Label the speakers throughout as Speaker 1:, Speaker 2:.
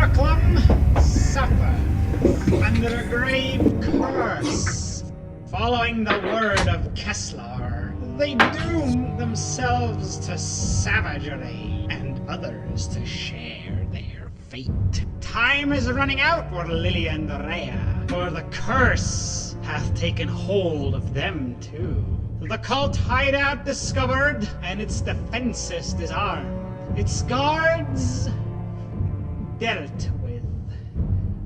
Speaker 1: Brucklam suffer under a grave curse. Following the word of Kessler, they doom themselves to savagery and others to share their fate. Time is running out for Lily and Rhea, for the curse hath taken hold of them too. The cult hideout discovered, and its defenses disarmed. Its guards dealt with.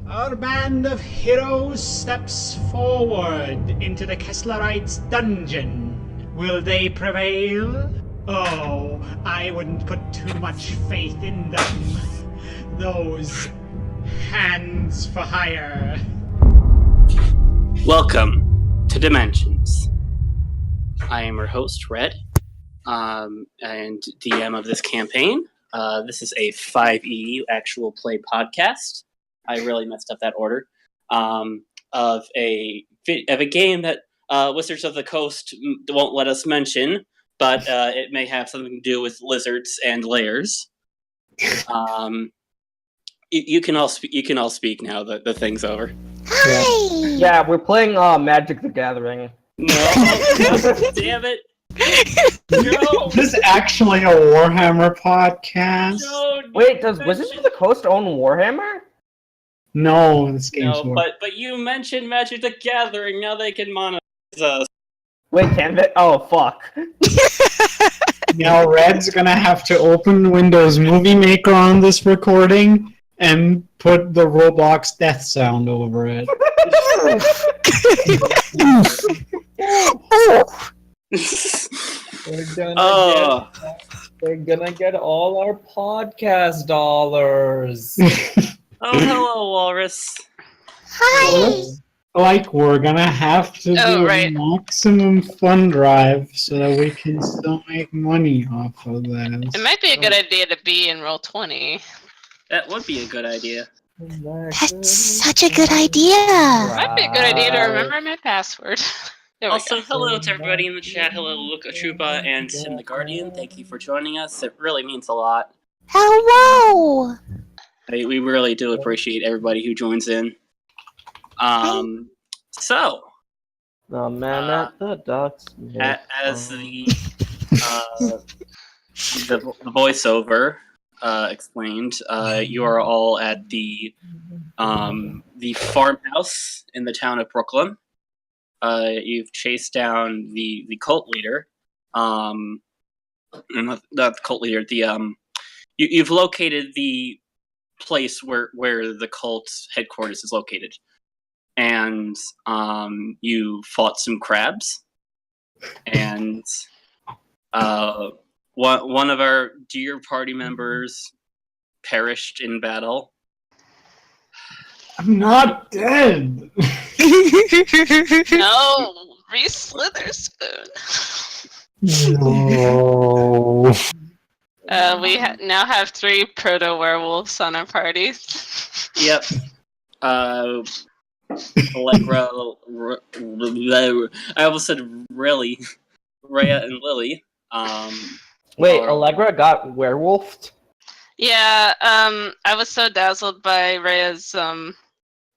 Speaker 1: Our band of heroes steps forward into the Kesslerites' dungeon. Will they prevail? Oh, I wouldn't put too much faith in them. Those hands for hire.
Speaker 2: Welcome to Dimensions. I am your host, Red, and DM of this campaign. This is a 5e actual play podcast. I really messed up that order. Of a game that Wizards of the Coast won't let us mention, but it may have something to do with lizards and layers. You can all speak now. The thing's over.
Speaker 3: Hi!
Speaker 4: Yeah, we're playing Magic the Gathering.
Speaker 2: No, damn it! No.
Speaker 1: This is actually a Warhammer podcast.
Speaker 2: No,
Speaker 4: Wait, does Wizards of the Coast own Warhammer?
Speaker 1: No, this game's
Speaker 2: No, but you mentioned Magic the Gathering. Now they can monetize us.
Speaker 4: Wait, can they? Oh, fuck.
Speaker 1: Now Red's gonna have to open Windows Movie Maker on this recording and put the Roblox death sound over it.
Speaker 5: We're gonna get all our podcast dollars.
Speaker 2: Oh, hello, Walrus.
Speaker 3: Hi!
Speaker 1: Like, we're gonna have to do a maximum fun drive so that we can still make money off of this.
Speaker 6: It might be a good idea to be in Roll20.
Speaker 2: That would be a good idea.
Speaker 3: That's such a good idea!
Speaker 6: Might be a good idea to remember my password. There we
Speaker 2: Also,
Speaker 6: go.
Speaker 2: hello to everybody in the chat. Hello, Luca Trupa and Sim the Guardian. Thank you for joining us. It really means a lot.
Speaker 3: Hello!
Speaker 2: We really do appreciate everybody who joins in. So,
Speaker 4: The man at the docks.
Speaker 2: as the voiceover explained, you are all at the farmhouse in the town of Brucklam. You've chased down the cult leader. Not the cult leader. You've located the place where the cult's headquarters is located, and you fought some crabs, and one of our dear party members perished in battle.
Speaker 1: I'm not dead!
Speaker 6: No, Reese Witherspoon.
Speaker 1: No.
Speaker 6: We now have 3 proto-werewolves on our party.
Speaker 2: Yep. Allegra, I almost said Riley, Rhea, and Lily.
Speaker 4: Wait, Allegra got werewolfed?
Speaker 6: Yeah, I was so dazzled by Rhea's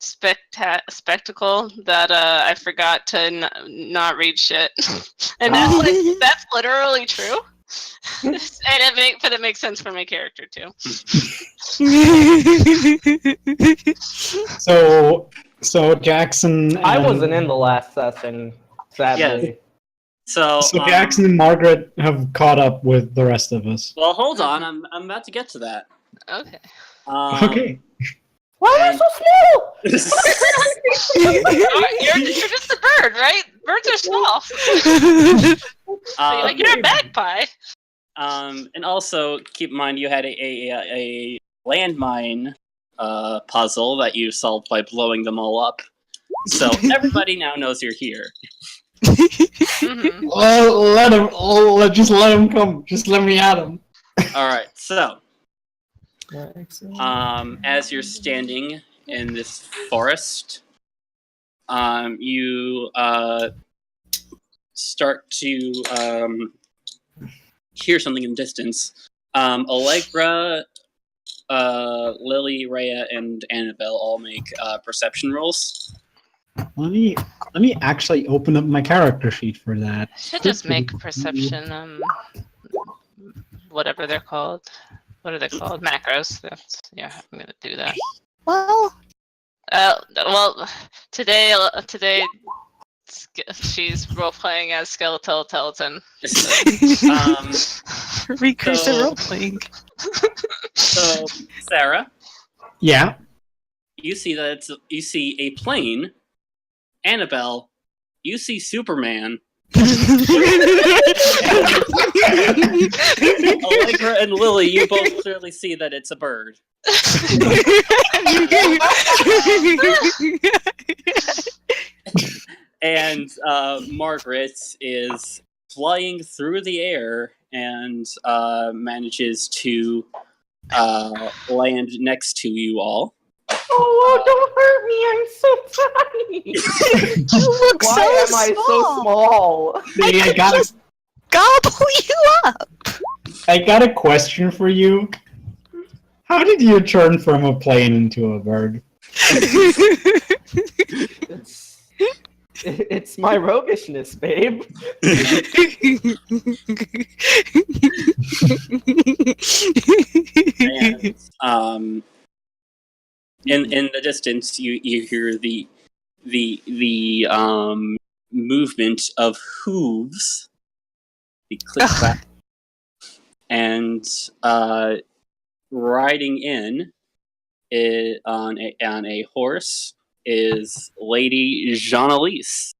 Speaker 6: spectacle that I forgot to not read shit. And that's literally true. But it makes sense for my character too.
Speaker 1: So Jackson.
Speaker 4: I wasn't in the last session, sadly.
Speaker 2: Yeah. So
Speaker 1: Jackson and Margaret have caught up with the rest of us.
Speaker 2: Well, hold on. I'm about to get to that.
Speaker 6: Okay.
Speaker 1: Okay.
Speaker 4: Why am I so slow?
Speaker 6: You're just a bird, right? Birds are small. You're a magpie.
Speaker 2: And also keep in mind you had a landmine puzzle that you solved by blowing them all up. So everybody now knows you're here.
Speaker 6: Mm-hmm.
Speaker 1: Just let him come. Just let me at him.
Speaker 2: All right. So, as you're standing in this forest, you start to hear something in the distance. Allegra Lily, Rhea, and Annabelle all make perception rolls.
Speaker 1: Let me actually open up my character sheet for that.
Speaker 6: Should just make perception, whatever they're called. What are they called? Macros. Yeah, I'm gonna do that.
Speaker 3: Well,
Speaker 6: Well, today she's role playing as Skeletal Teleton.
Speaker 7: Recursive
Speaker 2: So-
Speaker 7: role playing.
Speaker 2: So, Sarah,
Speaker 1: Yeah.
Speaker 2: you see a plane. Annabelle, you see Superman. Allegra and Lily, you both clearly see that it's a bird. And Margaret is flying through the air and manages to land next to you all.
Speaker 4: Oh, don't hurt me! I'm so tiny.
Speaker 3: you look
Speaker 4: Why
Speaker 3: so
Speaker 4: am
Speaker 3: small.
Speaker 4: I so small?
Speaker 1: I got
Speaker 3: Just gobble you up.
Speaker 1: I got a question for you. How did you turn from a plane into a bird?
Speaker 4: It's my roguishness, babe.
Speaker 2: And in the distance, you hear the movement of hooves, the click clack, and riding in on a horse is Lady Jean-Elise,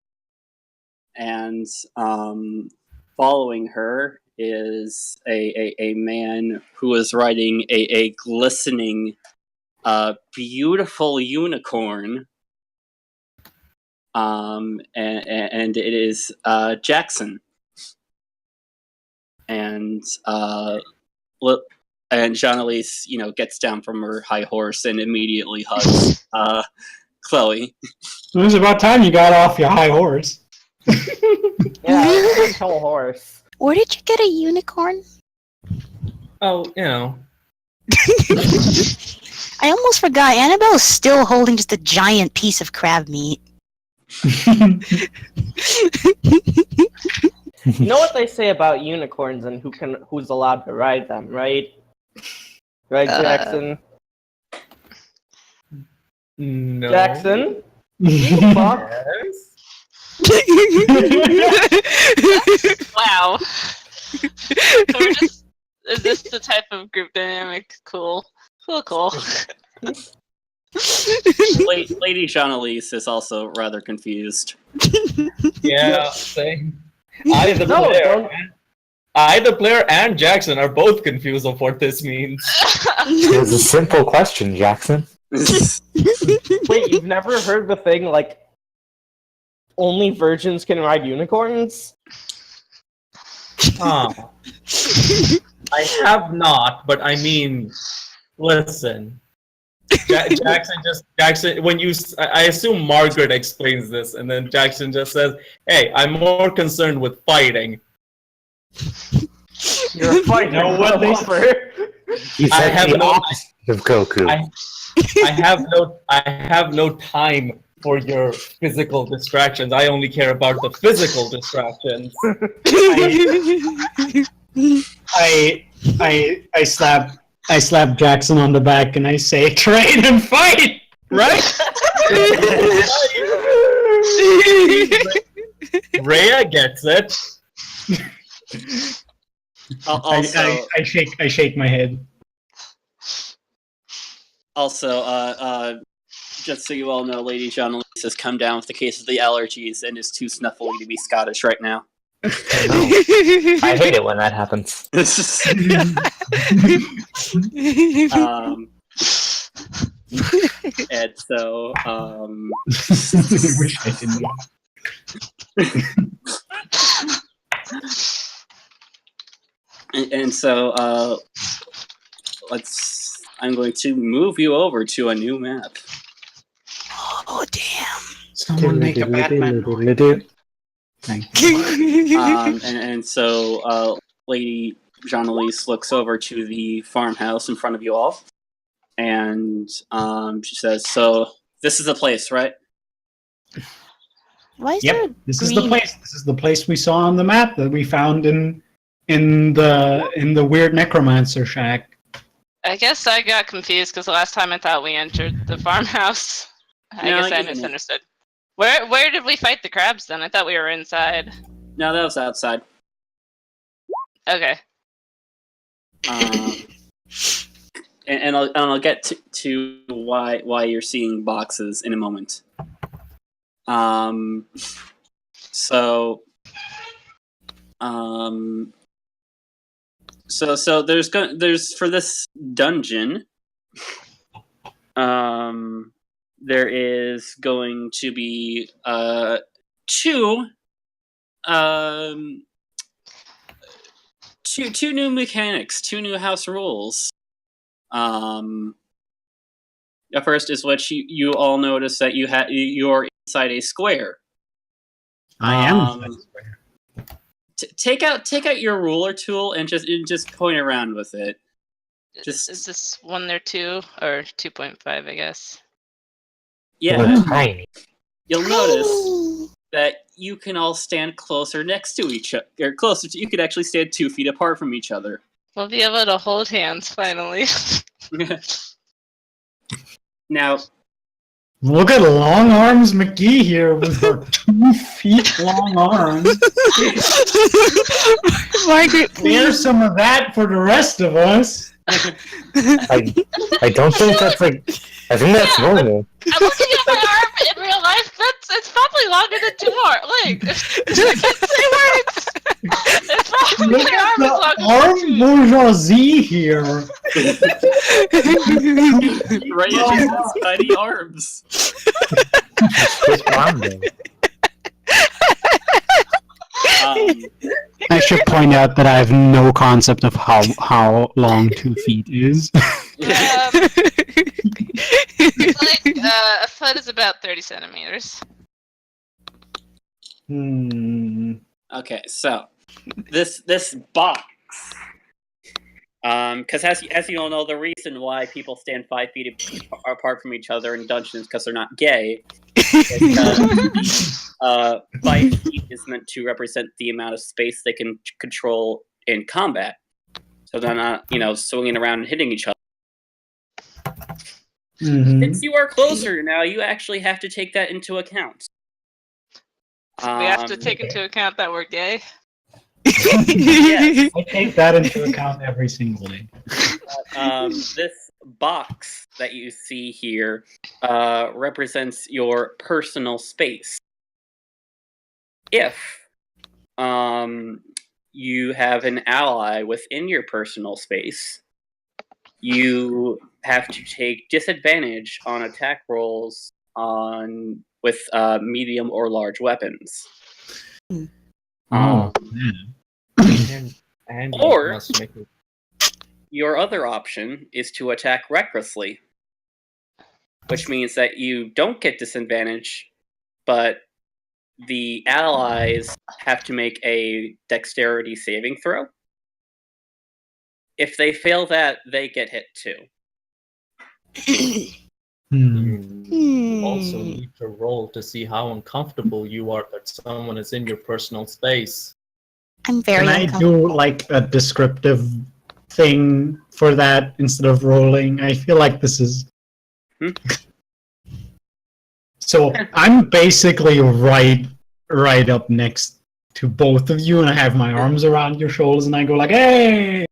Speaker 2: and following her is a man who is riding a glistening, beautiful unicorn, and it is Jackson, and Jean-Elise, gets down from her high horse and immediately hugs Chloe.
Speaker 1: It was about time you got off your high horse.
Speaker 4: Yeah, it's a tall horse.
Speaker 3: Where did you get a unicorn?
Speaker 5: Oh, you know.
Speaker 3: I almost forgot. Annabelle's still holding just a giant piece of crab meat.
Speaker 4: You know what they say about unicorns and who's allowed to ride them, right? Right, Jackson?
Speaker 5: No.
Speaker 4: Jackson? Fuck.
Speaker 5: Yes.
Speaker 6: Wow. Is this the type of group dynamic? Cool.
Speaker 2: Lady Jean-Elise is also rather confused.
Speaker 5: Yeah, same.
Speaker 4: No, don't-
Speaker 5: I, the player, and Jackson are both confused of what this means.
Speaker 8: It's a simple question, Jackson.
Speaker 4: Wait, you've never heard the thing, like, only virgins can ride unicorns?
Speaker 5: Huh. I have not, but I mean, listen. Jackson, when I assume Margaret explains this, and then Jackson just says, "Hey, I'm more concerned with fighting."
Speaker 4: You're a fighter.
Speaker 1: know what they
Speaker 4: lover.
Speaker 8: He
Speaker 5: I
Speaker 8: said
Speaker 5: have
Speaker 8: the
Speaker 5: no-
Speaker 8: opposite of Goku.
Speaker 5: I have no time for your physical distractions. I only care about the physical distractions.
Speaker 1: I slap Jackson on the back and I say, "Train and fight!" Right?
Speaker 5: Rhea gets it.
Speaker 2: Also,
Speaker 1: I shake my head.
Speaker 2: Also, just so you all know, Lady Jean-Elise has come down with the case of the allergies and is too snuffly to be Scottish right now.
Speaker 8: I hate it when that happens.
Speaker 2: And so,
Speaker 1: I wish I didn't.
Speaker 2: and so, I'm going to move you over to a new map.
Speaker 3: Oh, damn.
Speaker 1: Someone make a Batman noise. Thank you.
Speaker 2: And so, Lady Jean-Elise looks over to the farmhouse in front of you all, and she says, "So this is the place, right?"
Speaker 3: Why is there
Speaker 1: Yep, this is
Speaker 3: green?
Speaker 1: the place. This is the place we saw on the map that we found in the weird necromancer shack.
Speaker 6: I guess I got confused because the last time I thought we entered the farmhouse. I
Speaker 2: No,
Speaker 6: guess I
Speaker 2: you didn't.
Speaker 6: misunderstood. Where did we fight the crabs then? I thought we were inside.
Speaker 2: No, that was outside.
Speaker 6: Okay.
Speaker 2: And I'll get to why you're seeing boxes in a moment. So there's for this dungeon, there is going to be two new mechanics, two new house rules. The first is what you all notice that you're inside a square.
Speaker 1: I am.
Speaker 2: Take out your ruler tool and just point around with it.
Speaker 6: Is this 1 or 2 or 2.5? I guess.
Speaker 2: Yeah,
Speaker 8: It's tiny.
Speaker 2: you'll notice that you can all stand closer next to each other, or closer to. You could actually stand 2 feet apart from each other.
Speaker 6: We'll be able to hold hands finally.
Speaker 2: Now,
Speaker 1: Look at Long Arms McGee here with her 2 feet long arms.
Speaker 3: Margaret,
Speaker 1: Here's some of that for the rest of us.
Speaker 8: I don't think that's like. I think that's normal.
Speaker 6: I'm looking at my arm in real life. It's probably longer than 2 legs. I can't say words. It's probably
Speaker 1: Look
Speaker 6: my
Speaker 1: at
Speaker 6: arm is longer
Speaker 1: the
Speaker 6: than
Speaker 1: arm
Speaker 6: 2.
Speaker 1: bourgeoisie here.
Speaker 2: right into his tiny arms.
Speaker 8: What's wrong then?
Speaker 1: I should point out that I have no concept of how long 2 feet is.
Speaker 6: A foot is about 30 centimeters.
Speaker 2: Okay, so this box, because as you all know, the reason why people stand 5 feet apart from each other in dungeons because they're not gay. Is 5 feet is meant to represent the amount of space they can control in combat, so they're not swinging around and hitting each other. Since you are closer now, you actually have to take that into account.
Speaker 6: We have to take into account that we're gay.
Speaker 2: Yes.
Speaker 1: I take that into account every single day.
Speaker 2: This box that you see here represents your personal space. If you have an ally within your personal space, you have to take disadvantage on attack rolls with medium or large weapons.
Speaker 1: Man.
Speaker 5: And
Speaker 2: Or-
Speaker 5: you must make it.
Speaker 2: Your other option is to attack recklessly, which means that you don't get disadvantage, but the allies have to make a dexterity saving throw. If they fail that, they get hit too.
Speaker 5: You also need to roll to see how uncomfortable you are that someone is in your personal space.
Speaker 3: I'm very
Speaker 1: Can I
Speaker 3: uncomfortable.
Speaker 1: do like a descriptive thing for that instead of rolling? I feel like this is. So I'm basically right up next to both of you, and I have my arms around your shoulders, and I go like, "Hey!"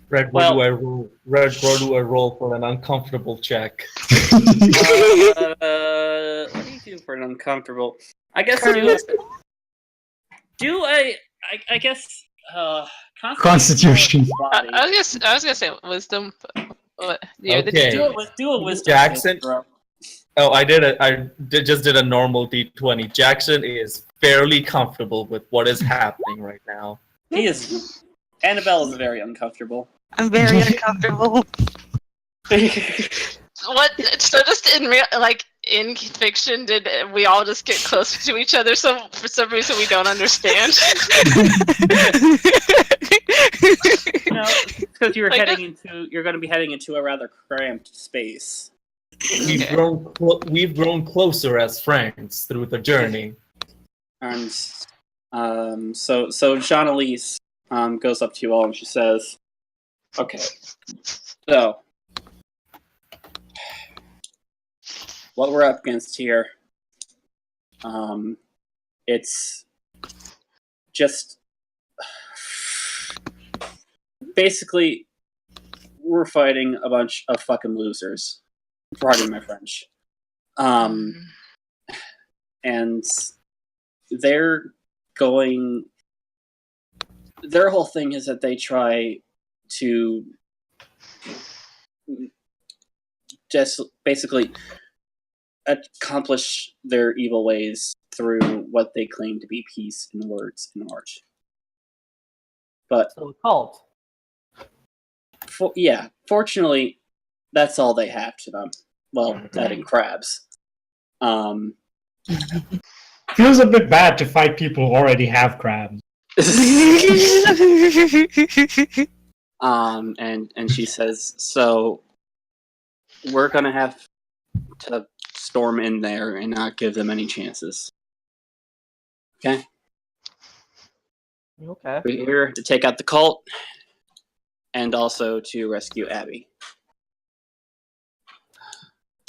Speaker 5: Red, what do I roll? Red, what do I roll for an uncomfortable check?
Speaker 2: What do you do for an uncomfortable? I guess I guess
Speaker 1: Constitution.
Speaker 2: Body.
Speaker 6: I was gonna say wisdom. What? Yeah,
Speaker 5: Okay.
Speaker 2: Do a wisdom
Speaker 5: Jackson.
Speaker 2: save throw.
Speaker 5: Oh, I just did a normal D20. Jackson is fairly comfortable with what is happening right now.
Speaker 2: He is. Annabelle is very uncomfortable.
Speaker 3: I'm very uncomfortable.
Speaker 6: What? So just in real, like in fiction, did we all just get closer to each other? So for some reason we don't understand.
Speaker 2: because you're
Speaker 6: Like
Speaker 2: you're going to be heading into a rather cramped space.
Speaker 5: We've grown closer as friends through the journey.
Speaker 2: And so Jean-Elise goes up to you all and she says, "Okay, so what we're up against here, it's just basically we're fighting a bunch of fucking losers. Pardon my French. And they're going. Their whole thing is that they try to just basically accomplish their evil ways through what they claim to be peace and words and art. But
Speaker 4: So a cult.
Speaker 2: fortunately, that's all they have to them. Well, that and crabs.
Speaker 1: Feels a bit bad to fight people who already have crabs.
Speaker 2: And she says, so we're gonna have to storm in there and not give them any chances. Okay?
Speaker 4: Okay.
Speaker 2: We're here to take out the cult and also to rescue Abby.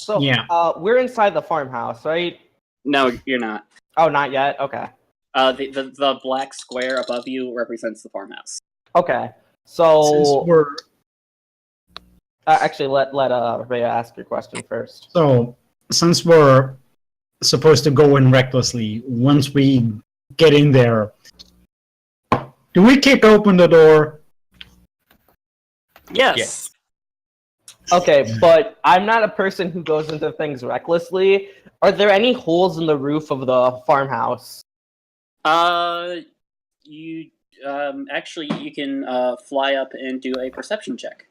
Speaker 4: So,
Speaker 1: Yeah.
Speaker 4: we're inside the farmhouse, right?
Speaker 2: No, you're not.
Speaker 4: Oh, not yet? Okay.
Speaker 2: The black square above you represents the farmhouse.
Speaker 4: Okay.
Speaker 1: Since
Speaker 4: So,
Speaker 1: we're
Speaker 4: actually, let Rhea ask your question first.
Speaker 1: since we're supposed to go in recklessly, once we get in there, do we kick open the door?
Speaker 2: Yes.
Speaker 5: Yes.
Speaker 4: Okay, but I'm not a person who goes into things recklessly. Are there any holes in the roof of the farmhouse?
Speaker 2: You actually you can fly up and do a perception check.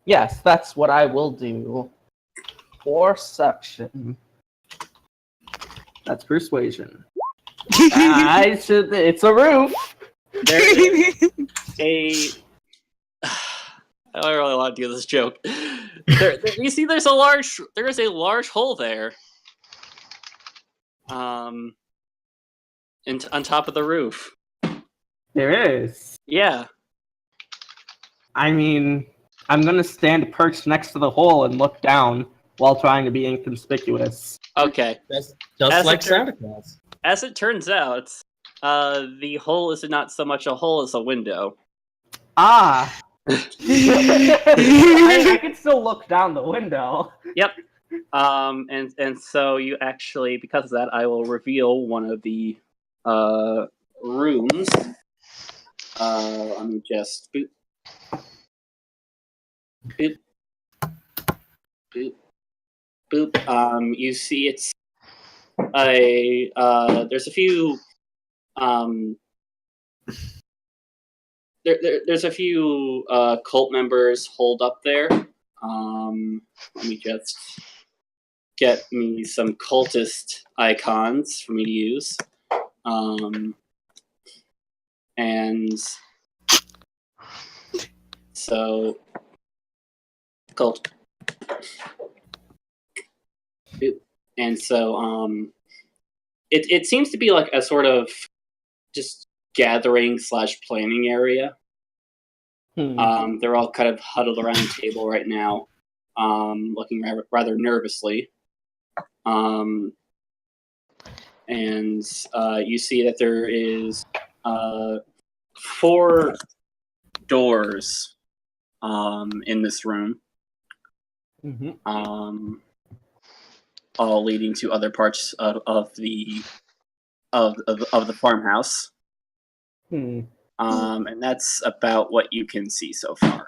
Speaker 4: Yes, that's what I will do. Perception. That's persuasion. It's a roof.
Speaker 2: There is a. I don't really want to do this joke. You see, there is a large hole there. On top of the roof.
Speaker 4: There is.
Speaker 2: Yeah.
Speaker 4: I mean, I'm gonna stand perched next to the hole and look down while trying to be inconspicuous.
Speaker 2: Okay.
Speaker 5: Just
Speaker 2: As
Speaker 5: like
Speaker 2: a tur-
Speaker 5: Santa Claus.
Speaker 2: As it turns out, the hole is not so much a hole as a window.
Speaker 4: Ah! I can still look down the window.
Speaker 2: Yep. And so you actually, because of that, I will reveal one of the rooms. Let me just boop. Boop. Boop. Boop. You see it's there's a few there's a few cult members holed up there. Let me just get me some cultist icons for me to use. And so cult. And so it seems to be like a sort of just gathering / planning area. They're all kind of huddled around the table right now, looking rather nervously. And you see that there is 4 doors in this room, all leading to other parts of the farmhouse. And that's about what you can see so far.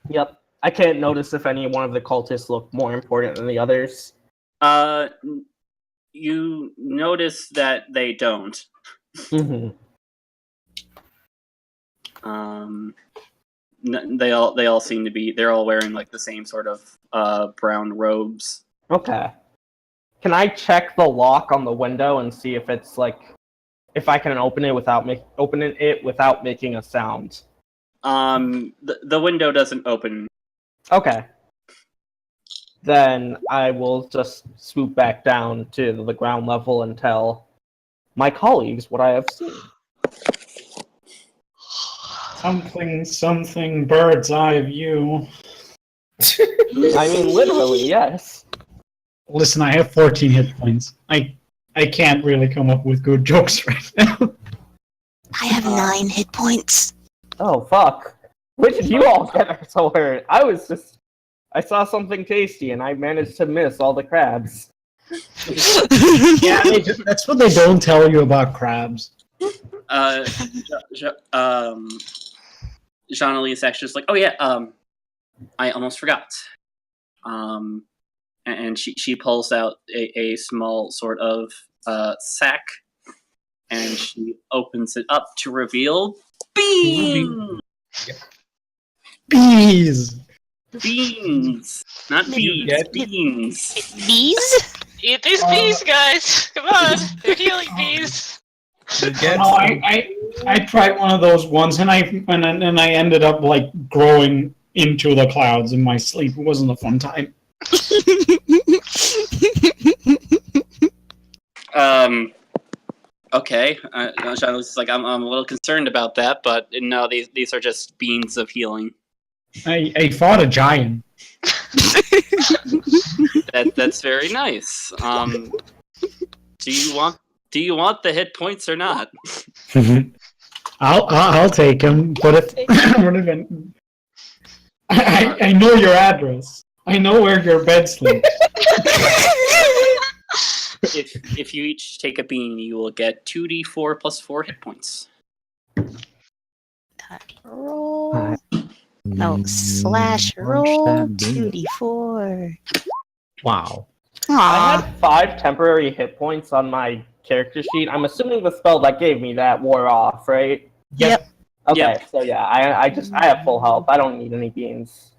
Speaker 4: Yep. I can't notice if any one of the cultists look more important than the others.
Speaker 2: You notice that they don't. They all seem to be. They're all wearing like the same sort of brown robes.
Speaker 4: Okay. Can I check the lock on the window and see if it's like, if I can open it without making a sound?
Speaker 2: The window doesn't open.
Speaker 4: Okay. Then I will just swoop back down to the ground level and tell my colleagues what I have seen.
Speaker 1: Something, bird's eye view.
Speaker 4: I mean, literally, yes.
Speaker 1: Listen, I have 14 hit points. I can't really come up with good jokes right now.
Speaker 3: I have 9 hit points.
Speaker 4: Oh, fuck. Which did you all get so hurt? I saw something tasty and I managed to miss all the crabs.
Speaker 1: Yeah, that's what they don't tell you about crabs.
Speaker 2: Jean-Elise actually is like, oh yeah, I almost forgot. And she pulls out a small sort of sack, and she opens it up to reveal beans.
Speaker 1: Bees.
Speaker 2: Beans, not bees. Beans.
Speaker 3: Bees?
Speaker 6: Eat these bees, guys! Come on! They're healing bees!
Speaker 1: I tried one of those once, and I ended up like growing into the clouds in my sleep. It wasn't a fun time.
Speaker 2: Okay. Is like, I'm a little concerned about that, but no, these are just beans of healing.
Speaker 1: I fought a giant.
Speaker 2: That's very nice. Do you want the hit points or not?
Speaker 1: I'll take them. But if I know your address. I know where your bed sleeps.
Speaker 2: If you each take a bean, you will get 2d4 plus 4 hit points.
Speaker 3: Roll. No, slash roll 2d4.
Speaker 1: Wow.
Speaker 4: I
Speaker 3: Aww.
Speaker 4: had 5 temporary hit points on my character sheet. I'm assuming the spell that gave me that wore off, right?
Speaker 3: Yep.
Speaker 4: Okay,
Speaker 2: Yep.
Speaker 4: so yeah, I have full health. I don't need any beans.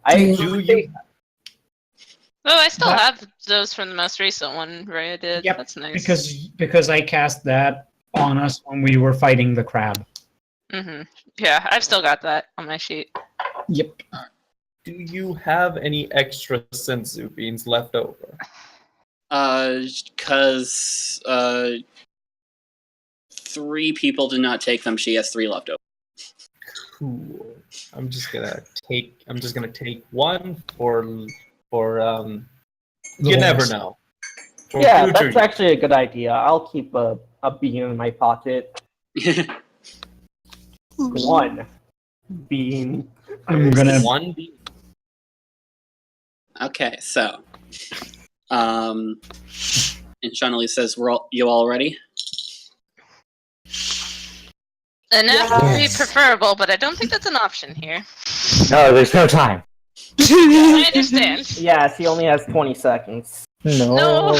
Speaker 6: Oh, I still have those from the most recent one, right? I did.
Speaker 1: Yep,
Speaker 6: That's nice.
Speaker 1: Because I cast that on us when we were fighting the crab.
Speaker 6: Yeah, I've still got that on my sheet.
Speaker 1: Yep.
Speaker 5: Do you have any extra senzu beans left over?
Speaker 2: Because 3 people did not take them. She has 3 left over.
Speaker 5: Cool. I'm just gonna take one for you never know. For
Speaker 4: Yeah,
Speaker 5: future
Speaker 4: that's actually a good idea. I'll keep a bean in my pocket. 1 bean.
Speaker 1: I'm gonna.
Speaker 5: one bean.
Speaker 2: Okay, so, and Shawnee says, you all ready?
Speaker 6: Enough would be
Speaker 8: Yes.
Speaker 6: preferable, but I don't think that's an option here.
Speaker 8: No, there's no time.
Speaker 6: I understand.
Speaker 4: Yes, he only has 20 seconds.
Speaker 8: No.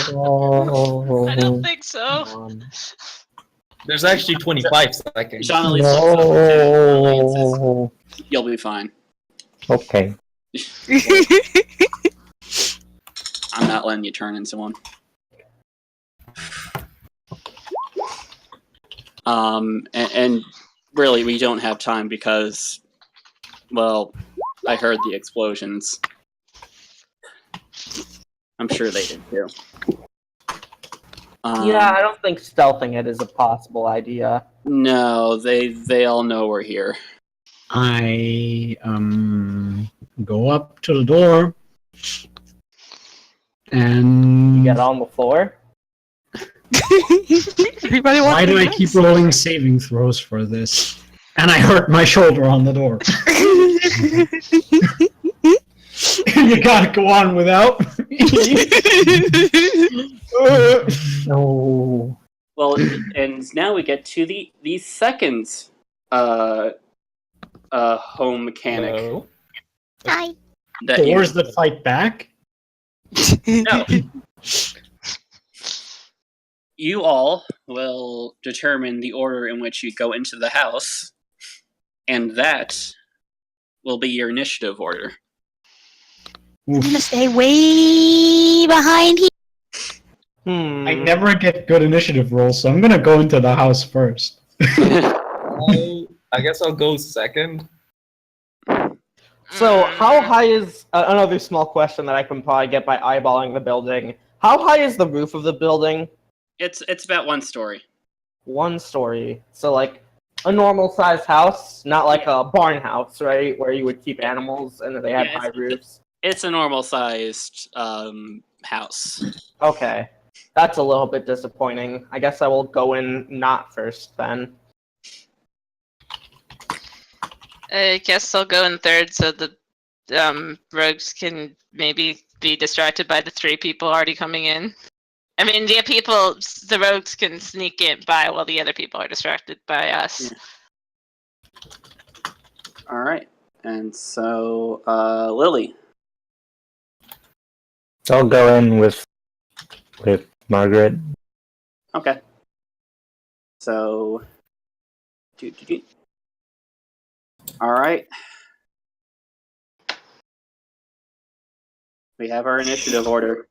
Speaker 6: I don't think so.
Speaker 5: There's actually 25 seconds.
Speaker 2: Shawnee looks over and says,
Speaker 8: No.
Speaker 2: you'll be fine.
Speaker 8: Okay.
Speaker 2: I'm not letting you turn into one. And really, we don't have time because, well, I heard the explosions. I'm sure they did too.
Speaker 4: Yeah, I don't think stealthing it is a possible idea.
Speaker 2: No, they all know we're here.
Speaker 1: I go up to the door and
Speaker 4: Get on the floor.
Speaker 3: Everybody wants
Speaker 1: why do I
Speaker 3: to
Speaker 1: keep rolling saving throws for this? And I hurt my shoulder on the door. You gotta go on without me.
Speaker 8: No.
Speaker 2: Well, and now we get to the second home mechanic.
Speaker 5: No.
Speaker 3: Hi.
Speaker 2: That
Speaker 1: Doors that fight back?
Speaker 2: No. You all will determine the order in which you go into the house, and that will be your initiative order.
Speaker 3: I'm gonna stay way behind here.
Speaker 1: I never get good initiative rolls, so I'm gonna go into the house first.
Speaker 5: I guess I'll go second.
Speaker 4: So, how high is another small question that I can probably get by eyeballing the building? How high is the roof of the building?
Speaker 2: It's about 1 story.
Speaker 4: 1 story. So, like a normal sized house, not like a barn house, right? Where you would keep animals and they had
Speaker 2: Yeah,
Speaker 4: high roofs.
Speaker 2: It's a normal sized house.
Speaker 4: Okay. That's a little bit disappointing. I guess I will go in not first then.
Speaker 6: I guess I'll go in third so the rogues can maybe be distracted by the 3 people already coming in. I mean, the rogues can sneak in by while the other people are distracted by us.
Speaker 2: Yeah. All right, and so Lily.
Speaker 8: I'll go in with Margaret.
Speaker 2: Okay. So. All right. We have our initiative order.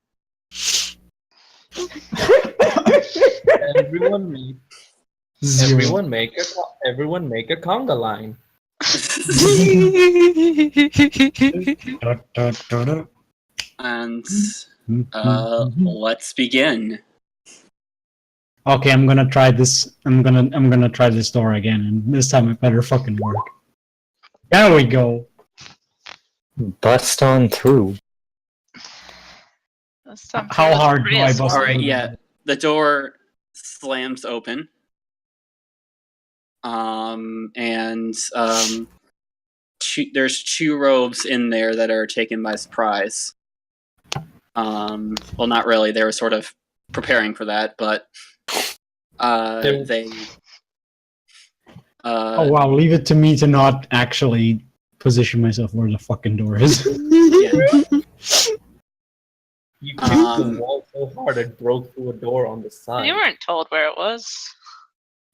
Speaker 5: Everyone make a conga line.
Speaker 2: And let's begin.
Speaker 1: Okay, I'm gonna try this. I'm gonna try this door again, and this time it better fucking work. There we go.
Speaker 8: Bust on through.
Speaker 1: How hard do I bust?
Speaker 2: All right,
Speaker 1: through?
Speaker 2: yeah. The door slams open. And there's 2 robes in there that are taken by surprise. Well, not really. They were sort of preparing for that, but they.
Speaker 1: Oh wow! Leave it to me to not actually position myself where the fucking door is.
Speaker 2: Yeah.
Speaker 5: You kicked the wall so hard it broke through a door on the side.
Speaker 6: You weren't told where it was.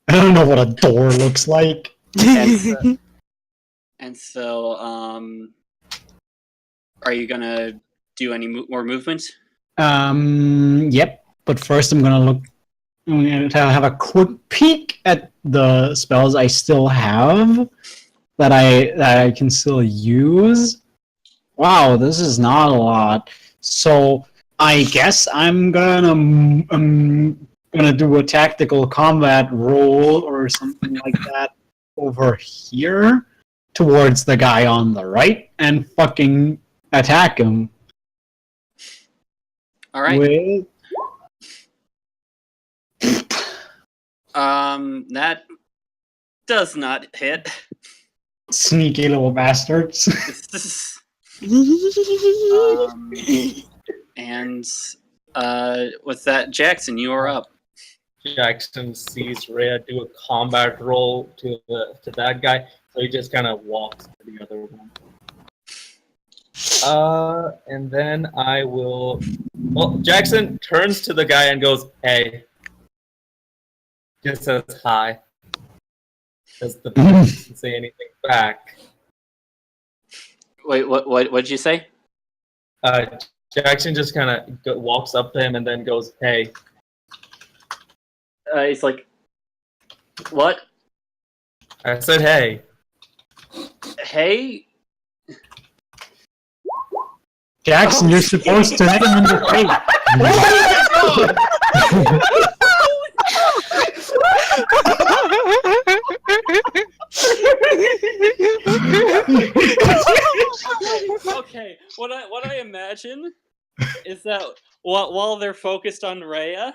Speaker 1: I don't know what a door looks like.
Speaker 2: And so, are you gonna do any more movement?
Speaker 1: Yep. But first, I'm gonna have a quick peek at the spells I still have that I can still use. Wow, this is not a lot. So I guess I'm gonna do a tactical combat roll or something like that over here towards the guy on the right and fucking attack him.
Speaker 2: All right.
Speaker 1: With...
Speaker 2: That does not hit.
Speaker 1: Sneaky little bastards.
Speaker 2: And with that, Jackson, you are up.
Speaker 5: Jackson sees Rhea do a combat roll to that guy, so he just kind of walks to the other one. And then I will. Well, Jackson turns to the guy and goes, "Hey." Just says hi. Because the person doesn't say anything back.
Speaker 2: Wait, what did you say?
Speaker 5: Jackson just kind of walks up to him and then goes, "Hey."
Speaker 2: He's like, what?
Speaker 5: I said, "Hey."
Speaker 2: Hey?
Speaker 1: Jackson, you're supposed to hit him in the face.
Speaker 2: Okay, what I imagine is that while they're focused on Rhea,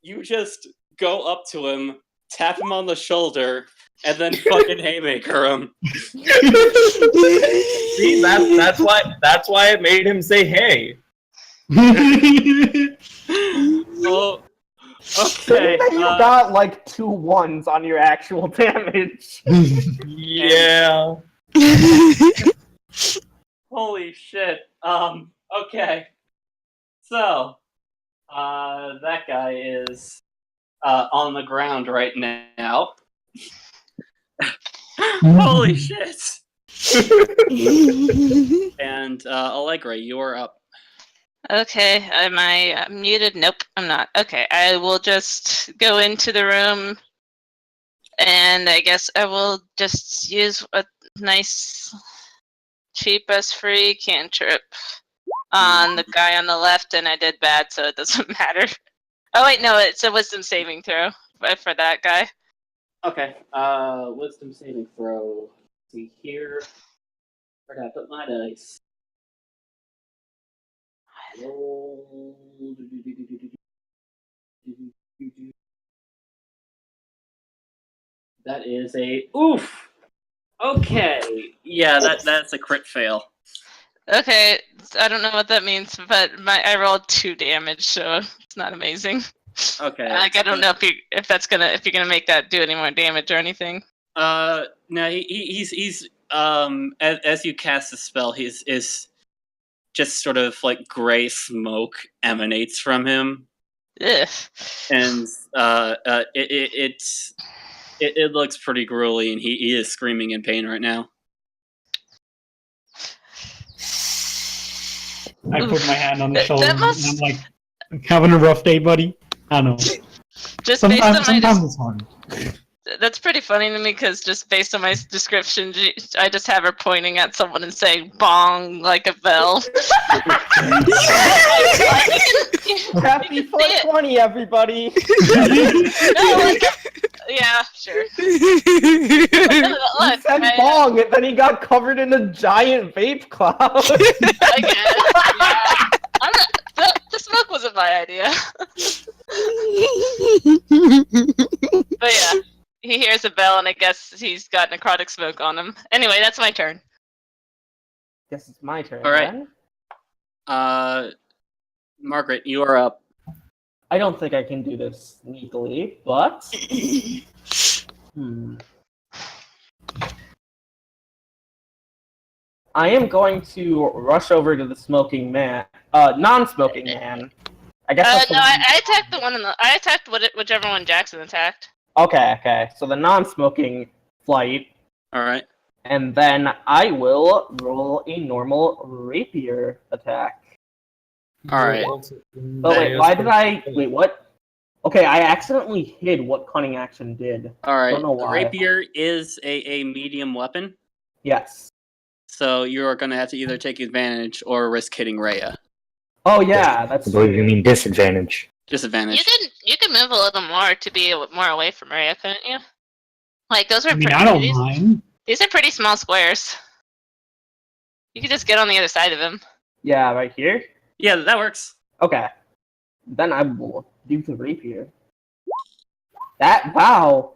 Speaker 2: you just go up to him, tap him on the shoulder, and then fucking haymaker him.
Speaker 5: See, that's why it made him say, "Hey."
Speaker 2: Oh, okay.
Speaker 4: You got like 2 1s on your actual damage.
Speaker 5: Yeah.
Speaker 2: Holy shit. Okay. So, that guy is on the ground right now. Holy shit. And Allegra, you are up.
Speaker 6: Okay, am I muted? Nope, I'm not. Okay, I will just go into the room, and I guess I will just use a nice cheapest free cantrip on the guy on the left, and I did bad, so it doesn't matter. Oh wait, no, it's a wisdom saving throw for that guy.
Speaker 2: Okay. Wisdom saving throw. Let's see here. Where did I put my dice? Roll. That is a oof. Okay. Yeah, that's a crit fail.
Speaker 6: Okay, I don't know what that means, but I rolled 2 damage, so it's not amazing.
Speaker 2: Okay.
Speaker 6: Like I don't know if you're gonna make that do any more damage or anything.
Speaker 2: No, he's as you cast the spell, he's just sort of like gray smoke emanates from him,
Speaker 6: Ugh.
Speaker 2: and it looks pretty gruely, and he is screaming in pain right now.
Speaker 7: I put my hand on his shoulder
Speaker 6: That must-
Speaker 7: and I'm like, having a rough day, buddy? I know.
Speaker 6: Just based on
Speaker 7: Sometimes it's hard.
Speaker 6: that's pretty funny to me because just based on my description, I just have her pointing at someone and saying "bong" like a bell.
Speaker 4: Happy 420, everybody!
Speaker 6: No, like, yeah, sure.
Speaker 4: He
Speaker 6: Look,
Speaker 4: said bong, and then he got covered in a giant vape cloud.
Speaker 6: I guess, yeah. The smoke wasn't my idea. But yeah, he hears a bell, and I guess he's got necrotic smoke on him. Anyway, that's my turn.
Speaker 4: Guess it's my turn.
Speaker 2: All right.
Speaker 4: Then.
Speaker 2: Margaret, you are up.
Speaker 4: I don't think I can do this sneakily, but I am going to rush over to the smoking man, non-smoking man. I guess. That's
Speaker 6: No, I attacked the one in the. I attacked whichever one Jackson attacked.
Speaker 4: Okay. So the non-smoking flight,
Speaker 2: All right.
Speaker 4: and then I will roll a normal rapier attack.
Speaker 2: All right.
Speaker 4: Oh wait, why did I? Wait, what? Okay, I accidentally hid what cunning action did.
Speaker 2: All right.
Speaker 4: Don't know
Speaker 2: The
Speaker 4: why.
Speaker 2: rapier is a medium weapon,
Speaker 4: Yes.
Speaker 2: so you are going to have to either take advantage or risk hitting Rhea.
Speaker 4: Oh yeah, that's.
Speaker 8: I believe you mean disadvantage.
Speaker 2: Disadvantage.
Speaker 6: You can move a little more to be more away from Rhea, couldn't you? Like those are.
Speaker 7: I mean, I don't
Speaker 6: these,
Speaker 7: mind.
Speaker 6: These are pretty small squares. You could just get on the other side of him.
Speaker 4: Yeah, right here.
Speaker 2: Yeah, that works.
Speaker 4: Okay. Then I will do the rapier. Wow.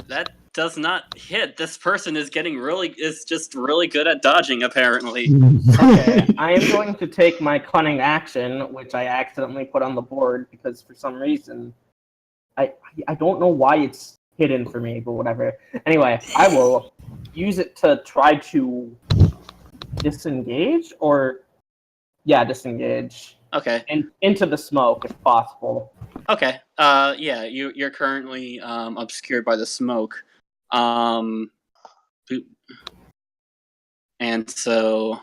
Speaker 2: That does not hit. This person is just really good at dodging, apparently.
Speaker 4: Okay, I am going to take my cunning action, which I accidentally put on the board because for some reason I don't know why it's hidden for me, but whatever. Anyway, I will use it to try to disengage disengage
Speaker 2: Okay.
Speaker 4: and into the smoke if possible.
Speaker 2: Okay. Yeah, you're currently obscured by the smoke. Boop. And so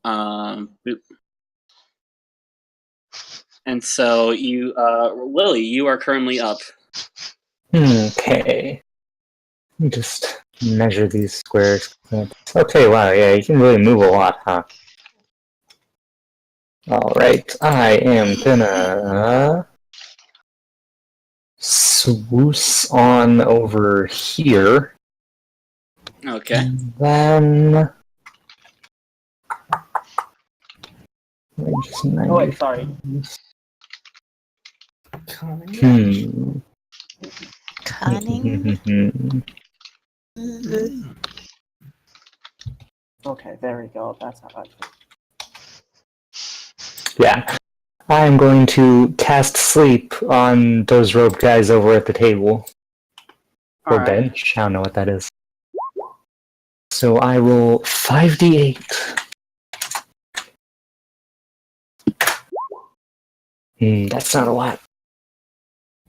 Speaker 2: boop. And so you Lily, you are currently up.
Speaker 8: Okay. Let me just measure these squares. Okay, wow, yeah, you can really move a lot, huh? Alright, I am gonna swoosh on over here.
Speaker 2: Okay.
Speaker 8: Then...
Speaker 4: Oh wait, sorry.
Speaker 3: Cunning.
Speaker 4: Okay, there we go. That's how I feel.
Speaker 8: Yeah. I am going to cast sleep on those robed guys over at the table. Or
Speaker 2: Alright.
Speaker 8: bench. I don't know what that is. So I roll 5d8. That's not a lot.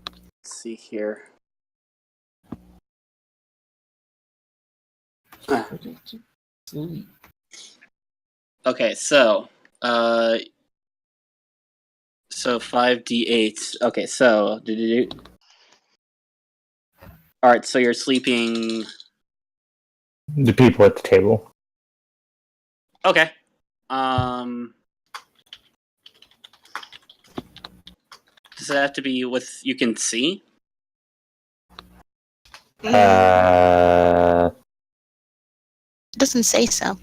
Speaker 2: Let's see here. Okay, so 5d8. Okay, so Alright, so you're sleeping.
Speaker 8: The people at the table.
Speaker 2: Okay. Does it have to be with you can see?
Speaker 3: Doesn't say so.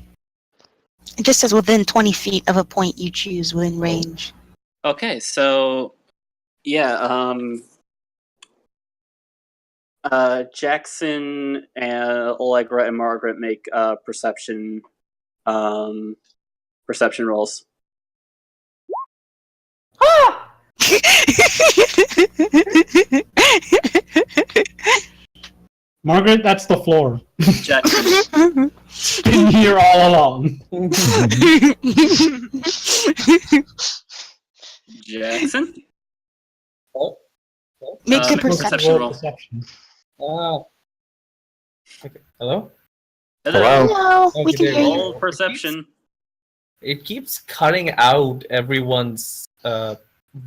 Speaker 3: It just says within 20 feet of a point you choose within range.
Speaker 2: Okay, so yeah, Jackson and Allegra and Margaret make perception rolls.
Speaker 7: Margaret, that's the floor.
Speaker 2: Jackson.
Speaker 7: Been here all along.
Speaker 2: Jackson.
Speaker 5: Oh.
Speaker 3: Make a
Speaker 2: make a
Speaker 3: perception.
Speaker 2: roll.
Speaker 7: Perception.
Speaker 5: Okay. Hello?
Speaker 8: Hello?
Speaker 3: Hello, we
Speaker 5: Okay,
Speaker 3: can
Speaker 5: there
Speaker 3: hear
Speaker 5: we
Speaker 3: you.
Speaker 2: Roll perception.
Speaker 5: It keeps cutting out everyone's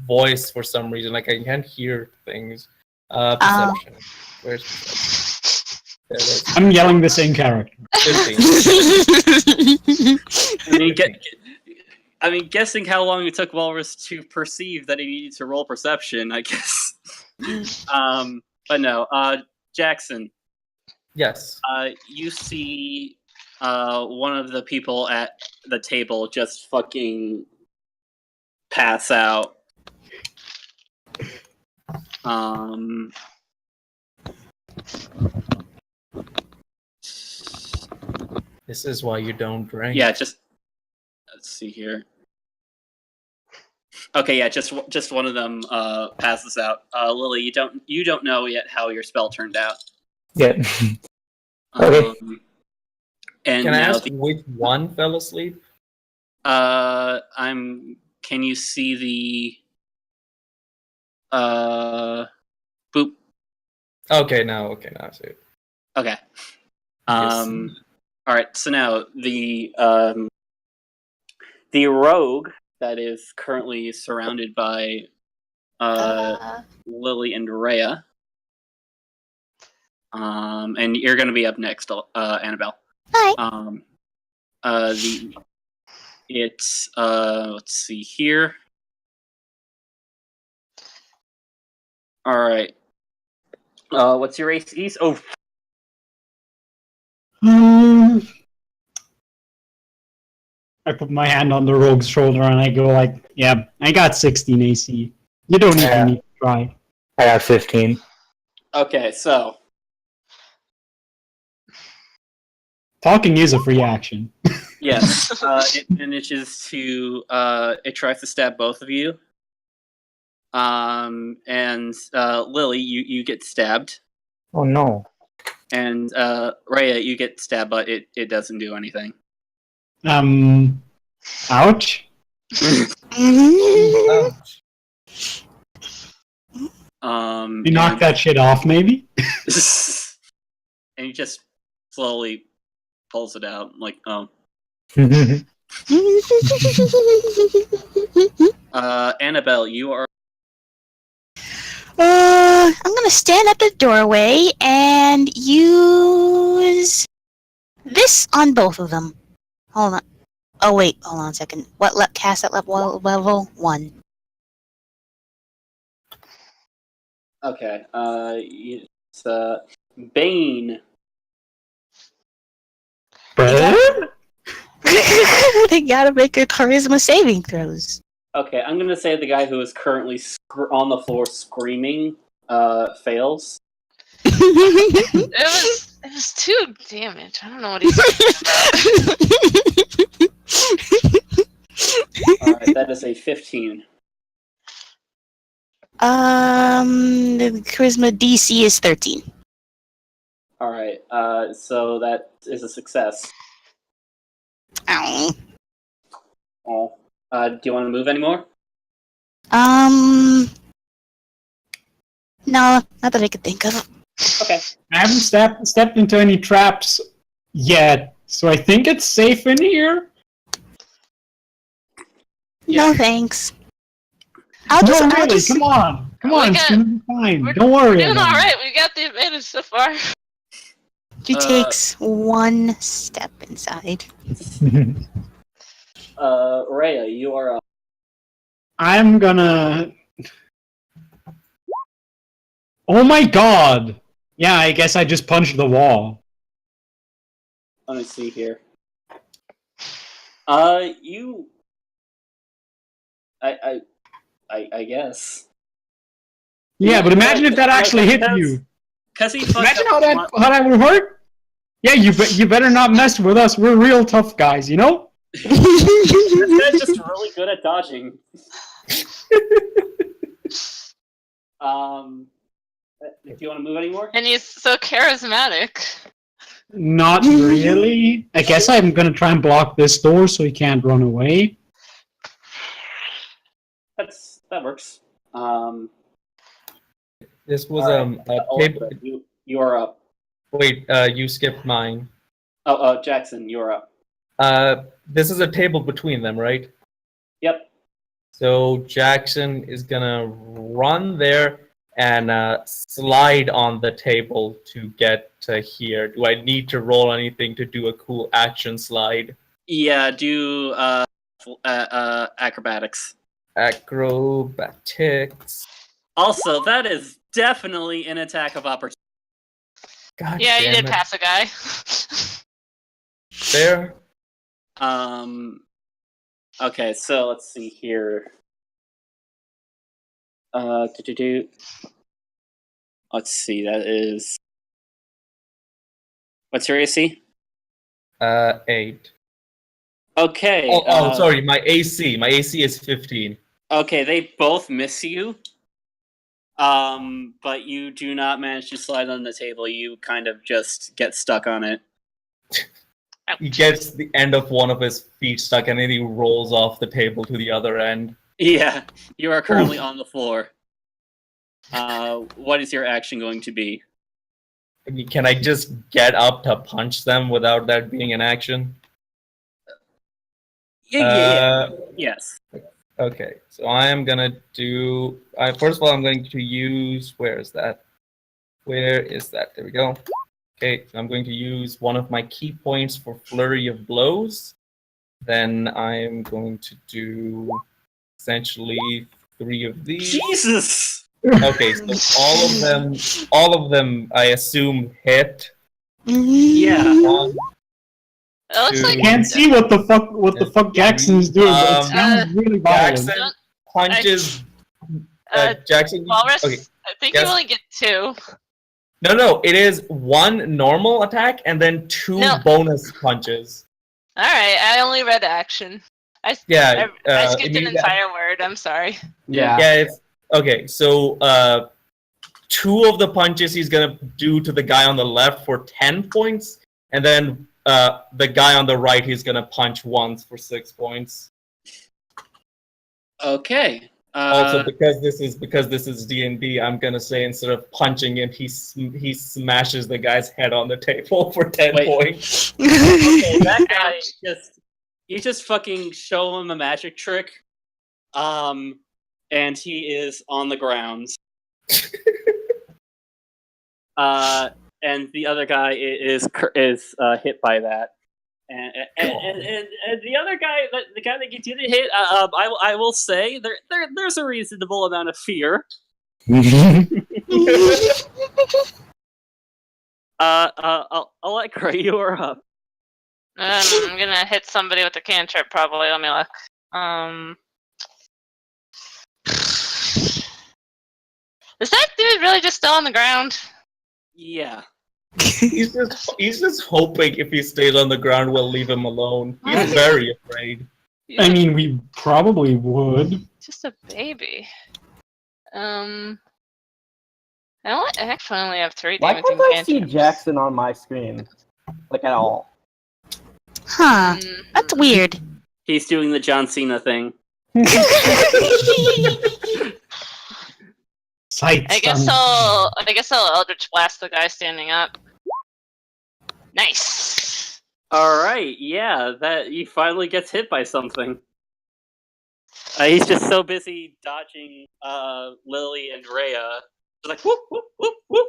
Speaker 5: voice for some reason. Like I can't hear things. Perception. Where's perception? There it is.
Speaker 7: I'm yelling the same character.
Speaker 5: 15.
Speaker 2: I mean, guessing how long it took Walrus to perceive that he needed to roll perception, I guess. But no, Jackson.
Speaker 5: Yes.
Speaker 2: You see one of the people at the table just fucking pass out.
Speaker 5: This is why you don't drink.
Speaker 2: Yeah, just let's see here. Okay, yeah, just one of them passes out. Lily, you don't know yet how your spell turned out.
Speaker 8: Yeah. Okay.
Speaker 2: And
Speaker 5: Can I
Speaker 2: now
Speaker 5: ask which one fell asleep?
Speaker 2: Can you see the boop?
Speaker 5: Okay, now I see it.
Speaker 2: Okay.
Speaker 5: Yes.
Speaker 2: All right. So now the rogue that is currently surrounded by Lily and Rhea. And you're going to be up next, Annabelle.
Speaker 3: Hi.
Speaker 2: It's let's see here. All right. What's your ACs? Oh.
Speaker 7: I put my hand on the rogue's shoulder and I go like, yeah, I got 16 AC. You don't even need to try.
Speaker 8: I got 15.
Speaker 2: Okay, so
Speaker 7: Talking is a free action.
Speaker 2: yes, it manages to it tries to stab both of you. And Lily, you get stabbed.
Speaker 8: Oh no.
Speaker 2: And Rhea, you get stabbed, but it doesn't do anything.
Speaker 7: Ouch.
Speaker 5: Ouch.
Speaker 7: You knock that shit off, maybe?
Speaker 2: And he just slowly pulls it out, like, oh. Annabelle, you are.
Speaker 3: I'm gonna stand at the doorway and use this on both of them. Hold on. Oh wait, hold on a second. What cast at level 1?
Speaker 2: Okay. It's Bane.
Speaker 3: They gotta make their charisma saving throws.
Speaker 2: Okay, I'm gonna say the guy who is currently on the floor screaming fails.
Speaker 6: It was 2 damage. I don't know what he's
Speaker 2: Alright, that is a 15.
Speaker 3: The charisma DC is 13.
Speaker 2: Alright, so that is a success.
Speaker 3: Ow.
Speaker 2: Oh. Do you want to move anymore?
Speaker 3: No, not that I could think of.
Speaker 2: Okay.
Speaker 7: I haven't stepped into any traps yet, so I think it's safe in here.
Speaker 3: No thanks. I'll just,
Speaker 7: No,
Speaker 3: I'll
Speaker 7: really,
Speaker 3: just.
Speaker 7: come on, it's gonna be fine.
Speaker 6: we're
Speaker 7: Don't worry.
Speaker 6: doing
Speaker 7: about it.
Speaker 6: alright. We got the advantage so far.
Speaker 3: She takes one step inside.
Speaker 2: Rhea, you are up.
Speaker 7: I'm gonna. Oh my god! Yeah, I guess I just punched the wall.
Speaker 2: Let me see here. You. I guess.
Speaker 7: Yeah, but imagine if that actually hit you.
Speaker 2: Because he fucked
Speaker 7: Imagine
Speaker 2: up
Speaker 7: how that would hurt. Yeah, you better not mess with us. We're real tough guys, you know?
Speaker 2: This guy's just really good at dodging. Do you want to move anymore?
Speaker 6: And he's so charismatic.
Speaker 7: Not really. I guess I'm gonna try and block this door so he can't run away.
Speaker 2: That works.
Speaker 5: This was
Speaker 2: Alright,
Speaker 5: a table.
Speaker 2: You are up.
Speaker 5: Wait, you skipped mine.
Speaker 2: Oh, Jackson, you are up.
Speaker 5: This is a table between them, right?
Speaker 2: Yep.
Speaker 5: So Jackson is gonna run there and slide on the table to get to here. Do I need to roll anything to do a cool action slide?
Speaker 2: Yeah, do acrobatics.
Speaker 5: Acrobatics.
Speaker 2: Also, that is definitely an attack of opportunity.
Speaker 5: God
Speaker 6: Yeah, you
Speaker 5: damn
Speaker 6: did
Speaker 5: it.
Speaker 6: pass a guy.
Speaker 5: There.
Speaker 2: Okay, so let's see here. Let's see, that is... What's your AC?
Speaker 5: 8.
Speaker 2: Okay.
Speaker 5: Sorry, my AC. My AC is 15.
Speaker 2: Okay, they both miss you. But you do not manage to slide on the table. You kind of just get stuck on it.
Speaker 5: He gets the end of one of his feet stuck and then he rolls off the table to the other end.
Speaker 2: Yeah, you are currently on the floor. What is your action going to be?
Speaker 5: I mean, can I just get up to punch them without that being an action?
Speaker 2: Yeah. Yes.
Speaker 5: Okay, so I am gonna do. First of all, I'm going to use. Where is that? Where is that? There we go. Okay, so I'm going to use one of my key points for flurry of blows. Then I'm going to do essentially 3 of these.
Speaker 2: Jesus.
Speaker 5: Okay, so all of them, I assume hit.
Speaker 2: Yeah.
Speaker 5: 1,
Speaker 6: It looks like
Speaker 7: I can't see what the fuck Jackson's doing, but it sounds really violent.
Speaker 5: Jackson punches. Jackson.
Speaker 6: Walrus,
Speaker 5: Okay.
Speaker 6: I think
Speaker 5: Yes.
Speaker 6: you only get 2.
Speaker 5: No. It is 1 normal attack and then 2 bonus punches.
Speaker 6: All right, I only read action. I skipped an entire word. I'm sorry.
Speaker 4: Yeah.
Speaker 5: Yeah. It's okay. So 2 of the punches he's gonna do to the guy on the left for 10 points, and then the guy on the right he's gonna punch once for 6 points.
Speaker 2: Okay.
Speaker 5: Also, because this is D&D, I'm gonna say instead of punching him, he smashes the guy's head on the table for 10 points.
Speaker 2: Okay, that guy you just fucking show him a magic trick, and he is on the ground. And the other guy is hit by that. And the other guy, the guy that you didn't hit, I will say there's a reasonable amount of fear. I'll let Gray, you are up.
Speaker 6: I'm gonna hit somebody with a cantrip probably. Let me look. Is that dude really just still on the ground?
Speaker 2: Yeah.
Speaker 5: He's just hoping if he stays on the ground, we'll leave him alone. He's very afraid.
Speaker 7: I mean, we probably would.
Speaker 6: Just a baby. I actually only have 3
Speaker 4: Why
Speaker 6: damaging
Speaker 4: can't I see
Speaker 6: cantrips.
Speaker 4: Jackson on my screen? Like, at all?
Speaker 3: Huh. That's weird.
Speaker 2: He's doing the John Cena thing.
Speaker 6: I guess I'll Eldritch Blast the guy standing up. Nice.
Speaker 2: All right, yeah, that he finally gets hit by something. He's just so busy dodging Lily and Rhea. He's like whoop whoop whoop whoop.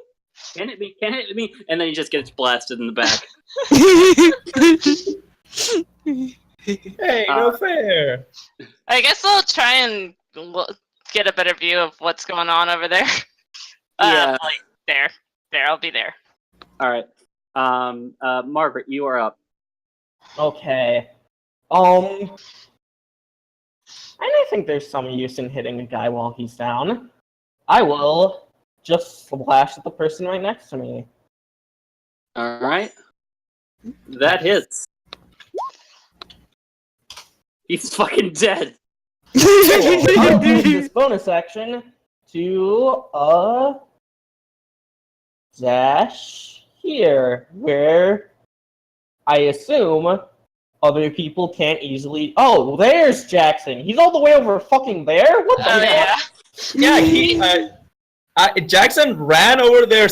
Speaker 2: Can it be? Can it be? And then he just gets blasted in the back.
Speaker 5: Hey, no fair.
Speaker 6: I guess I'll try and get a better view of what's going on over there.
Speaker 2: Yeah.
Speaker 6: Like there, I'll be there.
Speaker 2: All right. Margaret, you are up.
Speaker 4: Okay. And I think there's some use in hitting a guy while he's down. I will just slash at the person right next to me.
Speaker 2: All right. That hits. He's fucking dead.
Speaker 4: I'll use this bonus action to dash here, where I assume other people can't easily. Oh, there's Jackson. He's all the way over fucking there. What the heck?
Speaker 6: Yeah.
Speaker 5: Yeah, Jackson ran over there,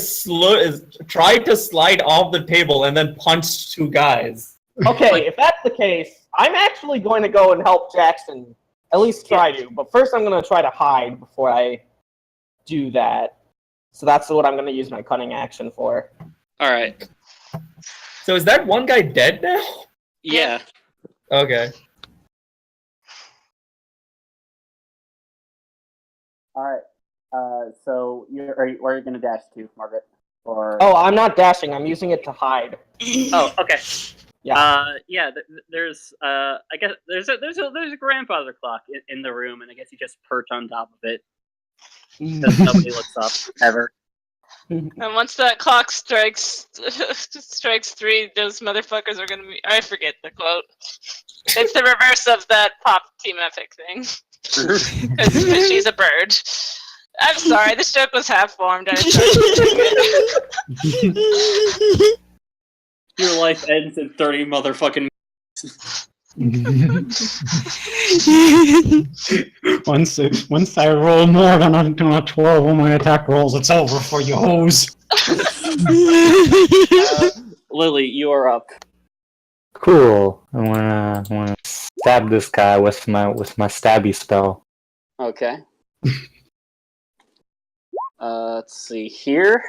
Speaker 5: tried to slide off the table, and then punched two guys.
Speaker 4: Okay, if that's the case, I'm actually going to go and help Jackson. At least try to. But first, I'm going to try to hide before I do that. So that's what I'm going to use my cunning action for.
Speaker 2: All right.
Speaker 5: So is that one guy dead now?
Speaker 2: Yeah.
Speaker 5: Okay.
Speaker 2: All right. So where are you going to dash to, Margaret? Or
Speaker 4: Oh, I'm not dashing. I'm using it to hide.
Speaker 2: oh, okay.
Speaker 4: Yeah.
Speaker 2: There's I guess there's a grandfather clock in the room, and I guess you just perch on top of it because nobody looks up ever.
Speaker 6: And once that clock strikes 3, those motherfuckers are gonna be. I forget the quote. It's the reverse of that pop team epic thing. Because she's a bird. I'm sorry, this joke was half formed.
Speaker 2: Your life ends in 30 motherfucking
Speaker 7: once I roll more than a 12 on my attack rolls, it's over for you hoes.
Speaker 2: Lily, you are up.
Speaker 8: Cool. I wanna stab this guy with my stabby spell.
Speaker 2: Okay. Let's see here.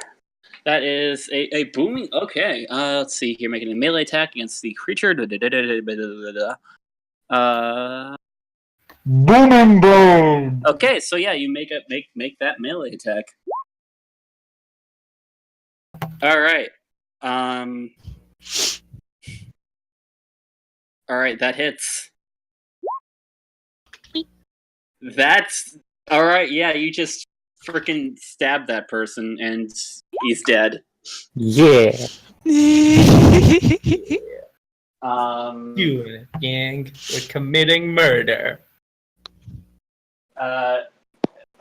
Speaker 2: That is a booming. Okay. Let's see here. Making a melee attack against the creature.
Speaker 8: Booming bone.
Speaker 2: Okay. So yeah, you make that melee attack. All right. All right. That hits. That's all right. Yeah, you just freaking stab that person and he's dead.
Speaker 8: Yeah.
Speaker 5: You and a gang were committing murder.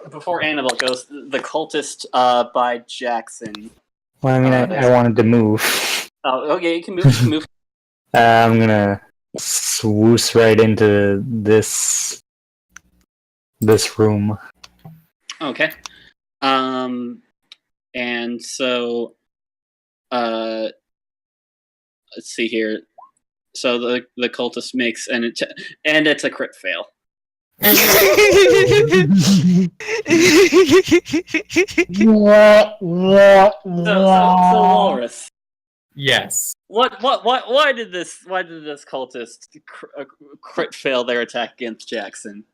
Speaker 2: Before Annabelle goes, the cultist by Jackson.
Speaker 8: Well, I mean, I wanted to move.
Speaker 2: Oh, okay, you can move.
Speaker 8: I'm gonna swoosh right into this room.
Speaker 2: Okay. And so, let's see here. So the cultist makes and it's a crit fail. So Walrus.
Speaker 5: Yes.
Speaker 2: Why did this cultist crit fail their attack against Jackson?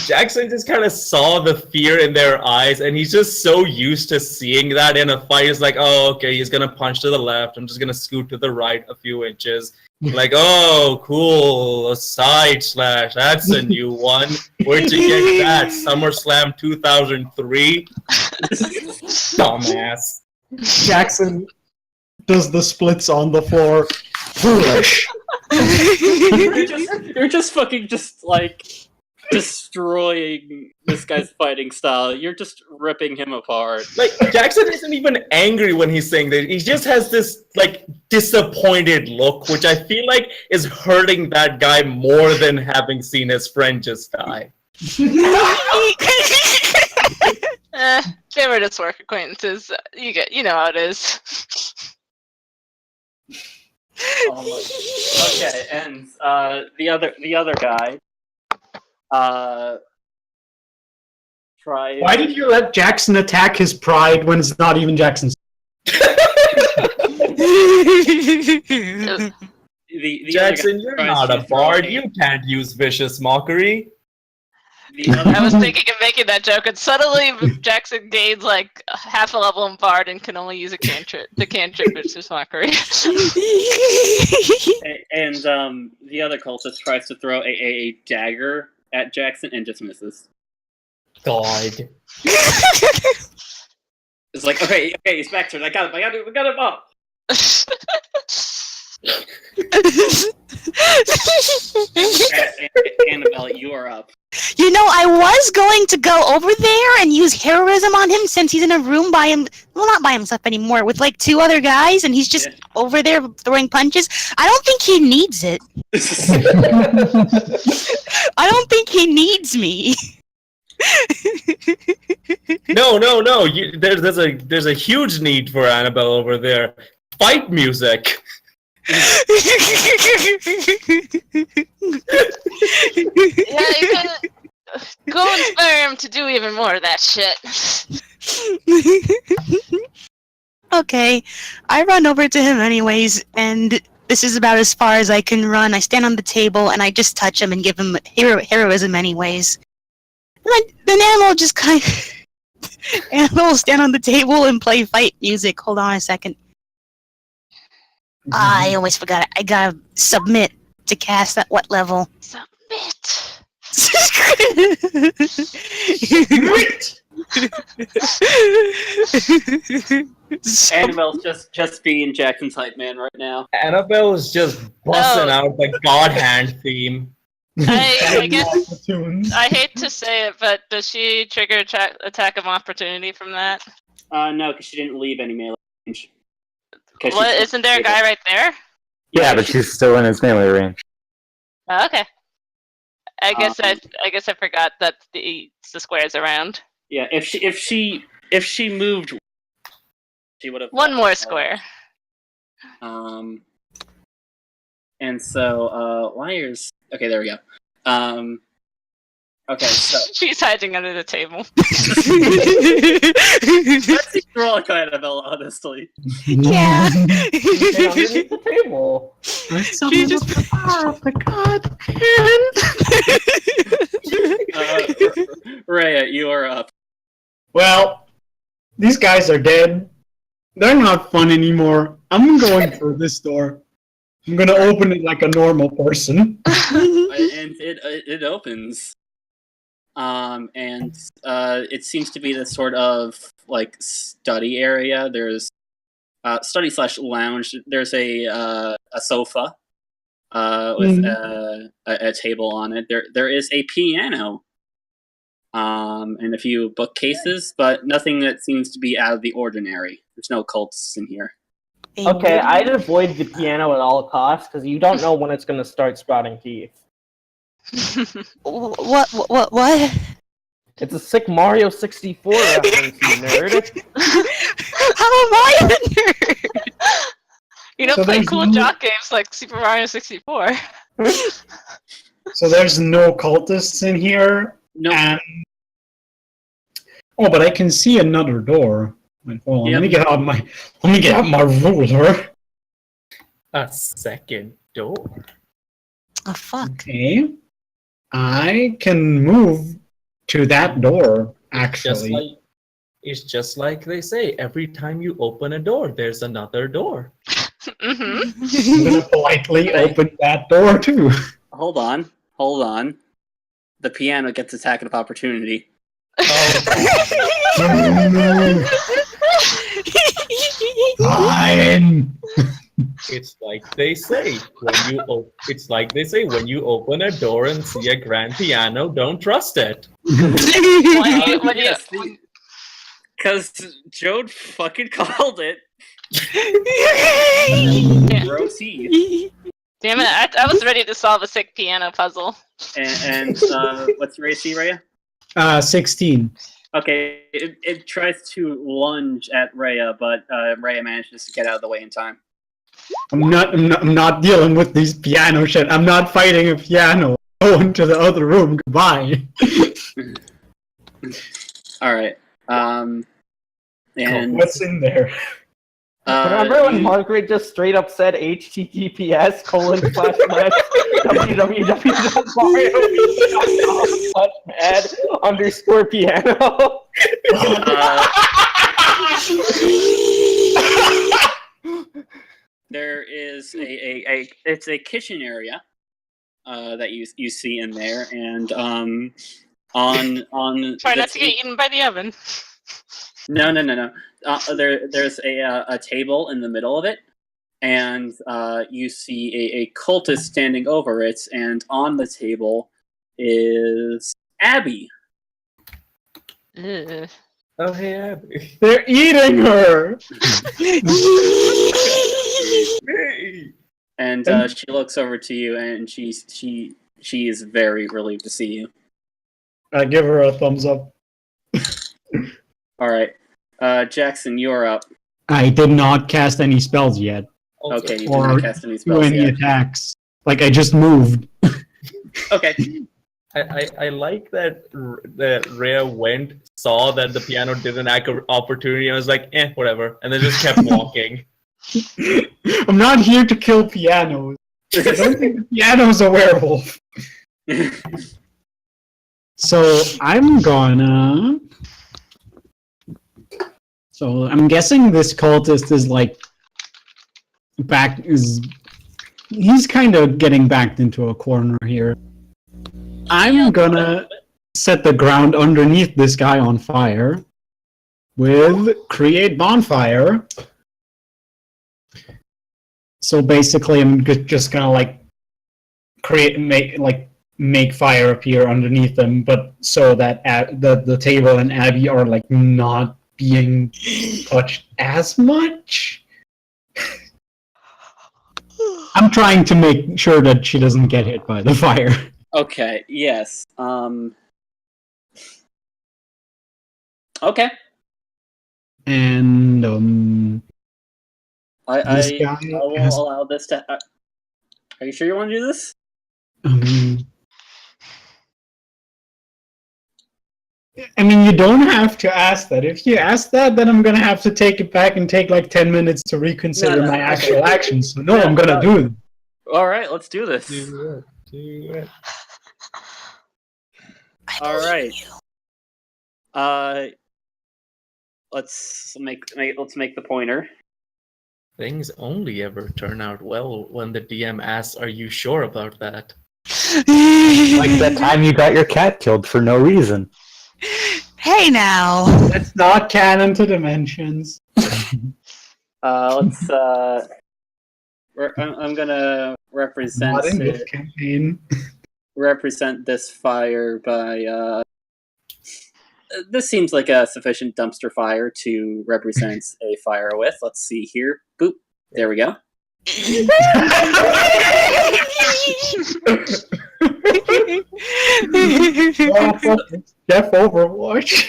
Speaker 5: Jackson just kind of saw the fear in their eyes, and he's just so used to seeing that in a fight. He's like, oh, okay, he's gonna punch to the left. I'm just gonna scoot to the right a few inches. Like, oh, cool, a side slash. That's a new one. Where'd you get that? SummerSlam 2003? Dumbass.
Speaker 7: Jackson does the splits on the floor. Foolish.
Speaker 2: You're just fucking just like destroying this guy's fighting style. You're just ripping him apart.
Speaker 5: Like, Jackson isn't even angry when he's saying that. He just has this, like, disappointed look, which I feel like is hurting that guy more than having seen his friend just die.
Speaker 6: They were just work acquaintances. You know how it is.
Speaker 2: Okay, and the other guy tries.
Speaker 7: Why did you let Jackson attack his pride when it's not even Jackson's?
Speaker 2: The
Speaker 5: Jackson,
Speaker 2: other guy
Speaker 5: you're
Speaker 2: tries
Speaker 5: not
Speaker 2: to
Speaker 5: a
Speaker 2: throw
Speaker 5: bard. You can't use vicious mockery.
Speaker 2: The other
Speaker 6: I was thinking of making that joke, and suddenly Jackson gains like half a level in Bard and can only use a cantrip. The cantrip is just mockery.
Speaker 2: and the other cultist tries to throw a dagger at Jackson and just misses.
Speaker 5: God.
Speaker 2: It's like, okay, it's back turn. I got him up. Annabelle, you are up.
Speaker 3: You know, I was going to go over there and use heroism on him since he's in a room by him. Well, not by himself anymore, with like 2 other guys, and he's just over there throwing punches. I don't think he needs it. I don't think he needs me.
Speaker 5: No. There's a huge need for Annabelle over there. Fight music.
Speaker 6: Yeah, you could go inspire him to do even more of that shit.
Speaker 3: Okay, I run over to him anyways, and this is about as far as I can run. I stand on the table and I just touch him and give him heroism anyways. And then Animal just kind of... Animal will stand on the table and play fight music. Hold on a second. I always forgot it. I gotta submit to cast at what level?
Speaker 6: Submit.
Speaker 2: Annabelle's just being Jackson's hype man right now.
Speaker 5: Annabelle is just busting out the God Hand theme.
Speaker 6: I guess I hate to say it, but does she trigger attack of opportunity from that?
Speaker 2: No, because she didn't leave any melee range.
Speaker 6: What? Isn't there a guy right there?
Speaker 8: Yeah, but she's still in his melee range.
Speaker 6: Oh, okay. I guess I forgot that the square's around.
Speaker 2: Yeah, if she moved, she would have
Speaker 6: one more square.
Speaker 2: And so Liars. Okay, there we go. Okay, so
Speaker 6: she's hiding under the table.
Speaker 2: Let's roll Annabelle, honestly.
Speaker 3: Yeah.
Speaker 4: Underneath the table.
Speaker 3: She just
Speaker 7: the power of the God.
Speaker 2: Rhea, you are up.
Speaker 7: Well, these guys are dead. They're not fun anymore. I'm going for this door. I'm gonna open it like a normal person.
Speaker 2: And it opens. And it seems to be this sort of like study area. There's study / lounge. There's a sofa with a table on it. There is a piano and a few bookcases, but nothing that seems to be out of the ordinary. There's no cultists in here.
Speaker 4: Okay, I'd avoid the piano at all costs because you don't know when it's going to start sprouting teeth.
Speaker 3: What?
Speaker 4: It's a sick Mario 64 reference, you nerd.
Speaker 3: How am I a nerd?
Speaker 6: You don't
Speaker 7: So
Speaker 6: play
Speaker 7: there's
Speaker 6: cool
Speaker 7: no-
Speaker 6: jock games like Super Mario 64.
Speaker 7: So there's no cultists in here.
Speaker 2: No.
Speaker 7: And... Oh, but I can see another door. Wait, hold on.
Speaker 2: Yep.
Speaker 7: Let me get out my ruler.
Speaker 5: A second door.
Speaker 3: Oh fuck.
Speaker 7: Okay. I can move to that door, actually.
Speaker 5: It's just like they say, every time you open a door, there's another door.
Speaker 6: Mm-hmm.
Speaker 7: I'm gonna politely open that door too.
Speaker 2: Hold on. The piano gets attack of opportunity.
Speaker 7: Fine.
Speaker 5: It's like they say when you open a door and see a grand piano, don't trust it.
Speaker 2: Because Jode fucking called it. Proceed.
Speaker 6: Damn it, I was ready to solve a sick piano puzzle.
Speaker 2: And what's your AC, Rhea?
Speaker 7: 16.
Speaker 2: Okay, it tries to lunge at Rhea, but Rhea manages to get out of the way in time.
Speaker 7: I'm not dealing with these piano shit. I'm not fighting a piano. Go into the other room. Goodbye.
Speaker 2: All right. And
Speaker 7: what's in there?
Speaker 4: Remember when Margaret just straight up said https://www.ed_piano?
Speaker 2: There is it's a kitchen area that you see in there, and on
Speaker 6: Try
Speaker 2: the
Speaker 6: not to get eaten by the oven.
Speaker 2: No. There's a table in the middle of it, and you see a cultist standing over it, and on the table is Abby.
Speaker 6: Ugh.
Speaker 5: Oh, hey, Abby.
Speaker 7: They're eating her.
Speaker 5: Hey.
Speaker 2: And she looks over to you, and she is very relieved to see you.
Speaker 7: I give her a thumbs up.
Speaker 2: All right, Jackson, you're up.
Speaker 7: I did not cast any spells yet,
Speaker 5: Also,
Speaker 2: Okay, you did
Speaker 7: or
Speaker 2: not cast any
Speaker 7: do
Speaker 2: spells
Speaker 7: any
Speaker 2: yet.
Speaker 7: attacks. Like I just moved.
Speaker 2: Okay.
Speaker 5: I like that Rhea saw that the piano didn't act of opportunity, and was like, whatever, and then just kept walking.
Speaker 7: I'm not here to kill pianos. I don't think the piano's a werewolf. So I'm gonna. So I'm guessing this cultist is like he's kind of getting backed into a corner here. I'm gonna set the ground underneath this guy on fire with create bonfire. So basically, I'm just gonna like make fire appear underneath them, but so that the table and Abby are like not being touched as much. I'm trying to make sure that she doesn't get hit by the fire.
Speaker 2: Okay. Yes. Okay.
Speaker 7: And
Speaker 2: I
Speaker 7: this guy
Speaker 2: will
Speaker 7: has.
Speaker 2: allow this to. Are you sure you want to do this?
Speaker 7: I mean, you don't have to ask that. If you ask that, then I'm gonna have to take it back and take like 10 minutes to reconsider
Speaker 2: No,
Speaker 7: my
Speaker 2: okay.
Speaker 7: actual actions. So no, I'm gonna do it.
Speaker 2: All right, let's do this.
Speaker 5: Do it.
Speaker 2: All right. Let's make the pointer.
Speaker 5: Things only ever turn out well when the DM asks, "Are you sure about that?"
Speaker 8: Like that time you got your cat killed for no reason.
Speaker 3: Hey now.
Speaker 7: That's not canon to Dimensions.
Speaker 2: Let's. I'm gonna represent
Speaker 7: Not in this campaign.
Speaker 2: represent this fire by. This seems like a sufficient dumpster fire to represent a fire with. Let's see here. Boop. There we go.
Speaker 7: Jeff Overwatch.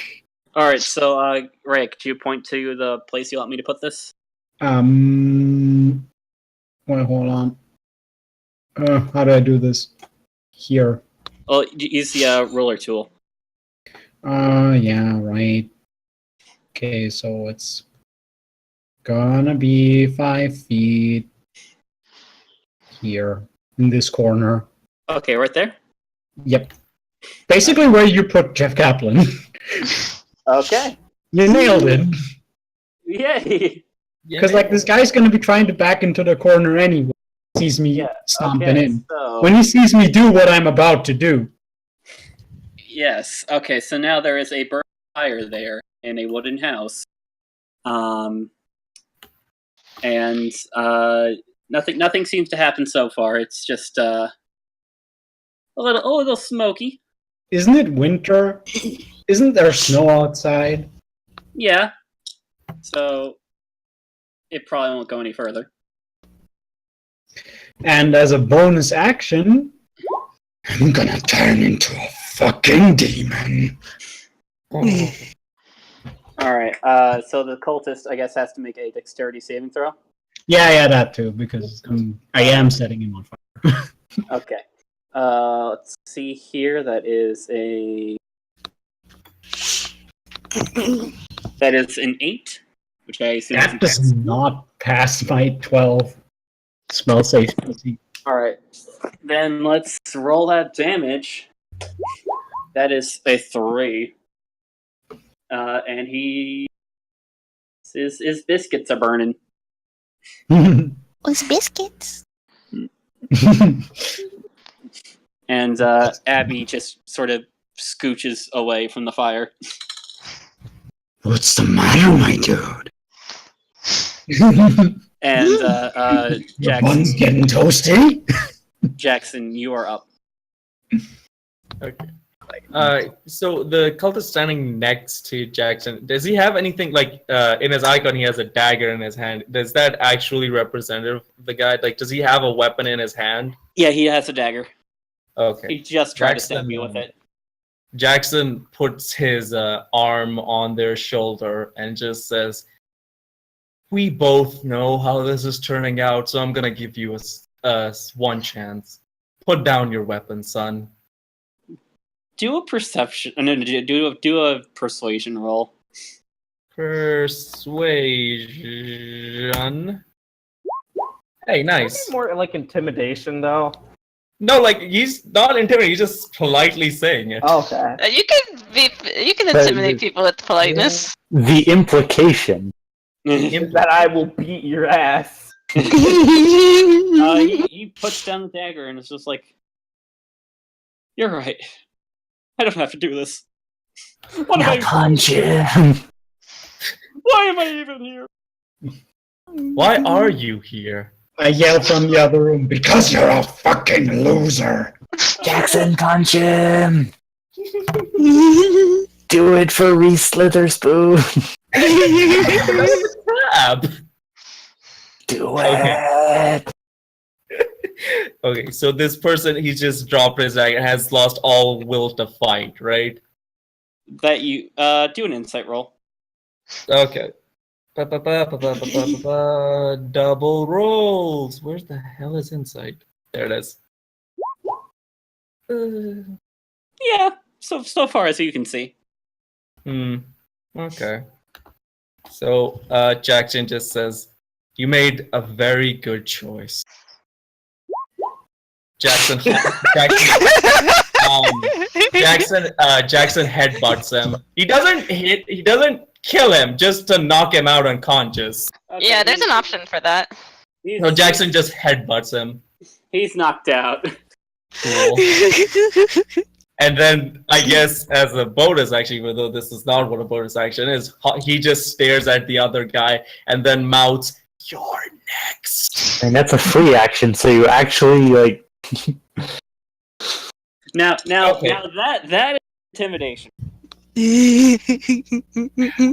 Speaker 2: All right. So, Ray, could you point to the place you want me to put this?
Speaker 7: Wait, hold on. How do I do this? Here.
Speaker 2: Oh, use the ruler tool.
Speaker 7: Yeah, right. Okay, so it's gonna be 5 feet here in this corner.
Speaker 2: Okay, right there.
Speaker 7: Yep. Basically where you put Jeff Kaplan.
Speaker 2: Okay.
Speaker 7: You nailed it.
Speaker 2: Yay!
Speaker 7: Because like this guy's gonna be trying to back into the corner anyway. Sees me stomping in.
Speaker 2: So,
Speaker 7: When he sees me do what I'm about to do.
Speaker 2: yes. Okay, so now there is a burning fire there in a wooden house. And nothing seems to happen so far. It's just a little smoky.
Speaker 7: Isn't it winter? Isn't there snow outside?
Speaker 2: Yeah. So it probably won't go any further.
Speaker 7: And as a bonus action, I'm gonna turn into a fucking demon.
Speaker 5: Oh.
Speaker 2: All right. So the cultist, I guess, has to make a dexterity saving throw.
Speaker 7: Yeah, that too, because I am setting him on fire.
Speaker 2: Okay. Let's see here. That is an 8, which I assume
Speaker 7: That does not Pass my 12. Smell safe.
Speaker 2: All right, then let's roll that damage. That is a 3, and his biscuits are burning.
Speaker 3: Those biscuits.
Speaker 2: And Abby just sort of scooches away from the fire.
Speaker 7: What's the matter, my dude?
Speaker 2: And
Speaker 7: Your bun's getting toasty?
Speaker 2: Jackson, you are up.
Speaker 5: Okay. So the cultist standing next to Jackson, does he have anything like in his icon? He has a dagger in his hand. Does that actually representative of the guy? Like, does he have a weapon in his hand?
Speaker 2: Yeah, he has a dagger.
Speaker 5: Okay.
Speaker 2: He just tried to
Speaker 5: Jackson,
Speaker 2: stab you with it.
Speaker 5: Jackson puts his arm on their shoulder and just says, "We both know how this is turning out, so I'm gonna give you one chance. Put down your weapon, son."
Speaker 2: Do a perception. No, do a persuasion roll.
Speaker 5: Persuasion. Hey, nice.
Speaker 4: More like intimidation, though.
Speaker 5: No, like he's not intimidating. He's just politely saying it.
Speaker 4: Okay.
Speaker 6: You can intimidate people with politeness.
Speaker 8: The implication.
Speaker 4: Is that I will beat your ass.
Speaker 2: He puts down the dagger and it's just like, "You're right. I don't have to do this. What am I?
Speaker 8: Punch him.
Speaker 2: Why am I even here?"
Speaker 5: Why are you here?
Speaker 7: I yell from the other room, because you're a fucking loser.
Speaker 8: Jackson, punch him. Do it for Reese Slitherspoon.
Speaker 5: Crap.
Speaker 8: Do it.
Speaker 5: Okay, so this person, he just dropped his dagger, has lost all will to fight, right?
Speaker 2: That you do an insight roll.
Speaker 5: Okay. Double rolls. Where the hell is insight? There it is.
Speaker 2: Yeah, so far as you can see.
Speaker 5: Okay. So Jackson just says, "You made a very good choice." Jackson headbutts him. He doesn't kill him, just to knock him out unconscious.
Speaker 2: Okay,
Speaker 6: Yeah, there's an option for that.
Speaker 5: No, Jackson just headbutts him.
Speaker 2: He's knocked out.
Speaker 5: Cool. And then, I guess, as a bonus action, even though this is not what a bonus action is, he just stares at the other guy and then mouths, "You're next."
Speaker 8: And that's a free action, so you actually, like...
Speaker 2: Now
Speaker 5: Okay.
Speaker 2: that is intimidation.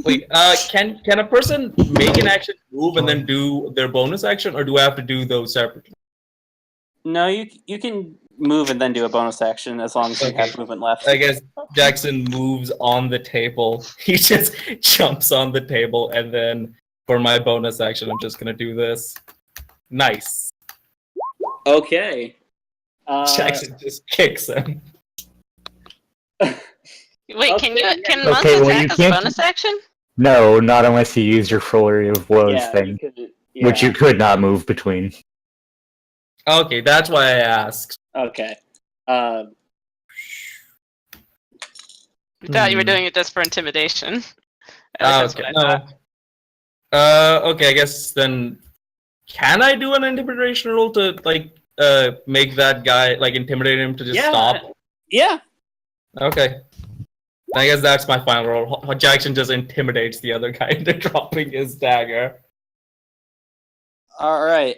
Speaker 5: Wait, can a person make an action move and then do their bonus action, or do I have to do those separately?
Speaker 2: No, you can move and then do a bonus action as long as you have movement left.
Speaker 5: I guess Jackson moves on the table. He just jumps on the table, and then for my bonus action, I'm just gonna do this. Nice.
Speaker 2: Okay.
Speaker 5: Jackson just kicks him.
Speaker 6: Wait, can
Speaker 8: Okay,
Speaker 6: monster
Speaker 8: well, you
Speaker 6: attack as a
Speaker 8: can't-
Speaker 6: bonus action?
Speaker 8: No, not unless you use your flurry of blows
Speaker 2: Yeah,
Speaker 8: thing,
Speaker 2: you could,
Speaker 8: which you could not move between.
Speaker 5: Okay, that's why I asked.
Speaker 2: Okay.
Speaker 6: I thought you were doing it just for intimidation. That's
Speaker 5: Okay,
Speaker 6: what I
Speaker 5: no.
Speaker 6: thought.
Speaker 5: Okay, I guess then, can I do an intimidation roll to make that guy intimidate him to just stop?
Speaker 2: Yeah.
Speaker 5: Okay. I guess that's my final roll. Jackson just intimidates the other guy into dropping his dagger.
Speaker 2: All right.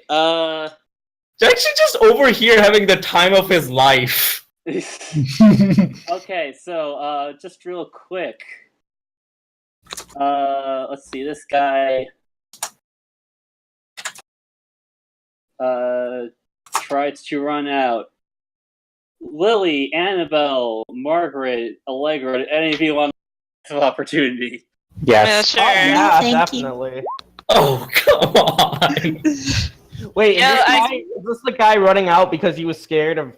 Speaker 5: Jackson just over here having the time of his life.
Speaker 2: Okay, so just real quick. Let's see. This guy tries to run out. Lily, Annabelle, Margaret, Allegra, any of you want of opportunity?
Speaker 6: Yeah,
Speaker 8: Yes.
Speaker 6: sure.
Speaker 4: Oh, yeah,
Speaker 3: Thank you.
Speaker 4: definitely.
Speaker 5: Oh, come on.
Speaker 4: Wait,
Speaker 6: Yeah,
Speaker 4: is this the guy running out because he was scared of...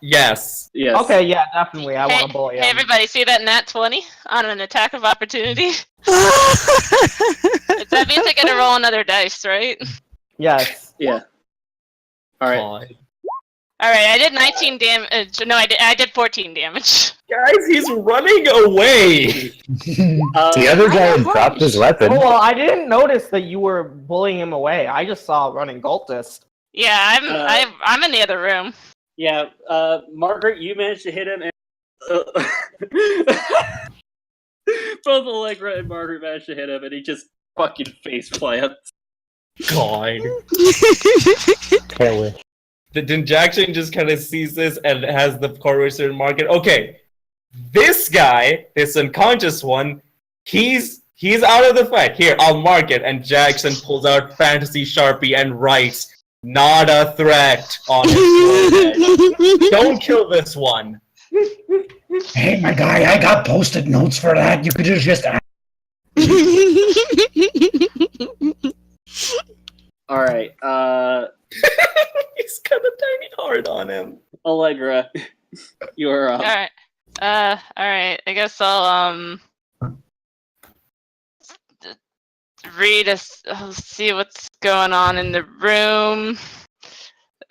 Speaker 5: Yes.
Speaker 2: Yes.
Speaker 4: Okay, yeah, definitely. I want to bully him.
Speaker 6: Hey, everybody, see that nat 20 on an attack of opportunity? That means I get to roll another dice, right?
Speaker 4: Yes.
Speaker 2: Yeah. All right.
Speaker 5: God.
Speaker 6: All right, I did 19 damage. No, I did 14 damage.
Speaker 5: Guys, he's running away.
Speaker 8: The other guy had dropped his weapon.
Speaker 4: Oh, well, I didn't notice that you were bullying him away. I just saw a running cultist.
Speaker 6: Yeah, I'm in the other room.
Speaker 2: Yeah. Margaret, you managed to hit him, and both Allegra and Margaret managed to hit him, and he just fucking face plants.
Speaker 5: God.
Speaker 8: Tail.
Speaker 5: Then Jackson just kind of sees this and has the correlation in market. Okay, this guy, this unconscious one, he's out of the fight. Here, I'll mark it. And Jackson pulls out Fantasy Sharpie and writes, "Not a threat" on his forehead. Don't kill this one.
Speaker 9: Hey, my guy, I got post-it notes for that. You could just ask.
Speaker 2: All right.
Speaker 5: He's got a tiny heart on him.
Speaker 2: Allegra, you are up.
Speaker 6: All right. I guess I'll I'll see what's going on in the room.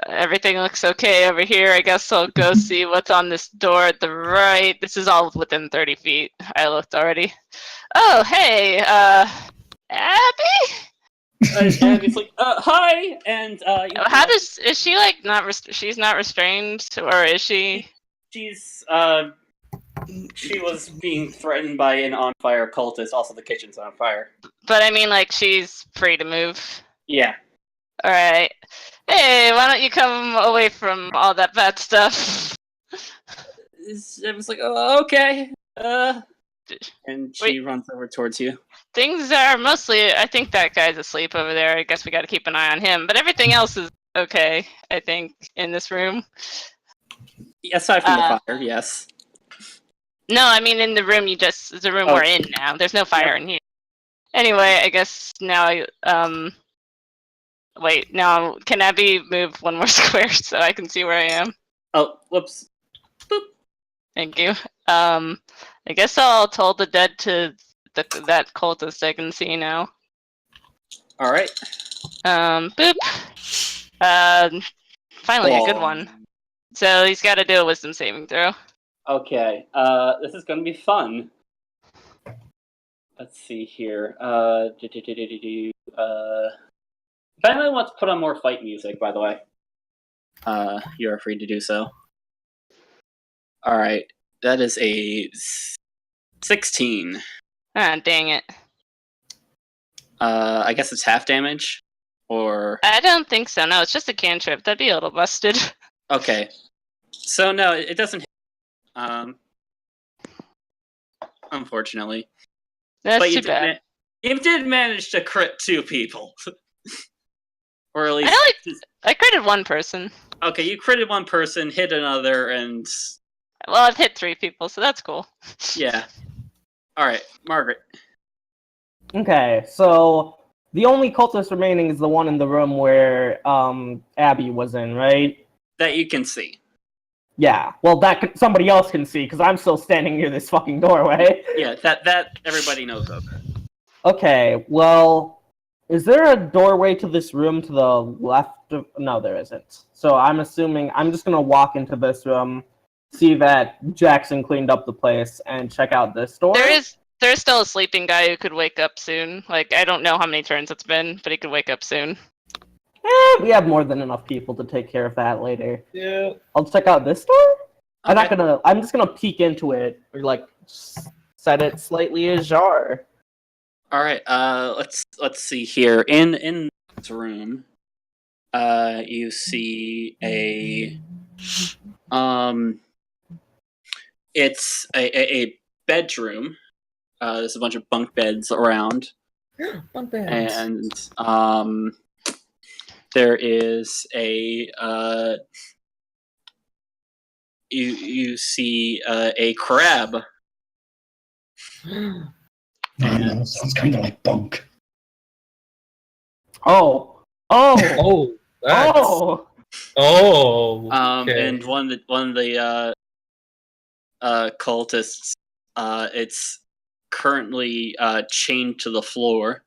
Speaker 6: Everything looks okay over here. I guess I'll go see what's on this door at the right. This is all within 30 feet. I looked already. Oh, hey, Abby?
Speaker 2: And he's like, hi, and
Speaker 6: How is she like not? She's not restrained, or is she?
Speaker 2: she's she was being threatened by an on-fire cultist. Also, the kitchen's on fire.
Speaker 6: But I mean, like, she's free to move.
Speaker 2: Yeah.
Speaker 6: All right. Hey, why don't you come away from all that bad stuff?
Speaker 2: It was like, oh, okay. And she runs over towards you.
Speaker 6: Things are mostly. I think that guy's asleep over there. I guess we got to keep an eye on him. But everything else is okay. I think in this room.
Speaker 2: Aside from the fire, yes.
Speaker 6: No, I mean in the room the room we're in now. There's no fire in here. Anyway, I guess now wait, now can Abby move one more square so I can see where I am?
Speaker 2: Oh, whoops. Boop.
Speaker 6: Thank you. I guess I'll toll the dead to that cultist I can see now.
Speaker 2: All right.
Speaker 6: Boop. Finally a good one. So he's got to do a wisdom saving throw.
Speaker 2: Okay. This is gonna be fun. Let's see here. If anyone wants to put on more fight music, by the way, you are free to do so. All right. That is a 16.
Speaker 6: Ah, dang it.
Speaker 2: I guess it's half damage, or
Speaker 6: I don't think so. No, it's just a cantrip. That'd be a little busted.
Speaker 2: okay. So no, it doesn't hit. Unfortunately.
Speaker 6: That's too bad.
Speaker 2: You did manage to crit 2 people. Or at least...
Speaker 6: I critted one person.
Speaker 2: Okay, you critted one person, hit another, and...
Speaker 6: Well, I've hit 3 people, so that's cool.
Speaker 2: Yeah. Alright, Margaret.
Speaker 4: Okay, so the only cultist remaining is the one in the room where Abby was in, right?
Speaker 2: That you can see.
Speaker 4: Yeah, well, somebody else can see, because I'm still standing near this fucking doorway.
Speaker 2: Yeah, that everybody knows of.
Speaker 4: Okay, well, is there a doorway to this room to the left of... No, there isn't. So I'm assuming... I'm just going to walk into this room, see that Jackson cleaned up the place, and check out this door.
Speaker 6: There's still a sleeping guy who could wake up soon. Like, I don't know how many turns it's been, but he could wake up soon.
Speaker 4: We have more than enough people to take care of that later.
Speaker 5: Yeah.
Speaker 4: I'll check out this door.
Speaker 2: Okay.
Speaker 4: I'm just gonna peek into it, or like set it slightly ajar.
Speaker 2: Alright, let's see here. In this room, you see it's a bedroom. There's a bunch of bunk beds around.
Speaker 5: Bunk beds.
Speaker 2: And there is a you see a crab.
Speaker 9: No, sounds kind of like bunk.
Speaker 4: Oh,
Speaker 5: Oh, that's... Oh. Okay.
Speaker 2: And one of the cultists, it's currently chained to the floor,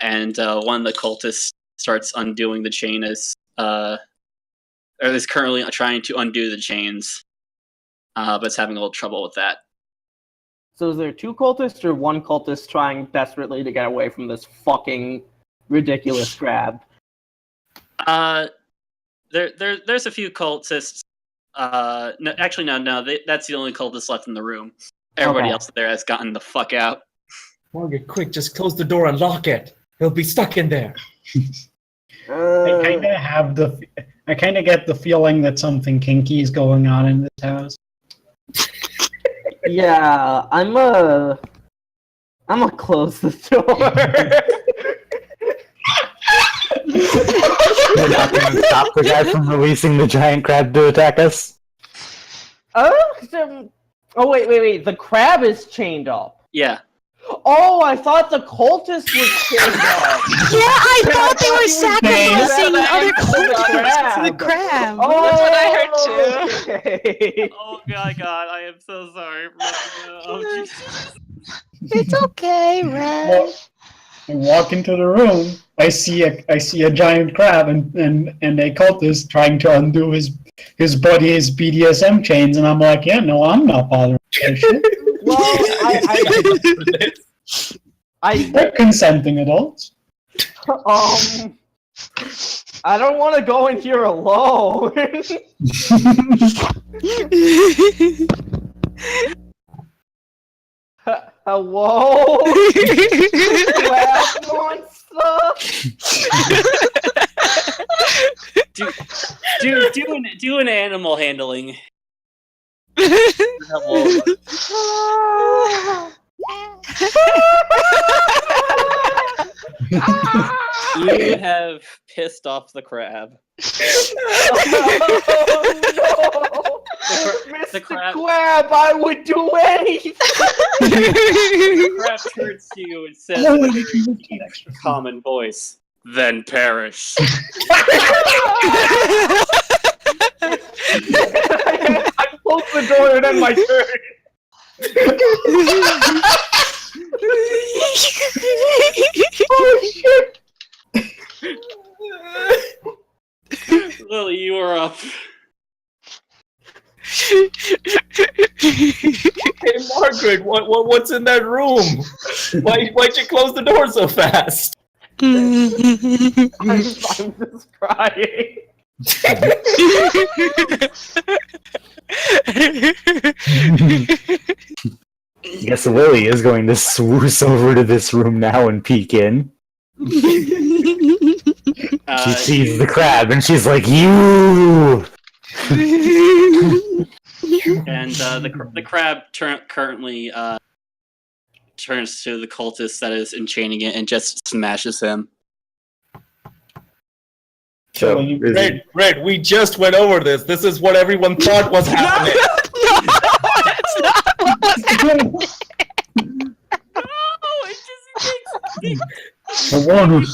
Speaker 2: and one of the cultists starts undoing the chain or is currently trying to undo the chains, but it's having a little trouble with that.
Speaker 4: So is there two cultists or one cultist trying desperately to get away from this fucking ridiculous crab?
Speaker 2: There's a few cultists. No, actually, no. That's the only cultist left in the room. Everybody else there has gotten the fuck out.
Speaker 5: Morgan, quick, just close the door and lock it. He'll be stuck in there.
Speaker 7: I kind of get the feeling that something kinky is going on in this house.
Speaker 4: Yeah, I'm gonna close the door.
Speaker 8: We're not going to stop the guy from releasing the giant crab to attack us?
Speaker 4: Oh, wait. The crab is chained up.
Speaker 2: Yeah.
Speaker 4: Oh, I thought the cultist was chained up.
Speaker 3: Yeah, I thought they were sacrificing
Speaker 4: Crab.
Speaker 3: other cultists to the crab.
Speaker 4: Oh,
Speaker 6: That's what I heard too.
Speaker 4: okay.
Speaker 2: Oh my god, I am so sorry. Oh, Jesus.
Speaker 3: It's okay, Red.
Speaker 7: Well, I walk into the room. I see a giant crab and a cultist trying to undo his BDSM chains, and I'm like, yeah, no, I'm not bothering with that shit.
Speaker 4: Well,
Speaker 7: They're consenting adults.
Speaker 4: I don't want to go in here alone. Hello? Crab monster?
Speaker 2: do an animal handling. You have pissed off the crab.
Speaker 4: Oh, no. Mr. Crab, I would do anything.
Speaker 2: The crab turns to you and says in a very common voice, "Then perish."
Speaker 4: I close the door and end my turn. Oh shit!
Speaker 2: Lily, you are up.
Speaker 5: Hey, Margaret, what's in that room? Why'd you close the door so fast?
Speaker 4: I'm just crying.
Speaker 8: I guess Lily is going to swoosh over to this room now and peek in. She sees the crab and she's like, "You!"
Speaker 2: And the crab currently turns to the cultist that is enchaining it and just smashes him.
Speaker 8: So,
Speaker 5: Red, we just went over this. This is what everyone thought was happening.
Speaker 3: That's not what was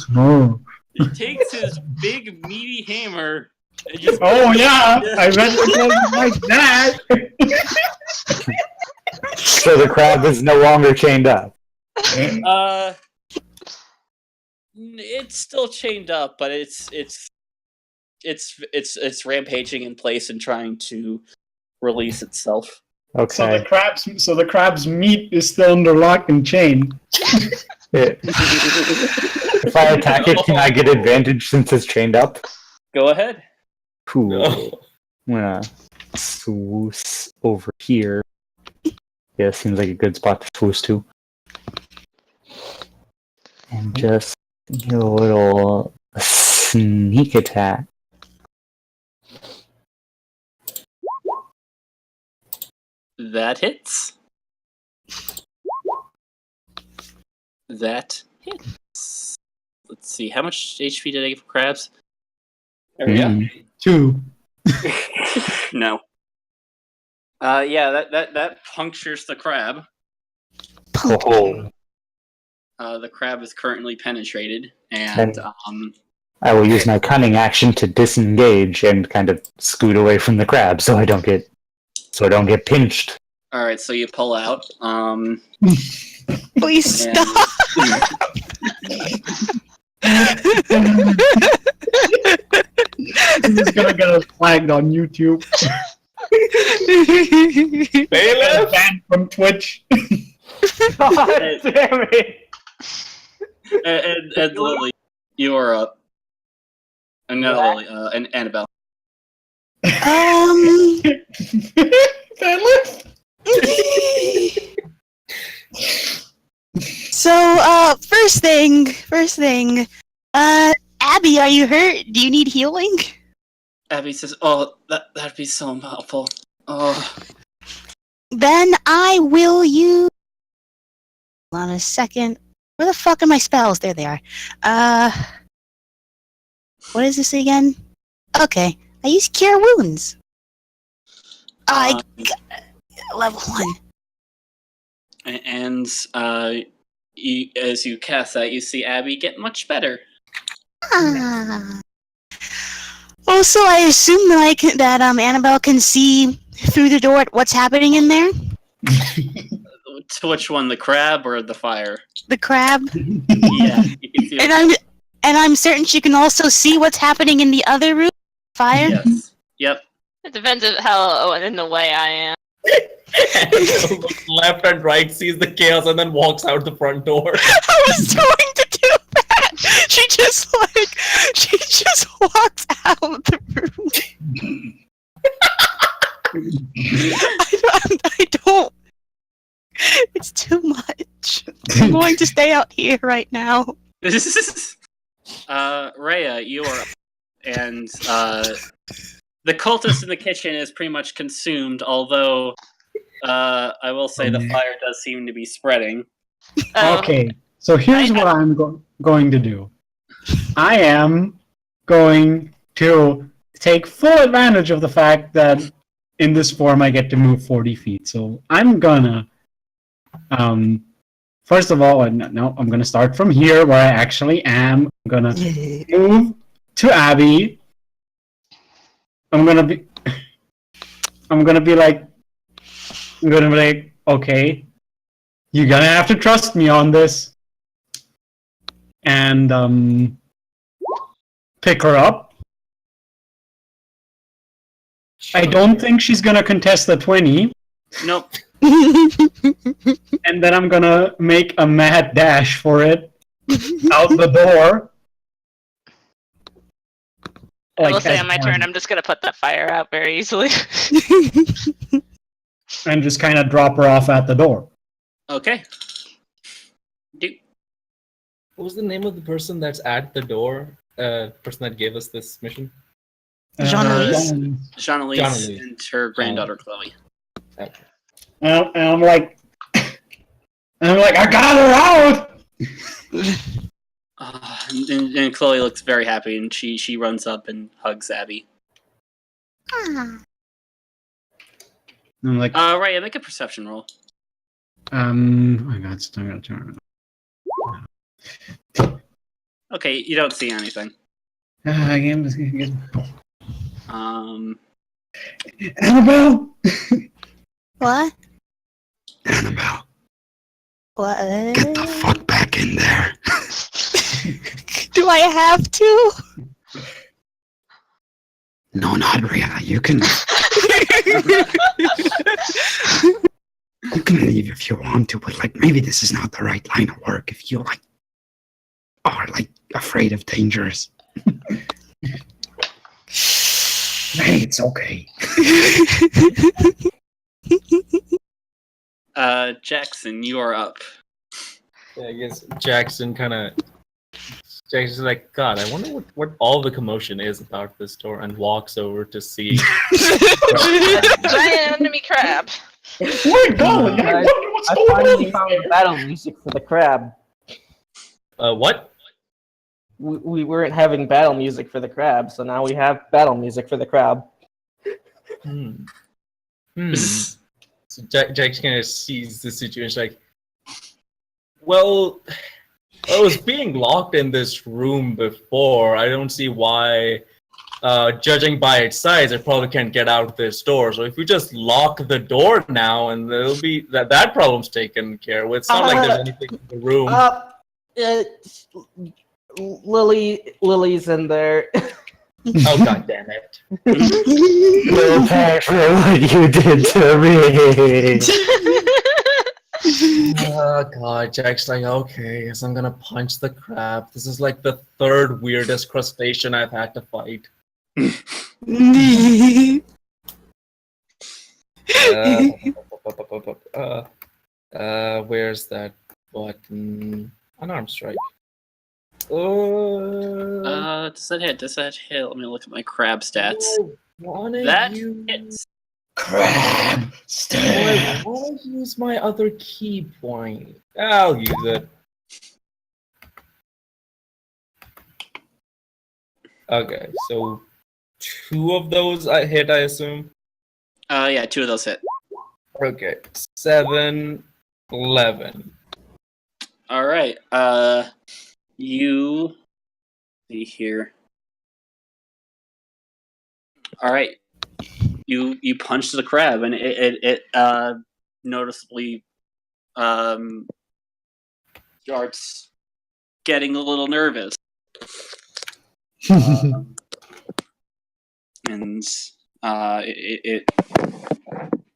Speaker 3: happening.
Speaker 2: He takes his big meaty hammer and just
Speaker 7: Oh yeah, I read it like that.
Speaker 8: So the crab is no longer chained up.
Speaker 2: It's still chained up, but it's rampaging in place and trying to release itself.
Speaker 8: Okay.
Speaker 7: So the crab's meat is still under lock and chain.
Speaker 8: If I attack it, can I get advantage since it's chained up?
Speaker 2: Go ahead.
Speaker 8: Cool.
Speaker 5: No.
Speaker 8: I'm gonna swoosh over here. Yeah, seems like a good spot to swoosh to. And just get a little sneak attack.
Speaker 2: That hits. That hits. Let's see, how much HP did I give crabs? There we go.
Speaker 7: 2.
Speaker 2: No. Yeah, that punctures the crab.
Speaker 8: Oh.
Speaker 2: The crab is currently penetrated, and
Speaker 8: I will use my cunning action to disengage and kind of scoot away from the crab, so I don't get pinched.
Speaker 2: All right, so you pull out.
Speaker 3: Please
Speaker 2: And-
Speaker 3: stop.
Speaker 7: This is gonna get us flagged on YouTube.
Speaker 5: Bailiff!
Speaker 7: Banned from Twitch.
Speaker 4: God damn it!
Speaker 2: and Lily, you are up. And not
Speaker 4: What?
Speaker 2: Lily, and Annabelle.
Speaker 3: So, first thing, Abby, are you hurt? Do you need healing?
Speaker 2: Abby says, "Oh, that'd be so helpful." Oh,
Speaker 3: Then I will use. Hold on a second. Where the fuck are my spells? There they are. What is this again? Okay, I use Cure Wounds. I got level 1.
Speaker 2: and as you cast that, you see Abby get much better.
Speaker 3: Ah. Also, I assume that Annabelle can see through the door what's happening in there.
Speaker 2: To which one, the crab or the fire?
Speaker 3: The crab,
Speaker 2: Yeah, you can see.
Speaker 3: and I'm certain she can also see what's happening in the other room. Fire.
Speaker 2: Yes. Yep.
Speaker 6: It depends on how in the way I am.
Speaker 5: Looks left and right, sees the chaos, and then walks out the front door.
Speaker 3: I was going to do that. She just walks out of the room. I don't. It's too much. I'm going to stay out here right now.
Speaker 2: Rhea, you are up. And the cultist in the kitchen is pretty much consumed, although I will say the fire does seem to be spreading.
Speaker 7: Okay, so here's what I'm going to do. I am going to take full advantage of the fact that in this form I get to move 40 feet. So I'm gonna, first of all, no, I'm gonna start from here where I actually am. I'm gonna move to Abby. I'm gonna be like, okay, you're gonna have to trust me on this. And pick her up. I don't think she's gonna contest the 20.
Speaker 2: Nope.
Speaker 7: And then I'm gonna make a mad dash for it out the door.
Speaker 6: I will say on my turn, I'm just gonna put that fire out very easily.
Speaker 7: And just kind of drop her off at the door.
Speaker 2: Okay.
Speaker 5: What was the name of the person that's at the door? Person that gave us this mission?
Speaker 3: Jean-Elise.
Speaker 2: Jean-Elise and her granddaughter Chloe.
Speaker 5: Okay.
Speaker 7: And I'm like, I got her out.
Speaker 2: And Chloe looks very happy, and she runs up and hugs Abby.
Speaker 7: I'm like,
Speaker 2: Rhea, make a perception roll.
Speaker 7: I got to turn.
Speaker 2: Okay, you don't see anything.
Speaker 7: Annabelle.
Speaker 3: What?
Speaker 9: Annabelle,
Speaker 3: What?
Speaker 9: get the fuck back in there.
Speaker 3: Do I have to?
Speaker 9: No, not Rhea. You can leave if you want to, but like maybe this is not the right line of work if you like are like afraid of dangers. Hey, it's okay.
Speaker 2: Jackson, you are up.
Speaker 5: Yeah, I guess Jackson's like, God, I wonder what all the commotion is about this door, and walks over to see.
Speaker 6: Giant enemy crab.
Speaker 7: Where going? I wonder what's
Speaker 4: I
Speaker 7: going
Speaker 4: finally
Speaker 7: on
Speaker 4: found
Speaker 7: here.
Speaker 4: the battle music for the crab.
Speaker 5: What?
Speaker 4: We weren't having battle music for the crab, so now we have battle music for the crab.
Speaker 5: So Jackson kind of sees the situation like, well, I was being locked in this room before. I don't see why, judging by its size, it probably can't get out this door. So if you just lock the door now, and it'll be that problem's taken care of. It's not like there's anything in the room.
Speaker 4: Lily's in there.
Speaker 5: Oh, god damn it.
Speaker 8: You'll pay for what you did to me.
Speaker 5: Oh god, Jack's like, okay, guess I'm gonna punch the crab. This is like the third weirdest crustacean I've had to fight. Where's that button? Unarmed strike.
Speaker 2: Does that hit? Does that hit? Let me look at my crab stats. That hits.
Speaker 9: Crab stab.
Speaker 5: I want to use my other key point. I'll use it. Okay, so 2 of those I hit, I assume.
Speaker 2: Yeah, 2 of those hit.
Speaker 5: Okay, 7, 11.
Speaker 2: All right. You see here. All right. You punch the crab, and it noticeably starts getting a little nervous. And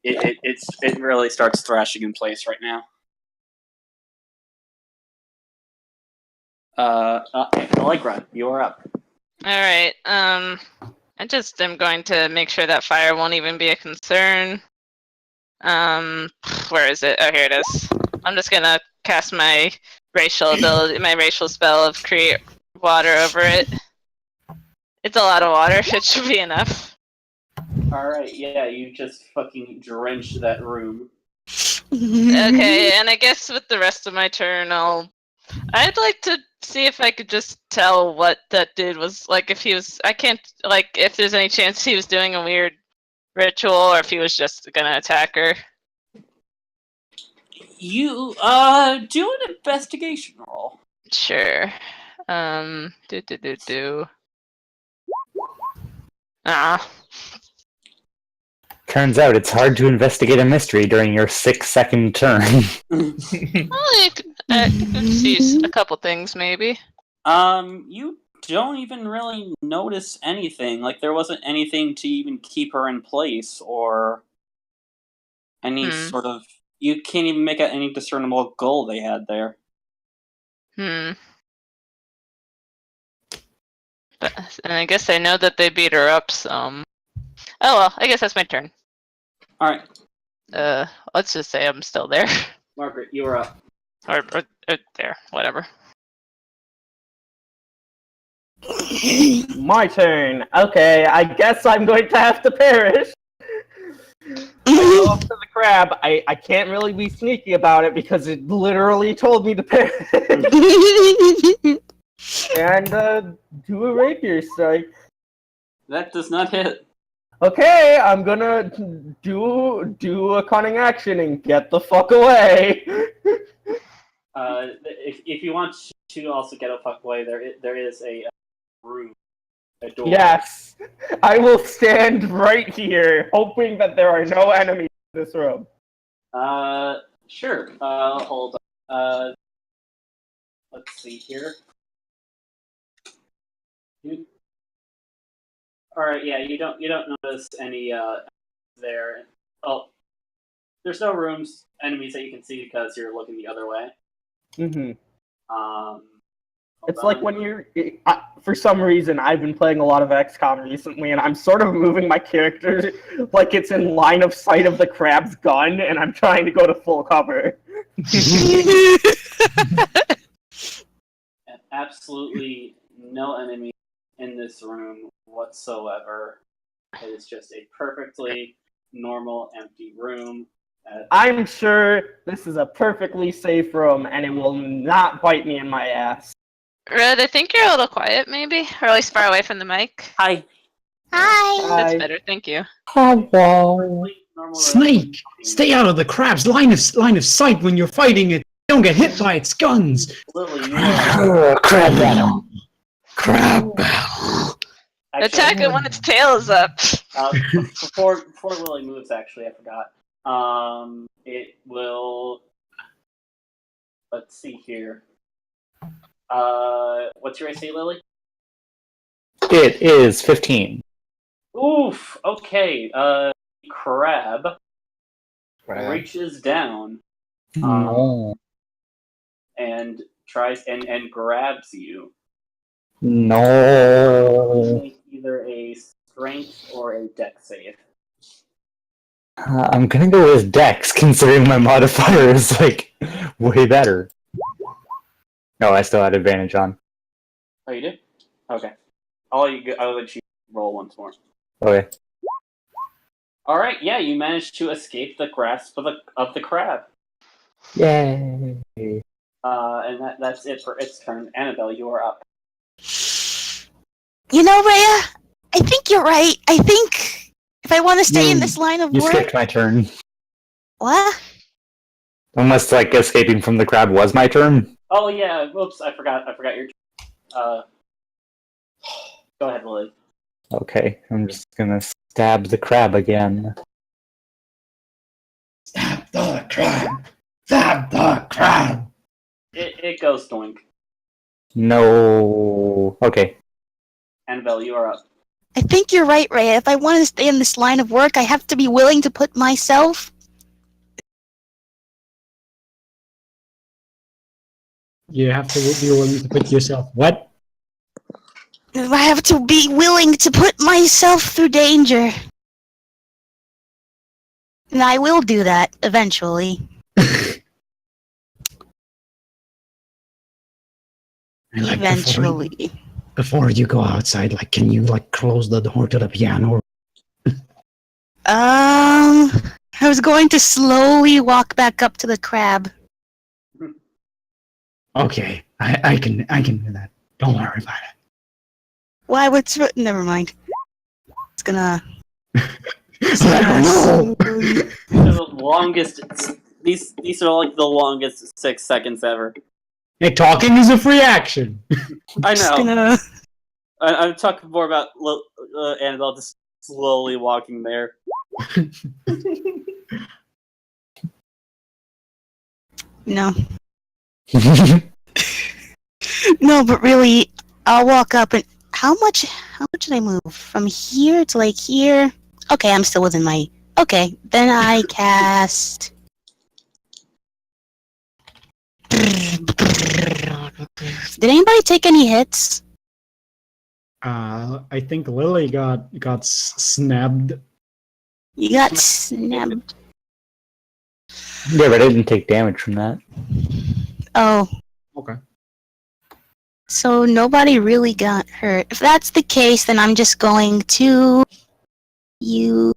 Speaker 2: it really starts thrashing in place right now. Allegra, you're up.
Speaker 6: All right. I just am going to make sure that fire won't even be a concern. Where is it? Oh, here it is. I'm just gonna cast my racial spell of create water over it. It's a lot of water. It should be enough.
Speaker 2: All right, yeah, you just fucking drenched that room.
Speaker 6: Okay, and I guess with the rest of my turn, I'd like to see if I could just tell what that dude was like. If he was, I can't like if there's any chance he was doing a weird ritual or if he was just gonna attack her.
Speaker 2: You do an investigation roll.
Speaker 6: Sure. Ah.
Speaker 8: Turns out it's hard to investigate a mystery during your 6-second turn.
Speaker 6: Well, I could see a couple things maybe.
Speaker 2: You don't even really notice anything. Like there wasn't anything to even keep her in place, or any sort of. You can't even make out any discernible goal they had there.
Speaker 6: But, and I guess I know that they beat her up some. Oh well, I guess that's my turn.
Speaker 2: All right.
Speaker 6: Let's just say I'm still there.
Speaker 2: Margaret, you are up.
Speaker 6: or there, whatever.
Speaker 4: My turn. Okay, I guess I'm going to have to perish. I go up to the crab. I can't really be sneaky about it because it literally told me to perish. And do a rapier strike.
Speaker 2: That does not hit.
Speaker 4: Okay, I'm gonna do a cunning action and get the fuck away.
Speaker 2: If you want to also get a fuck away, there is a room, a door.
Speaker 4: Yes, I will stand right here, hoping that there are no enemies in this room.
Speaker 2: Sure. Hold on. Let's see here. All right. Yeah, you don't notice any there. Oh, there's no rooms, enemies that you can see because you're looking the other way.
Speaker 4: It's like when you're, for some reason, I've been playing a lot of XCOM recently, and I'm sort of moving my character like it's in line of sight of the crab's gun, and I'm trying to go to full cover.
Speaker 2: Absolutely no enemy in this room whatsoever. It is just a perfectly normal, empty room.
Speaker 4: I'm sure this is a perfectly safe room, and it will not bite me in my ass.
Speaker 6: Red, I think you're a little quiet, maybe, or at least far away from the mic.
Speaker 2: Hi.
Speaker 3: Hi.
Speaker 6: That's better, thank you.
Speaker 8: Hello.
Speaker 7: Snake, stay out of the crab's line of sight when you're fighting it. Don't get hit by its guns.
Speaker 2: Lily, you are
Speaker 8: Crab battle.
Speaker 9: Crab battle.
Speaker 6: Attack it when its tail is up.
Speaker 2: Before Lily moves, actually, I forgot. It will. Let's see here. What's your AC, Lily?
Speaker 8: It is 15.
Speaker 2: Oof. Okay. Crab reaches down
Speaker 8: No.
Speaker 2: and tries and grabs you.
Speaker 8: No.
Speaker 2: Make either a strength or a dex save.
Speaker 8: I'm gonna go with Dex, considering my modifier is like way better. No, I still had advantage on.
Speaker 2: Oh, you do? Okay. I'll let you roll once more.
Speaker 8: Okay.
Speaker 2: All right. Yeah, you managed to escape the grasp of the crab.
Speaker 8: Yay.
Speaker 2: And that's it for its turn. Annabelle, you are up.
Speaker 3: You know, Rhea, I think you're right. I think if I want to stay in this line of
Speaker 8: You
Speaker 3: work...
Speaker 8: skipped my turn.
Speaker 3: What?
Speaker 8: Unless, like, escaping from the crab was my turn.
Speaker 2: Oh yeah. Whoops. I forgot your turn. Go ahead, Lily.
Speaker 8: Okay, I'm just gonna stab the crab again.
Speaker 9: Stab the crab. Stab the crab.
Speaker 2: It goes doink.
Speaker 8: No. Okay.
Speaker 2: Annabelle, you are up.
Speaker 3: I think you're right, Rhea. If I want to stay in this line of work, I have to be willing to put myself...
Speaker 7: You have to be willing to put yourself what?
Speaker 3: I have to be willing to put myself through danger. And I will do that, eventually.
Speaker 9: Like
Speaker 3: Eventually.
Speaker 9: before you go outside, like, can you like close the door to the piano?
Speaker 3: I was going to slowly walk back up to the crab.
Speaker 9: Okay, I can do that. Don't worry about it.
Speaker 3: Why? Never mind. It's gonna...
Speaker 9: I don't know.
Speaker 2: These are the longest. These are like the longest 6 seconds ever.
Speaker 7: Hey, talking is a free action.
Speaker 2: I
Speaker 3: Just
Speaker 2: know.
Speaker 3: gonna...
Speaker 2: I'm talking more about Annabelle just slowly walking there.
Speaker 3: No. No, but really, I'll walk up and... How much did I move? From here to like here? Okay, I'm still within my... Okay, then I cast... Did anybody take any hits?
Speaker 7: I think Lily got snapped.
Speaker 3: You got snapped.
Speaker 8: Yeah, but I didn't take damage from that.
Speaker 3: Oh,
Speaker 7: Okay.
Speaker 3: so nobody really got hurt. If that's the case, then I'm just going to use...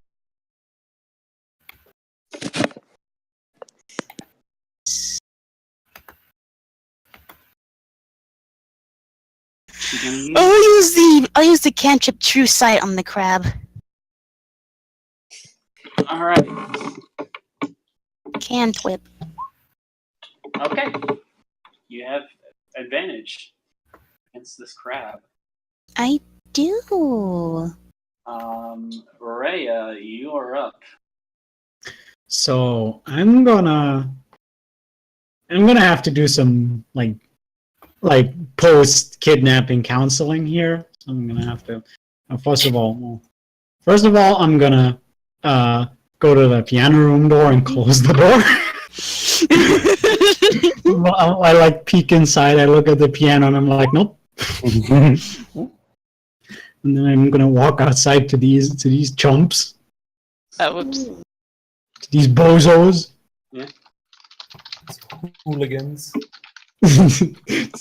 Speaker 3: I'll use the cantrip True Sight on the crab.
Speaker 2: All right.
Speaker 3: Cantrip.
Speaker 2: Okay. You have advantage against this crab.
Speaker 3: I do.
Speaker 2: Rhea, you are up.
Speaker 7: So I'm gonna have to do some like post kidnapping counseling here. So I'm gonna have to first of all I'm gonna go to the piano room door and close the door. I like peek inside. I look at the piano and I'm like, nope. And then I'm gonna walk outside to these chumps,
Speaker 6: Oh, whoops.
Speaker 7: to these bozos.
Speaker 5: Hooligans.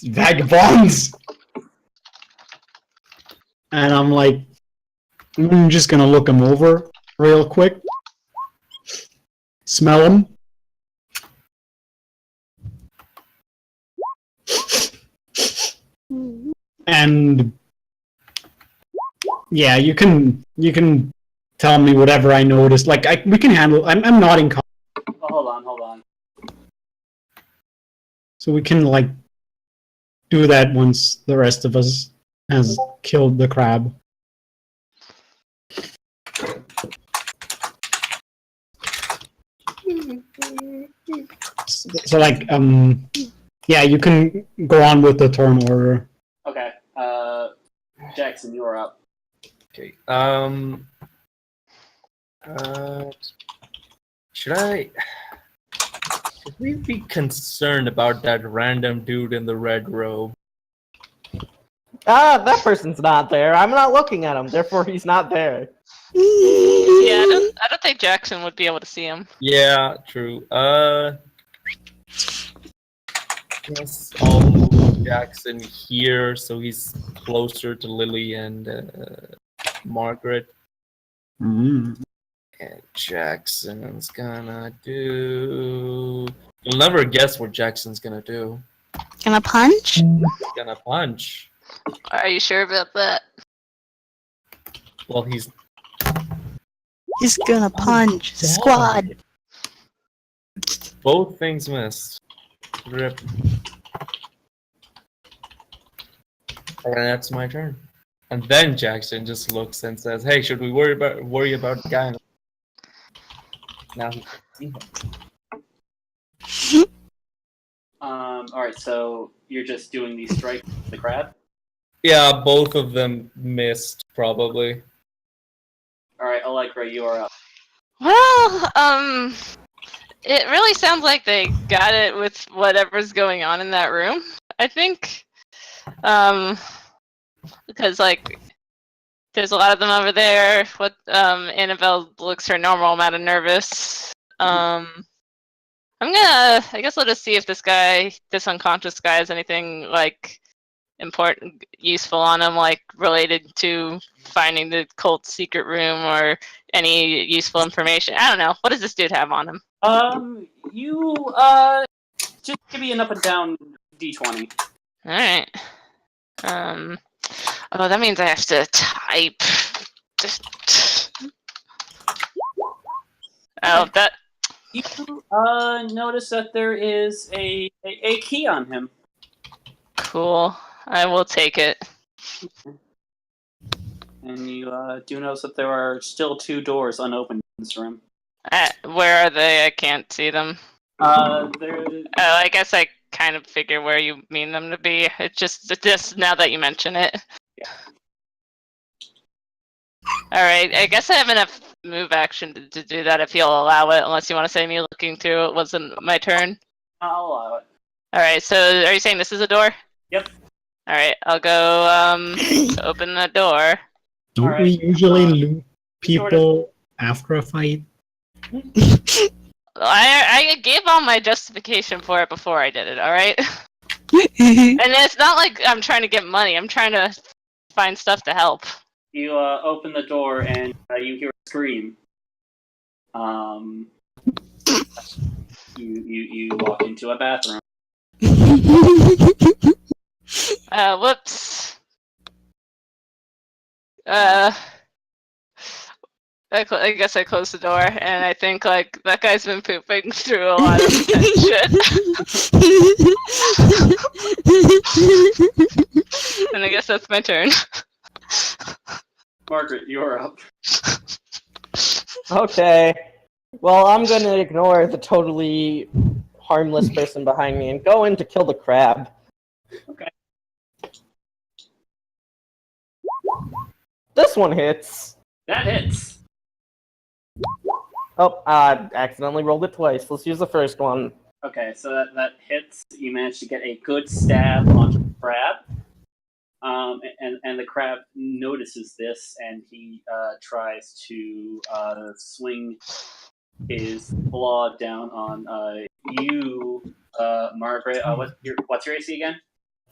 Speaker 7: Vagabonds. And I'm just gonna look them over real quick, smell them, and yeah, you can tell me whatever I noticed. Like we can handle. I'm not in.
Speaker 2: Oh, hold on.
Speaker 7: So we can like do that once the rest of us has killed the crab. So like yeah, you can go on with the turn order.
Speaker 2: Okay. Jackson, you are up.
Speaker 5: Okay. Should we be concerned about that random dude in the red robe?
Speaker 4: That person's not there. I'm not looking at him, therefore he's not there.
Speaker 6: Yeah, I don't think Jackson would be able to see him.
Speaker 5: Yeah, true. Yes, I'll move Jackson here so he's closer to Lily and Margaret.
Speaker 7: Mm.
Speaker 5: And Jackson's gonna do. You'll never guess what Jackson's gonna do.
Speaker 3: Gonna punch?
Speaker 5: He's gonna punch.
Speaker 6: Are you sure about that?
Speaker 5: Well, he's
Speaker 3: He's gonna punch. Squad.
Speaker 5: both things missed. Rip. And that's my turn. And then Jackson just looks and says, "Hey, should we worry about the guy?" Now he can see him.
Speaker 2: All right. So you're just doing these strikes with the crab.
Speaker 5: Yeah, both of them missed probably.
Speaker 2: All right, Allegra, you are up.
Speaker 6: Well, it really sounds like they got it with whatever's going on in that room. I think, because like there's a lot of them over there. Annabelle looks her normal amount of nervous. I guess let us see if this unconscious guy has anything like important, useful on him, like related to finding the cult's secret room or any useful information. I don't know. What does this dude have on him?
Speaker 2: You just give me an up and down d20.
Speaker 6: All right. Oh, that means I have to type. Oh, that.
Speaker 2: You notice that there is a key on him.
Speaker 6: Cool. I will take it.
Speaker 2: And you do notice that there are still 2 doors unopened in this room.
Speaker 6: Where are they? I can't see them.
Speaker 2: They're...
Speaker 6: I guess I kind of figure where you mean them to be. It's just now that you mention it.
Speaker 2: Yeah.
Speaker 6: Alright, I guess I have enough move action to do that if you'll allow it, unless you want to say me looking through it wasn't my turn.
Speaker 2: I'll allow it.
Speaker 6: Alright, so are you saying this is a door?
Speaker 2: Yep.
Speaker 6: Alright, I'll go open the door.
Speaker 7: Don't
Speaker 2: Alright,
Speaker 7: we usually loot
Speaker 2: sort
Speaker 7: people after a fight?
Speaker 6: I gave all my justification for it before I did it, alright? And it's not like I'm trying to get money, I'm trying to find stuff to help.
Speaker 2: You open the door and you hear a scream. You walk into a bathroom.
Speaker 6: Whoops. I guess I closed the door, and I think like that guy's been pooping through a lot of shit. And I guess that's my turn.
Speaker 2: Margaret, you're up.
Speaker 4: Okay. Well, I'm gonna ignore the totally harmless person behind me and go in to kill the crab.
Speaker 2: Okay.
Speaker 4: This one hits.
Speaker 2: That hits.
Speaker 4: Oh, I accidentally rolled it twice. Let's use the first one.
Speaker 2: Okay, so that hits. You manage to get a good stab onto the crab. And the crab notices this, and he tries to swing his claw down on you, Margaret. What's your AC again?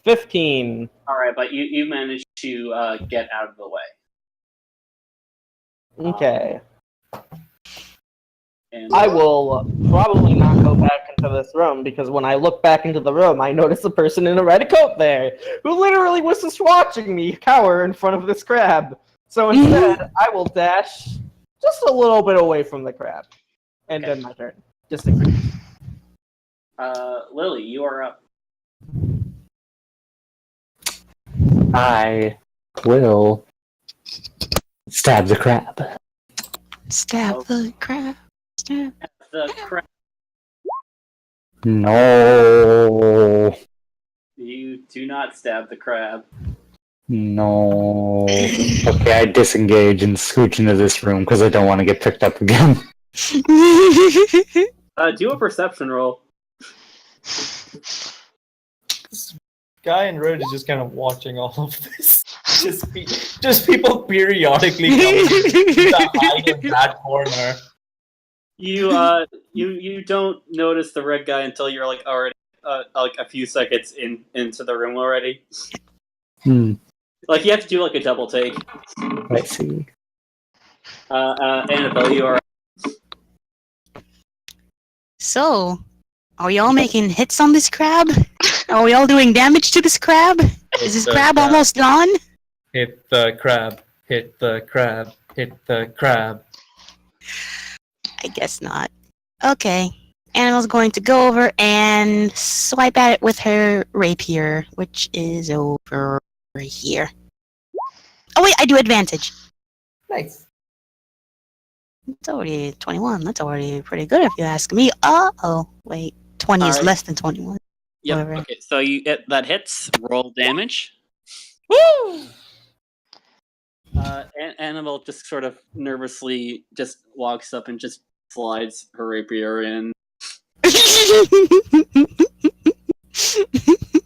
Speaker 4: 15.
Speaker 2: All right, but you managed to get out of the way.
Speaker 4: Okay.
Speaker 2: And
Speaker 4: I will probably not go back into this room because when I look back into the room, I notice a person in a red coat there who literally was just watching me cower in front of this crab. So instead, I will dash just a little bit away from the crab. And then my turn. Just a quick.
Speaker 2: Lily, you are up.
Speaker 8: I will stab the crab.
Speaker 3: Stab the crab. Stab.
Speaker 2: The crab.
Speaker 8: No.
Speaker 2: You do not stab the crab.
Speaker 8: No. Okay, I disengage and scooch into this room because I don't want to get picked up again.
Speaker 2: Do a perception roll.
Speaker 5: This guy in red is just kind of watching all of this. Just people periodically coming to hide in that corner.
Speaker 2: You don't notice the red guy until you're like already like a few seconds into the room already. Like you have to do like a double take.
Speaker 8: I see.
Speaker 2: Annabelle, you are.
Speaker 3: So, are we all making hits on this crab? Are we all doing damage to this crab? Is this crab almost gone?
Speaker 5: Hit the crab. Hit the crab. Hit the crab.
Speaker 3: I guess not. Okay. Animal's going to go over and swipe at it with her rapier, which is over here. Oh wait, I do advantage.
Speaker 5: Nice.
Speaker 3: It's already 21. That's already pretty good if you ask me. Oh, wait. 20 is
Speaker 2: Alright.
Speaker 3: less than 21.
Speaker 2: Yep.
Speaker 3: Whatever.
Speaker 2: Okay, so that hits. Roll damage.
Speaker 3: Woo!
Speaker 2: Annabelle just sort of nervously just walks up and just slides her rapier in,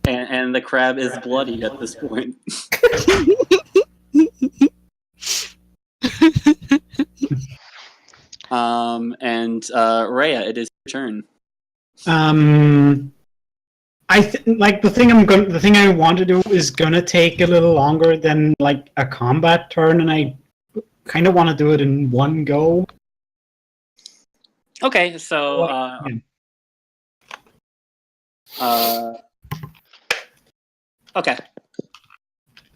Speaker 2: and the crab is bloody at this point. And Rhea, it is your turn.
Speaker 7: The thing I want to do is gonna take a little longer than like a combat turn, and I kind of want to do it in one go.
Speaker 2: Okay, so okay.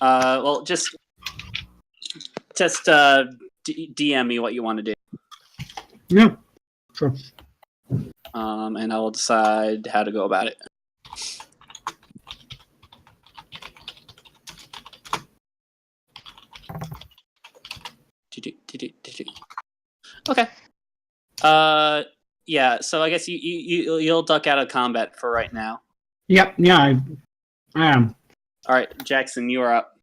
Speaker 2: Well, just DM me what you want to do.
Speaker 7: Yeah, sure.
Speaker 2: And I will decide how to go about it. Okay. Yeah. So I guess you'll duck out of combat for right now.
Speaker 7: Yep. Yeah, I am.
Speaker 2: All right, Jackson, you are up.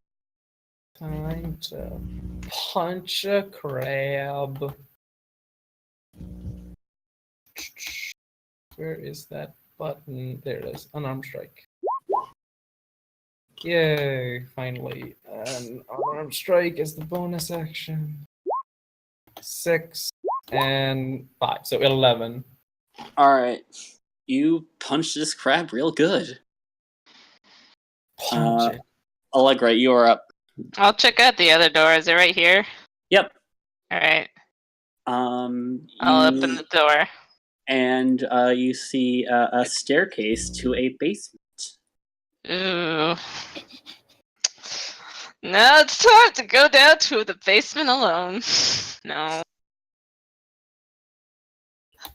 Speaker 5: Time to punch a crab. Where is that button? There it is. Unarmed strike. Yay, finally. And unarmed strike is the bonus action. 6 and 5, so 11.
Speaker 2: All right. You punched this crab real good.
Speaker 5: Punch it.
Speaker 2: Allegra, you are up.
Speaker 6: I'll check out the other door. Is it right here?
Speaker 2: Yep.
Speaker 6: All right.
Speaker 2: I'll
Speaker 6: I'll open the door.
Speaker 2: And you see a staircase to a basement.
Speaker 6: Ooh. Now it's time to go down to the basement alone. No.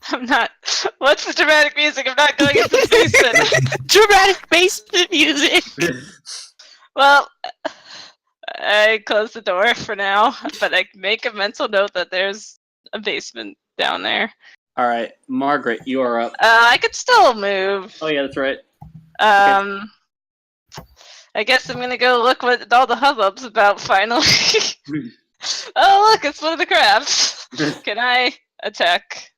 Speaker 6: I'm not. What's the dramatic music? I'm not going into the basement.
Speaker 3: Dramatic basement music!
Speaker 6: Well, I close the door for now, but I make a mental note that there's a basement down there.
Speaker 2: All right, Margaret, you are up.
Speaker 6: I could still move.
Speaker 2: Oh yeah, that's right.
Speaker 6: I guess I'm gonna go look what all the hubbub's about finally. Oh look, it's one of the crabs. Can I attack?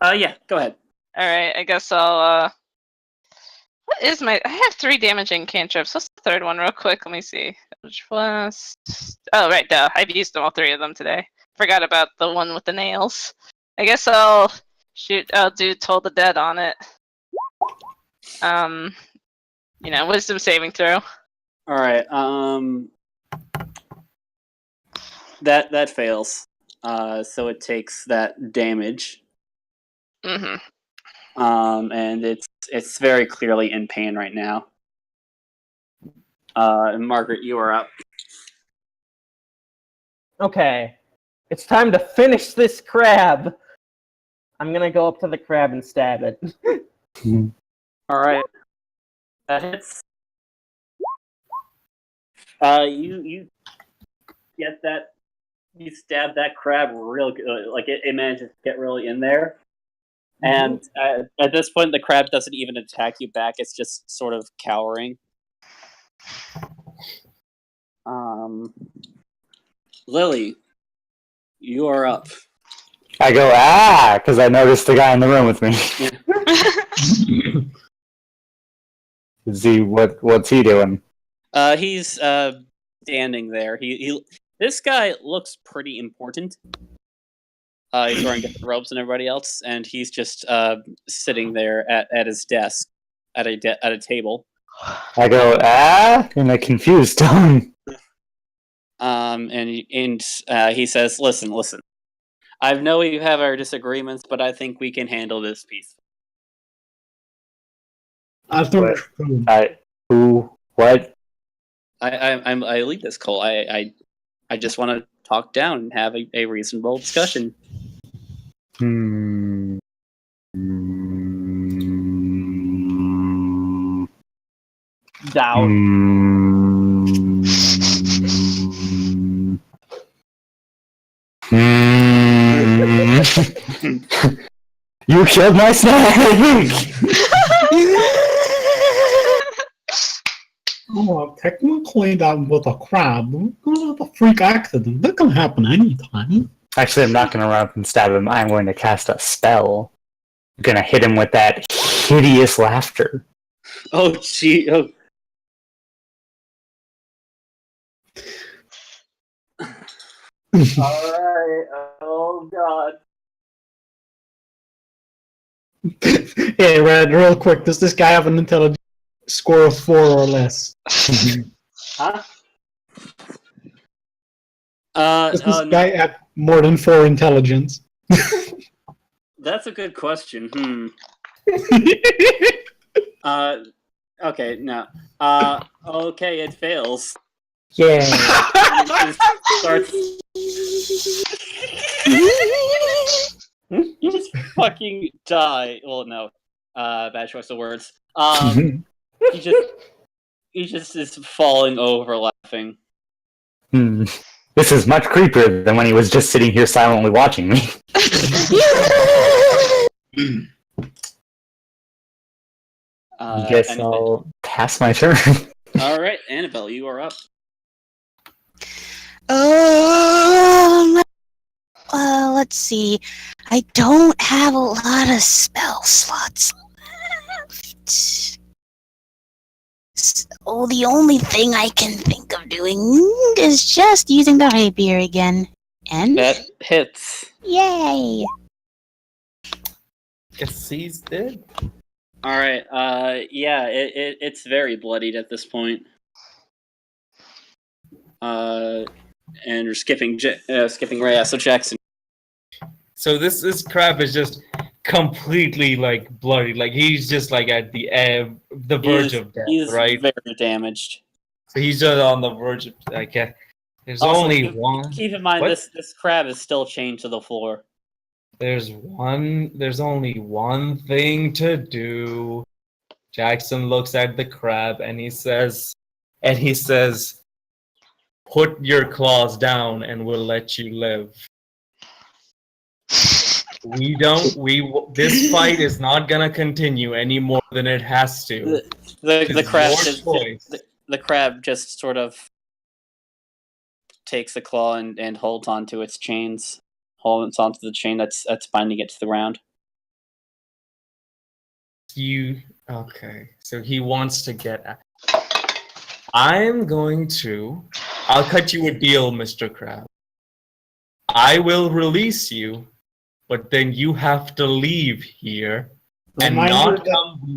Speaker 2: Yeah, go ahead.
Speaker 6: Alright, I guess I'll what is my I have 3 damaging cantrips. What's the third one real quick? Let me see. Plus oh right, duh. I've used all 3 of them today. Forgot about the one with the nails. I guess I'll do Toll the Dead on it. Wisdom saving throw.
Speaker 2: All right. That fails. So it takes that damage.
Speaker 6: Mm-hmm.
Speaker 2: And it's very clearly in pain right now. Margaret, you are up.
Speaker 4: Okay. It's time to finish this crab. I'm gonna go up to the crab and stab it.
Speaker 2: All right. That hits. You get that. You stab that crab real good. Like it manages to get really in there. And at this point, the crab doesn't even attack you back. It's just sort of cowering. Lily, you are up.
Speaker 8: I go, because I noticed the guy in the room with me. See what's he doing?
Speaker 2: He's standing there. This guy looks pretty important. He's wearing different robes than everybody else, and he's just sitting there at his desk at a table.
Speaker 8: I go, in a confused tone.
Speaker 2: And he says, "Listen. I know we have our disagreements, but I think we can handle this piece."
Speaker 7: I think.
Speaker 8: What?
Speaker 2: I lead this call. I just want to talk down and have a reasonable discussion.
Speaker 4: Doubt.
Speaker 8: You killed my snake!
Speaker 7: Oh, technically that was a crab. It's a freak accident. That can happen anytime.
Speaker 8: Actually, I'm not going to run up and stab him. I'm going to cast a spell. I'm going to hit him with that hideous laughter.
Speaker 2: Oh, gee. Oh. Alright. Oh, God.
Speaker 7: Hey, Red, real quick. Does this guy have an intelligence score of 4 or less?
Speaker 2: Huh?
Speaker 7: Does this guy have more than 4 intelligence?
Speaker 2: That's a good question. Okay, no. Okay, it fails.
Speaker 8: Yeah.
Speaker 2: Starts... You just fucking die. Well, no. Bad choice of words. He just is falling over laughing.
Speaker 8: This is much creepier than when he was just sitting here silently watching me. I guess I'll pass my turn.
Speaker 2: Alright, Annabelle, you are up.
Speaker 3: Let's see. I don't have a lot of spell slots left. So the only thing I can think of doing is just using the rapier again. And
Speaker 2: that hits.
Speaker 3: Yay!
Speaker 5: Guess he's dead.
Speaker 2: Alright, yeah, it's very bloodied at this point. And we're skipping Ray, so Jackson.
Speaker 5: So this crab is just completely like bloody, like he's just like at the verge of death,
Speaker 2: he's
Speaker 5: right?
Speaker 2: Very damaged.
Speaker 5: So he's just on the verge of like. There's
Speaker 2: also,
Speaker 5: only one.
Speaker 2: Keep in mind,
Speaker 5: what?
Speaker 2: this crab is still chained to the floor.
Speaker 5: There's only one thing to do. Jackson looks at the crab and he says, "Put your claws down and we'll let you live." This fight is not gonna continue any more than it has to.
Speaker 2: The crab just sort of takes the claw and holds onto its chains. Holds onto the chain that's binding it to the ground.
Speaker 5: Okay, so he wants to get. I'll cut you a deal, Mr. Crab. I will release you, but then you have to leave here and not come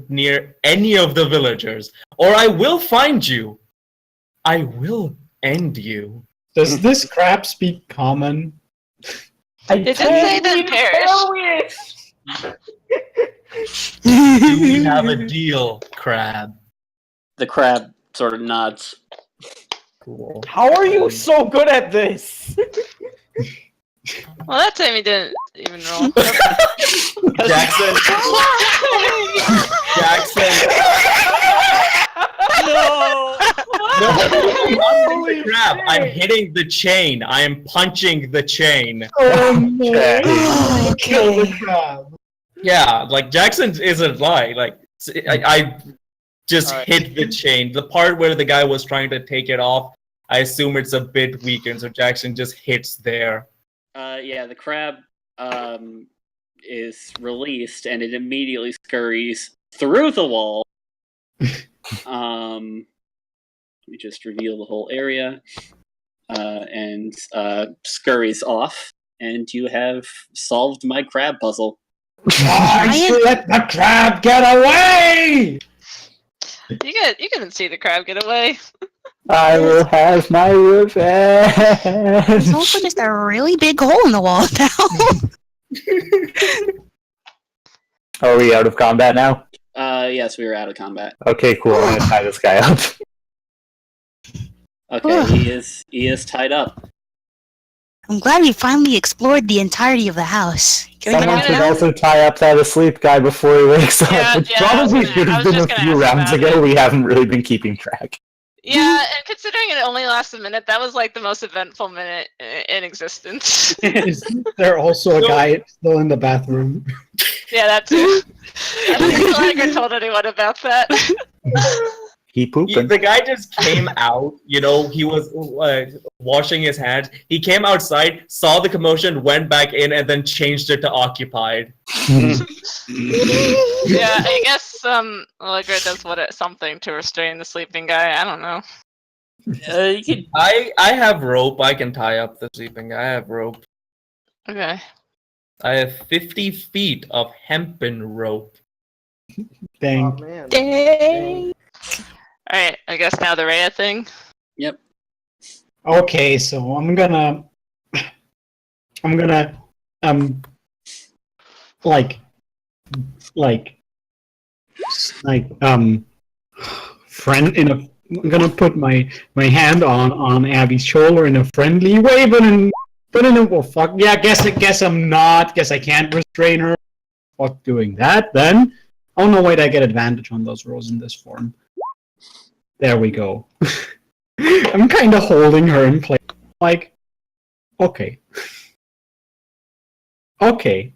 Speaker 5: near any of the villagers, or I will find you. I will end you.
Speaker 7: Does this crab speak common?
Speaker 6: It did say that perish.
Speaker 5: Do we have a deal, Crab?
Speaker 2: The crab sort of nods.
Speaker 5: Cool.
Speaker 4: How are you so good at this?
Speaker 6: Well, that time he didn't even roll.
Speaker 5: Jackson.
Speaker 2: No!
Speaker 5: I'm not hitting the crab. I'm hitting the chain. I am punching the chain.
Speaker 7: Oh, kill the
Speaker 3: Okay.
Speaker 7: crab.
Speaker 5: Yeah, like Jackson isn't lying. Like I just
Speaker 2: Alright.
Speaker 5: hit the chain. The part where the guy was trying to take it off, I assume it's a bit weakened, so Jackson just hits there.
Speaker 2: Yeah, the crab is released and it immediately scurries through the wall. Let me just reveal the whole area. And scurries off, and you have solved my crab puzzle.
Speaker 7: Guys, let the crab get away!
Speaker 6: You couldn't see the crab get away.
Speaker 8: I will have my
Speaker 3: There's
Speaker 8: revenge.
Speaker 3: also just a really big hole in the wall now.
Speaker 8: Are we out of combat now?
Speaker 2: Yes, we are out of combat.
Speaker 8: Okay, cool. I'm gonna tie this guy up.
Speaker 2: Okay, he is tied up.
Speaker 3: I'm glad we finally explored the entirety of the house. Can we
Speaker 8: Someone
Speaker 3: get
Speaker 8: should
Speaker 3: out now?
Speaker 8: also tie up that asleep guy before he wakes up.
Speaker 6: Yeah,
Speaker 8: Which
Speaker 6: yeah, I was
Speaker 8: probably
Speaker 6: gonna-
Speaker 8: should
Speaker 6: I
Speaker 8: have
Speaker 6: was
Speaker 8: been a
Speaker 6: just gonna
Speaker 8: few
Speaker 6: ask
Speaker 8: rounds
Speaker 6: about
Speaker 8: ago.
Speaker 6: it.
Speaker 8: We haven't really been keeping track.
Speaker 6: Yeah, and considering it only lasts a minute, that was like the most eventful minute in existence.
Speaker 7: Isn't there also a guy still in the bathroom?
Speaker 6: Yeah, that too. I don't think Tiger told anyone about that.
Speaker 8: He pooping.
Speaker 5: The guy just came out, you know, he was washing his hands. He came outside, saw the commotion, went back in, and then changed it to occupied.
Speaker 6: Yeah, I guess Allegra does something to restrain the sleeping guy. I don't know.
Speaker 2: You could,
Speaker 5: I have rope. I can tie up the sleeping guy. I have rope.
Speaker 6: Okay.
Speaker 5: I have 50 feet of hempen rope.
Speaker 7: Dang.
Speaker 4: man.
Speaker 3: Dang.
Speaker 6: Alright, I guess now the Rhea thing.
Speaker 7: Okay, so I'm gonna like friend in a I'm gonna put my hand on Abby's shoulder in a friendly way, but in a well fuck yeah, guess I'm not, guess I can't restrain her. Fuck doing that then. Oh no, wait, I get advantage on those rolls in this form. There we go. I'm kind of holding her in place. Like, okay. Okay.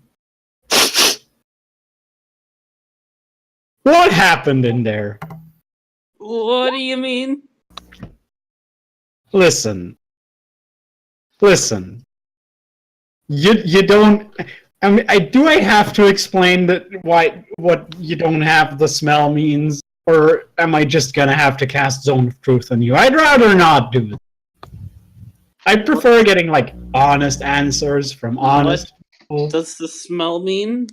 Speaker 7: What happened in there?
Speaker 2: what do you mean?
Speaker 7: Listen. You don't. I mean, I have to explain that what you don't have the smell means, or am I just gonna have to cast Zone of Truth on you? I'd rather not do it. I prefer getting like honest answers from honest people.
Speaker 2: What does the smell mean?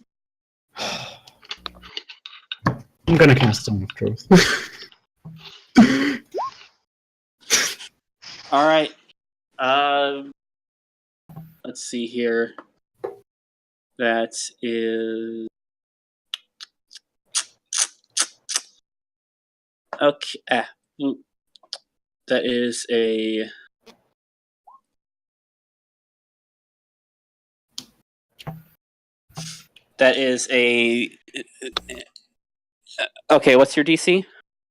Speaker 7: I'm gonna cast Zone of Truth.
Speaker 2: All right. Let's see here. That is okay. That is a. That is a. Okay, what's your DC?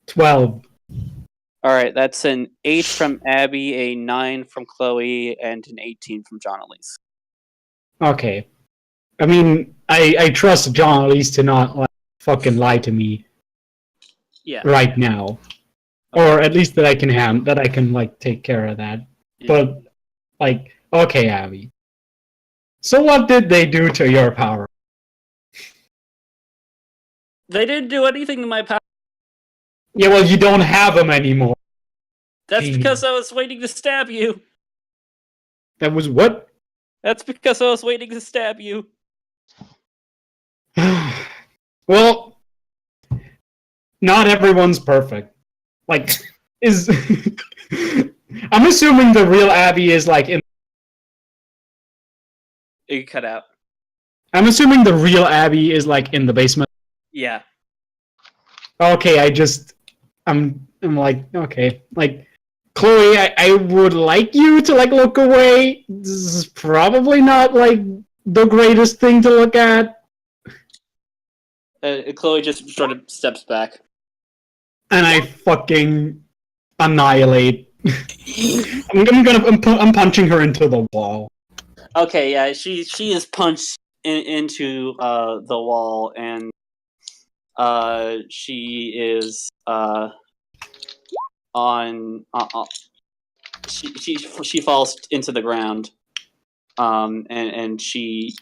Speaker 7: 12.
Speaker 2: All right, that's an 8 from Abby, a 9 from Chloe, and an 18 from John Elise.
Speaker 7: Okay. I mean, I trust John at least to not like, fucking lie to me
Speaker 2: Yeah.
Speaker 7: right now, or at least that I can like take care of that.
Speaker 2: Yeah.
Speaker 7: But like, okay, Abby. So what did they do to your power?
Speaker 2: They didn't do anything to my power.
Speaker 7: Yeah, well, you don't have them anymore.
Speaker 2: That's
Speaker 7: Jeez.
Speaker 2: because I was waiting to stab you.
Speaker 7: That was what?
Speaker 2: That's because I was waiting to stab you.
Speaker 7: Well, not everyone's perfect. Like, is I'm assuming the real Abby is like in.
Speaker 2: You cut out.
Speaker 7: I'm assuming the real Abby is like in the basement.
Speaker 2: Yeah.
Speaker 7: Okay, I'm like, okay, like, Chloe, I would like you to like look away. This is probably not like the greatest thing to look at.
Speaker 2: Chloe just sort of steps back.
Speaker 7: And I fucking annihilate. I'm punching her into the wall.
Speaker 2: Okay, yeah, she is punched into the wall, and she is on. She falls into the ground, and she's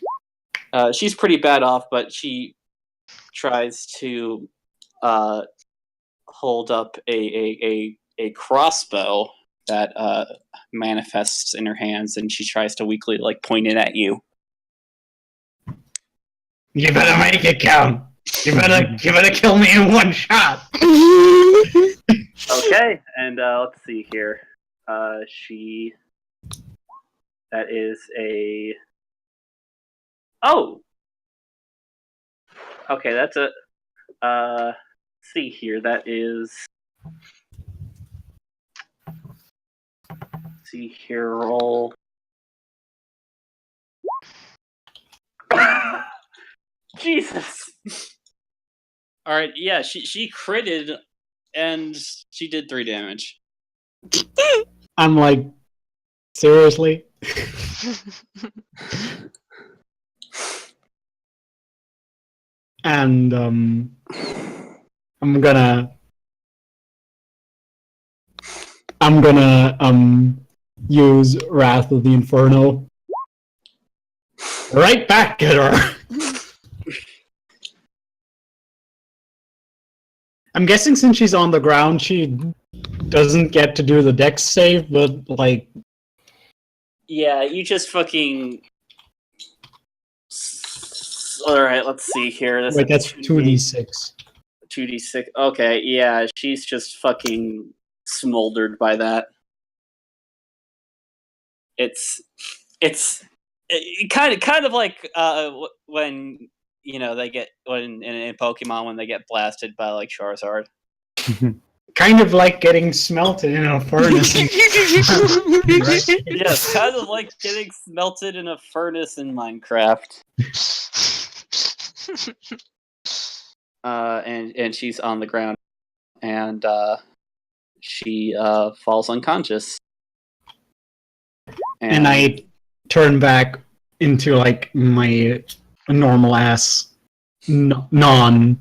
Speaker 2: pretty bad off, but she tries to hold up a crossbow that manifests in her hands, and she tries to weakly point it at you.
Speaker 7: You better make it count. You better kill me in one shot.
Speaker 2: Okay, and let's see here. That is a. Oh. Okay, that's a. See here. That is. See here. Roll. Jesus. All right. Yeah. She critted, and she did 3 damage.
Speaker 7: I'm like, seriously? And I'm gonna use Wrath of the Inferno right back at her. I'm guessing since she's on the ground, she doesn't get to do the dex save, but like.
Speaker 2: Yeah, you just fucking. Alright, let's see here.
Speaker 7: Wait, that's 2d6.
Speaker 2: 2d6. Okay, yeah, she's just fucking smoldered by that. It's kind of like when they get in Pokemon when they get blasted by like Charizard.
Speaker 7: Kind of like getting smelted in a furnace.
Speaker 2: Yes, kind of like getting smelted in a furnace in Minecraft. And she's on the ground, and she falls unconscious.
Speaker 7: And I turn back into like my normal ass non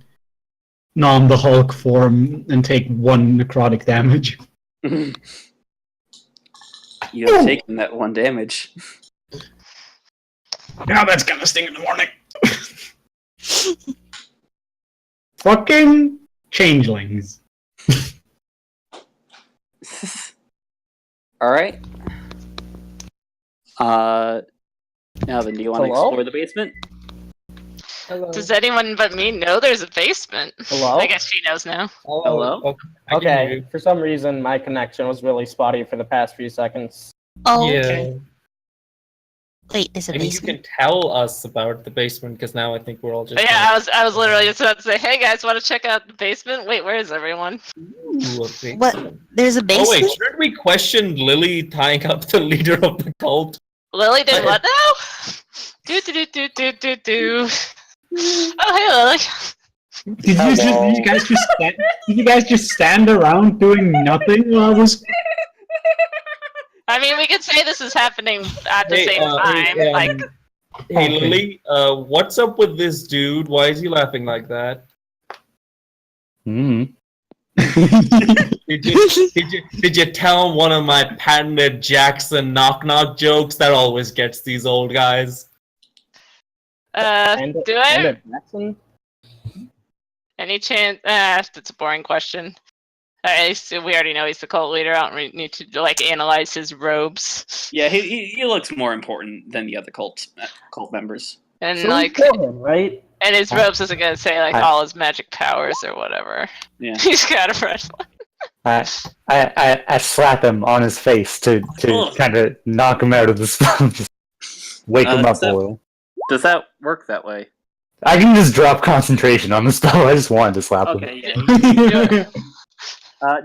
Speaker 7: the Hulk form and take 1 necrotic damage.
Speaker 2: You have taken that 1 damage.
Speaker 7: Now that's gonna sting in the morning. Fucking changelings.
Speaker 2: Alright. Now then, do you want to explore the basement?
Speaker 4: Hello.
Speaker 6: Does anyone but me know there's a basement?
Speaker 4: Hello?
Speaker 6: I guess she knows now.
Speaker 2: Hello?
Speaker 5: I can hear
Speaker 4: Okay,
Speaker 5: you.
Speaker 4: for some reason my connection was really spotty for the past few seconds.
Speaker 3: Oh,
Speaker 5: Yeah.
Speaker 3: okay. Wait, there's a
Speaker 5: I mean, you
Speaker 3: basement?
Speaker 5: can tell us about the basement because now I think we're all just.
Speaker 6: Yeah, I was literally just about to say, hey guys, want to check out the basement? Wait, where is everyone?
Speaker 5: Ooh, a basement.
Speaker 3: What? There's a
Speaker 5: Oh
Speaker 3: basement?
Speaker 5: wait, shouldn't we question Lily tying up the leader of the cult?
Speaker 6: Lily did what now? Do. Oh, hey Lily.
Speaker 7: Did you guys just stand around doing nothing while I was?
Speaker 6: I mean, we could say this is happening at the same time.
Speaker 5: Hey
Speaker 7: Okay.
Speaker 5: Lily, what's up with this dude? Why is he laughing like that? Did you tell him one of my patented Jackson knock jokes that always gets these old guys?
Speaker 6: Do I?
Speaker 4: Jackson?
Speaker 6: Any chance? That's a boring question. We already know he's the cult leader. I don't need to analyze his robes.
Speaker 2: Yeah, he looks more important than the other cult members.
Speaker 6: And
Speaker 4: So we killed him, right?
Speaker 6: and his robes isn't gonna say all his magic powers or whatever.
Speaker 2: Yeah.
Speaker 6: He's got a red one.
Speaker 8: I slap him on his face to
Speaker 2: Ugh.
Speaker 8: kind of knock him out of the spell. Just wake him up a little.
Speaker 2: Does that work that way?
Speaker 8: I can just drop concentration on the spell. I just wanted to slap him.
Speaker 2: Okay, yeah.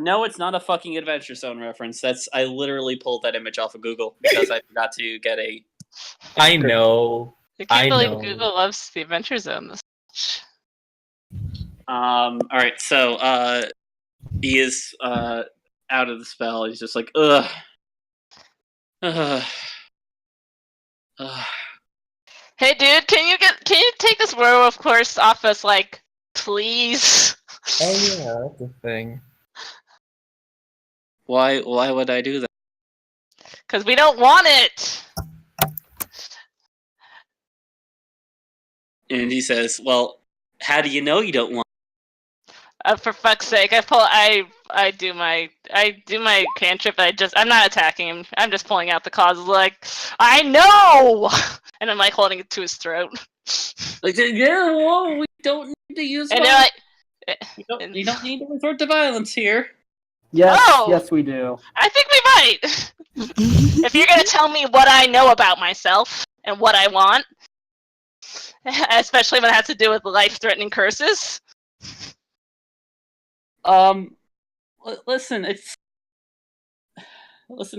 Speaker 2: No, it's not a fucking Adventure Zone reference. I literally pulled that image off of Google because I forgot to get a.
Speaker 5: I know.
Speaker 6: I can't
Speaker 5: I
Speaker 6: believe
Speaker 5: know.
Speaker 6: Google loves the Adventure Zone this much.
Speaker 2: All right, so he is out of the spell. He's just like, ugh. Ugh. Ugh.
Speaker 6: Hey, dude, can you take this werewolf course off us, like, please?
Speaker 5: Oh yeah, that's a thing.
Speaker 2: Why would I do that?
Speaker 6: Because we don't want it.
Speaker 2: And he says, well, how do you know you don't want
Speaker 6: For fuck's sake, I do my cantrip. I'm not attacking him. I'm just pulling out the cause. Like, I know, and I'm like holding it to his throat.
Speaker 2: Like, yeah, well, we don't need to use
Speaker 6: And
Speaker 2: violence.
Speaker 6: they're like,
Speaker 2: You don't need to resort to violence here.
Speaker 4: Yes,
Speaker 6: Oh!
Speaker 4: yes, we do.
Speaker 6: I think we might. If you're gonna tell me what I know about myself and what I want, especially when it has to do with life-threatening curses.
Speaker 2: Listen,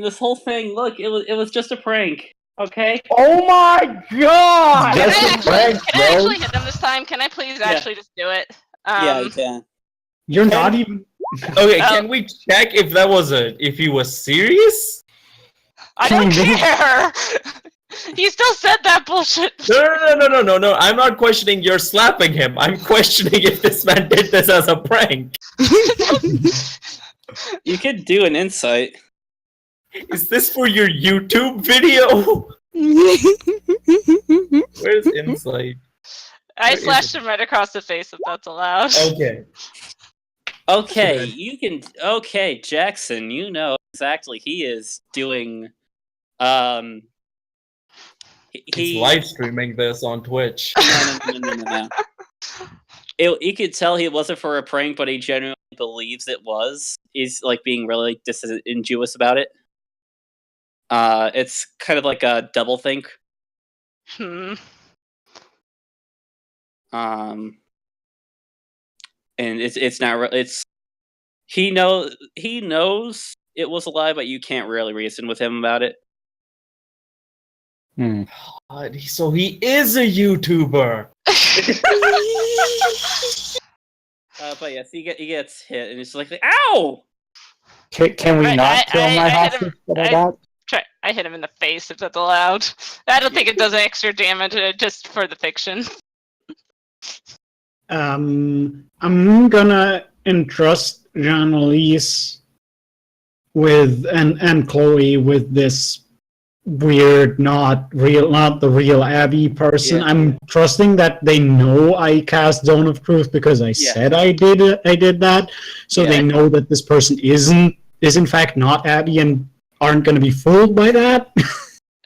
Speaker 2: this whole thing, look, it was just a prank, okay?
Speaker 4: Oh my god!
Speaker 6: Can
Speaker 8: Just
Speaker 6: I
Speaker 8: a prank,
Speaker 6: actually
Speaker 8: bro.
Speaker 6: hit them this time? Can I please
Speaker 2: Yeah.
Speaker 6: actually just do it?
Speaker 2: can.
Speaker 7: You're not even.
Speaker 5: Okay, can we check if he was serious?
Speaker 6: I don't care. He still said that bullshit.
Speaker 5: No. I'm not questioning you're slapping him. I'm questioning if this man did this as a prank.
Speaker 2: You could do an insight.
Speaker 5: Is this for your YouTube video? Where's insight?
Speaker 6: I
Speaker 5: Where is
Speaker 6: slashed
Speaker 5: it?
Speaker 6: him right across the face, if that's allowed.
Speaker 5: Okay.
Speaker 2: Okay, okay, Jackson, you know exactly he is doing,
Speaker 5: He's live streaming this on Twitch.
Speaker 2: No. You could tell he wasn't for a prank, but he genuinely believes it was. He's like being really disingenuous about it. It's kind of like a double think. And it's not. It's he knows it was a lie, but you can't really reason with him about it.
Speaker 5: So he is a YouTuber.
Speaker 2: But yes, he gets hit, and it's like, ow!
Speaker 8: Can we
Speaker 6: Right,
Speaker 8: not kill my
Speaker 6: I hit
Speaker 8: hostage
Speaker 6: him-
Speaker 8: that I got?
Speaker 6: I hit him in the face, if that's allowed. I don't think it does extra damage, just for the fiction.
Speaker 7: I'm gonna entrust Jean-Elise with and Chloe with this weird, not the real Abby person.
Speaker 2: Yeah.
Speaker 7: I'm trusting that they know I cast Zone of Truth because I said I did that, so they know that this person is in fact not Abby and aren't going to be fooled by that.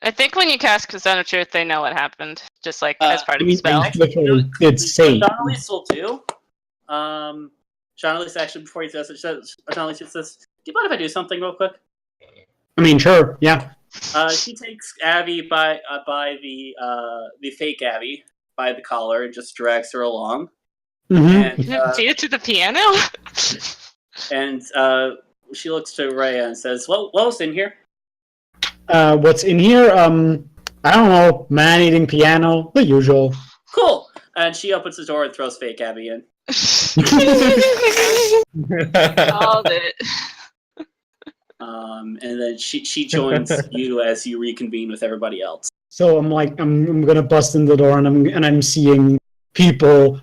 Speaker 6: I think when you cast Zone of Truth, they know what happened, just like as part of the
Speaker 7: I
Speaker 6: spell.
Speaker 7: literally did say.
Speaker 2: Jean-Elise will do. Jean-Elise actually, before he says it, Jean-Elise says, "Do you mind if I do something real quick?"
Speaker 7: I mean, sure, yeah.
Speaker 2: She takes Abby by the fake Abby by the collar and just drags her along.
Speaker 7: Mm-hmm.
Speaker 2: And
Speaker 6: See it to the piano?
Speaker 2: and she looks to Rhea and says, "What was in here?"
Speaker 7: What's in here? I don't know. Man-eating piano, the usual.
Speaker 2: Cool. And she opens the door and throws fake Abby in.
Speaker 6: Called it.
Speaker 2: And then she joins you as you reconvene with everybody else.
Speaker 7: So I'm gonna bust in the door and I'm seeing people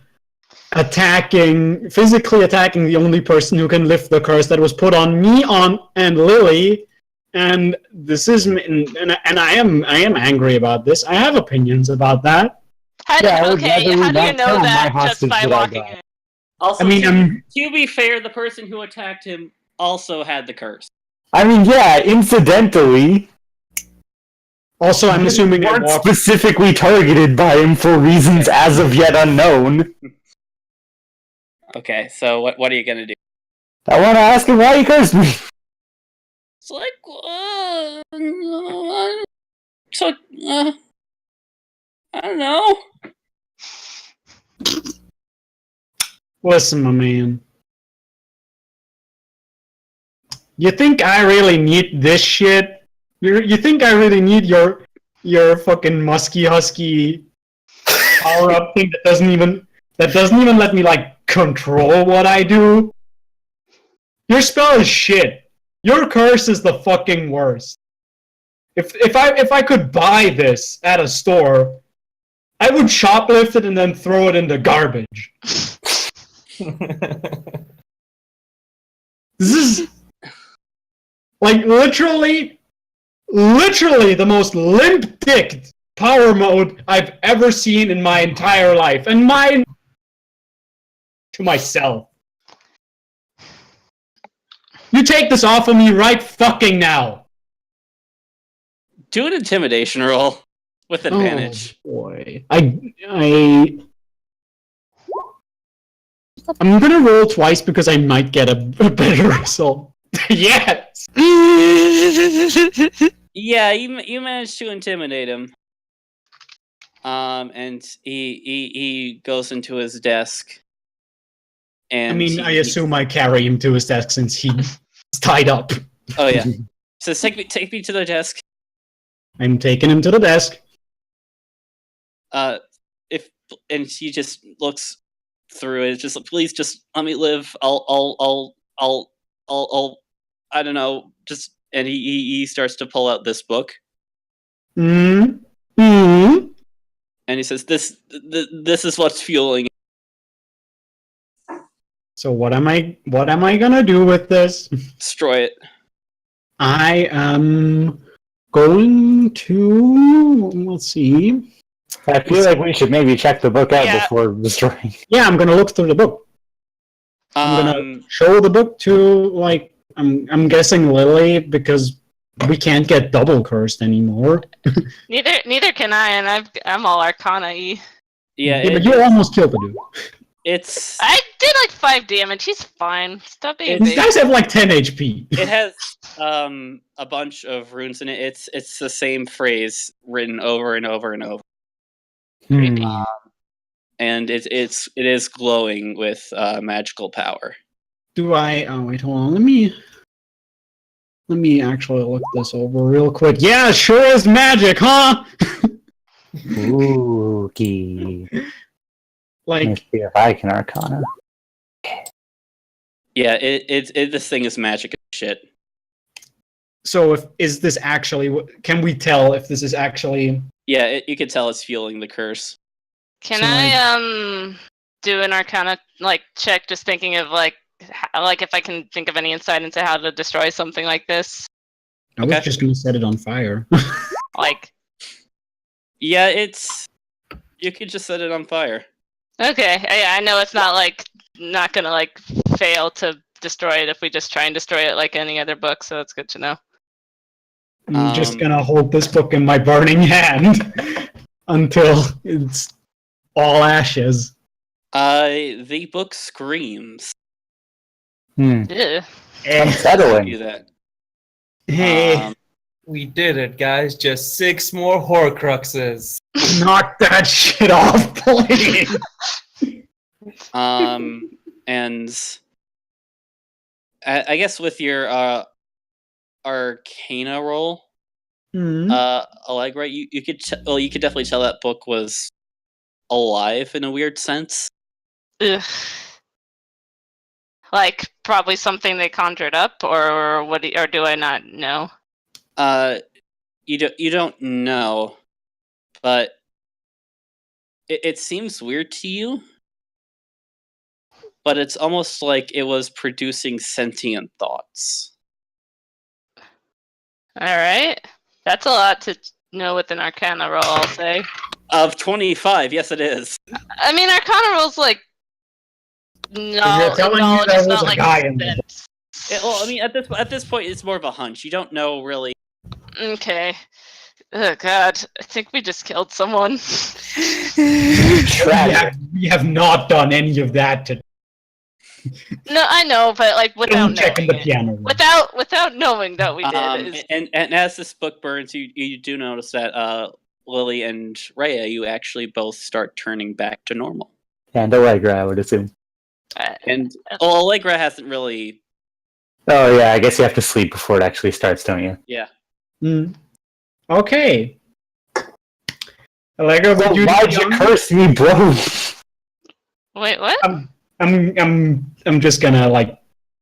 Speaker 7: physically attacking the only person who can lift the curse that was put on me and Lily, and this is and I am angry about this. I have opinions about that.
Speaker 8: I would rather
Speaker 6: How do you
Speaker 8: not
Speaker 6: know
Speaker 8: kill my
Speaker 6: that just
Speaker 8: hostage
Speaker 6: by
Speaker 8: that I
Speaker 6: walking
Speaker 8: got.
Speaker 6: in?
Speaker 2: Also,
Speaker 7: I mean,
Speaker 2: to be fair, the person who attacked him also had the curse.
Speaker 8: I mean, yeah, incidentally.
Speaker 7: Also, I'm assuming I
Speaker 8: weren't
Speaker 7: walked.
Speaker 8: specifically targeted by him for reasons as of yet unknown.
Speaker 2: Okay, so what are you gonna do?
Speaker 8: I want to ask him why he cursed me.
Speaker 2: It's like, so, I don't know.
Speaker 7: Listen, my man. You think I really need this shit? You think I really need your fucking musky husky power up thing that doesn't even let me like control what I do? Your spell is shit. Your curse is the fucking worst. If I could buy this at a store, I would shoplift it and then throw it in the garbage. This is like literally the most limp-dicked power mode I've ever seen in my entire life, and mine to myself. You take this off of me right fucking now.
Speaker 2: Do an intimidation roll with advantage.
Speaker 7: Oh boy, I'm gonna roll twice because I might get a better result. Yes.
Speaker 2: Yeah, you managed to intimidate him. And he goes into his desk. And
Speaker 7: I mean, I assume I carry him to his desk since he's tied up.
Speaker 2: Oh yeah. So take me to the desk.
Speaker 7: I'm taking him to the desk.
Speaker 2: And he just looks through it. Just please, just let me live. I'll I don't know. Just and he starts to pull out this book.
Speaker 7: Mm-hmm.
Speaker 2: And he says, "This is what's fueling it."
Speaker 7: So what am I gonna do with this?
Speaker 2: Destroy it.
Speaker 7: I am going to, let's see.
Speaker 8: I feel like we should maybe check the book out
Speaker 2: Yeah.
Speaker 8: before destroying.
Speaker 7: Yeah, I'm gonna look through the book. I'm gonna show the book to, like, I'm guessing Lily, because we can't get double cursed anymore.
Speaker 6: Neither can I, and I'm all Arcana-y.
Speaker 2: Yeah,
Speaker 7: Yeah, but you almost killed the dude.
Speaker 2: it's
Speaker 6: I did like 5 damage. He's fine. Stop being
Speaker 7: These
Speaker 6: big.
Speaker 7: guys have like 10 HP.
Speaker 2: it has a bunch of runes in it. It's the same phrase written over and over and over. And it is glowing with magical power.
Speaker 7: Do I? Oh wait, hold on. Let me actually look this over real quick. Yeah, it sure is magic, huh?
Speaker 8: Spooky. Let me
Speaker 7: Like,
Speaker 8: see if I can Arcana.
Speaker 2: Yeah, this thing is magic as shit.
Speaker 7: so is this actually? Can we tell if this is actually?
Speaker 2: Yeah, you can tell it's fueling the curse.
Speaker 6: Can
Speaker 7: So,
Speaker 6: I do an Arcana check? Just thinking of like if I can think of any insight into how to destroy something like this.
Speaker 7: I was
Speaker 2: Okay.
Speaker 7: just gonna set it on fire.
Speaker 6: Like,
Speaker 2: Yeah, you could just set it on fire.
Speaker 6: okay, I know it's not gonna fail to destroy it if we just try and destroy it like any other book. So that's good to know.
Speaker 7: I'm just gonna hold this book in my burning hand until it's all ashes.
Speaker 2: The book screams.
Speaker 6: Ew.
Speaker 8: Unsettling.
Speaker 2: Do that.
Speaker 7: Hey,
Speaker 5: We did it, guys. Just 6 more Horcruxes.
Speaker 7: knock that shit off, please.
Speaker 2: And I guess with your Arcana roll, Allegra, you could you could definitely tell that book was alive in a weird sense.
Speaker 6: Ugh. Like probably something they conjured up, or what? Or do I not know?
Speaker 2: You don't know, but it seems weird to you. But it's almost like it was producing sentient thoughts.
Speaker 6: All right, that's a lot to know with an Arcana roll. I'll say.
Speaker 2: Of 25, yes, it is.
Speaker 6: I mean, Arcana rolls like
Speaker 7: You're telling me
Speaker 6: knowledge.
Speaker 7: there
Speaker 6: It's
Speaker 7: was
Speaker 6: not
Speaker 7: a
Speaker 6: like
Speaker 7: guy in there.
Speaker 6: sense.
Speaker 2: Well, I mean, at this point, it's more of a hunch. You don't know really.
Speaker 6: Okay. Oh god, I think we just killed someone.
Speaker 7: We have not done any of that to
Speaker 6: No, I know, but like without
Speaker 7: checking
Speaker 6: knowing
Speaker 7: the
Speaker 6: it.
Speaker 7: piano roll.
Speaker 6: Without knowing that we did.
Speaker 2: And as this book burns, you do notice that Lily and Rhea, you actually both start turning back to normal.
Speaker 8: And Allegra, I would assume.
Speaker 2: And Allegra hasn't really.
Speaker 8: Oh yeah, I guess you have to sleep before it actually starts, don't you?
Speaker 2: Yeah.
Speaker 7: Okay. Allegra, would you
Speaker 8: why'd you curse me, bro?
Speaker 6: Wait, what?
Speaker 7: I'm just gonna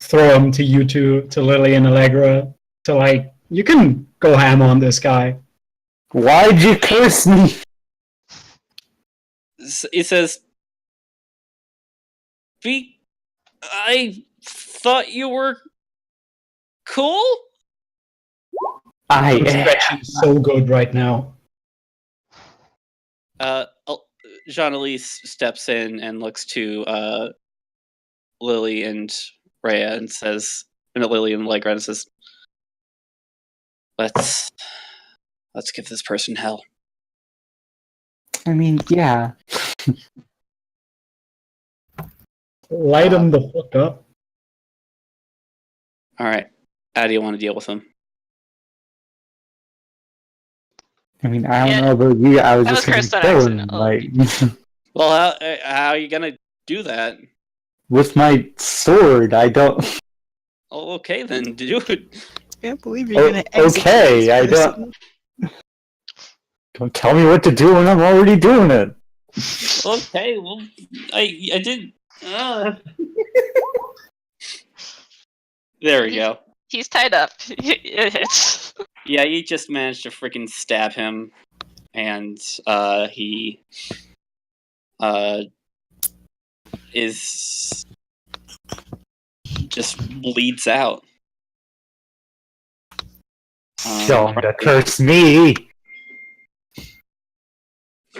Speaker 7: throw him to you two, to Lily and Allegra, to like, you can go ham on this guy.
Speaker 8: Why'd you curse me?
Speaker 2: He says, I thought you were cool?
Speaker 7: I'm
Speaker 8: I
Speaker 7: stretching so good right now.
Speaker 2: Jean-Elise steps in and looks to Lily and Rhea and says, Lily and Allegra, and says, let's give this person hell.
Speaker 8: I mean, yeah.
Speaker 7: Light him the fuck up.
Speaker 2: All right, how do you want to deal with him?
Speaker 8: I mean, I don't know about you. I was
Speaker 6: That
Speaker 8: just
Speaker 6: was
Speaker 8: gonna
Speaker 6: cursed on
Speaker 8: kill him,
Speaker 6: accident.
Speaker 8: like
Speaker 2: Well, how are you gonna do that?
Speaker 8: with my sword. I don't.
Speaker 2: Oh, okay, then do it.
Speaker 3: Can't believe
Speaker 8: Okay, I don't. Don't tell me what to do when I'm already doing it.
Speaker 2: Okay, well, I did. There we go.
Speaker 6: He's tied up.
Speaker 2: Yeah, you just managed to freaking stab him, and he is just bleeds out.
Speaker 8: Don't curse me.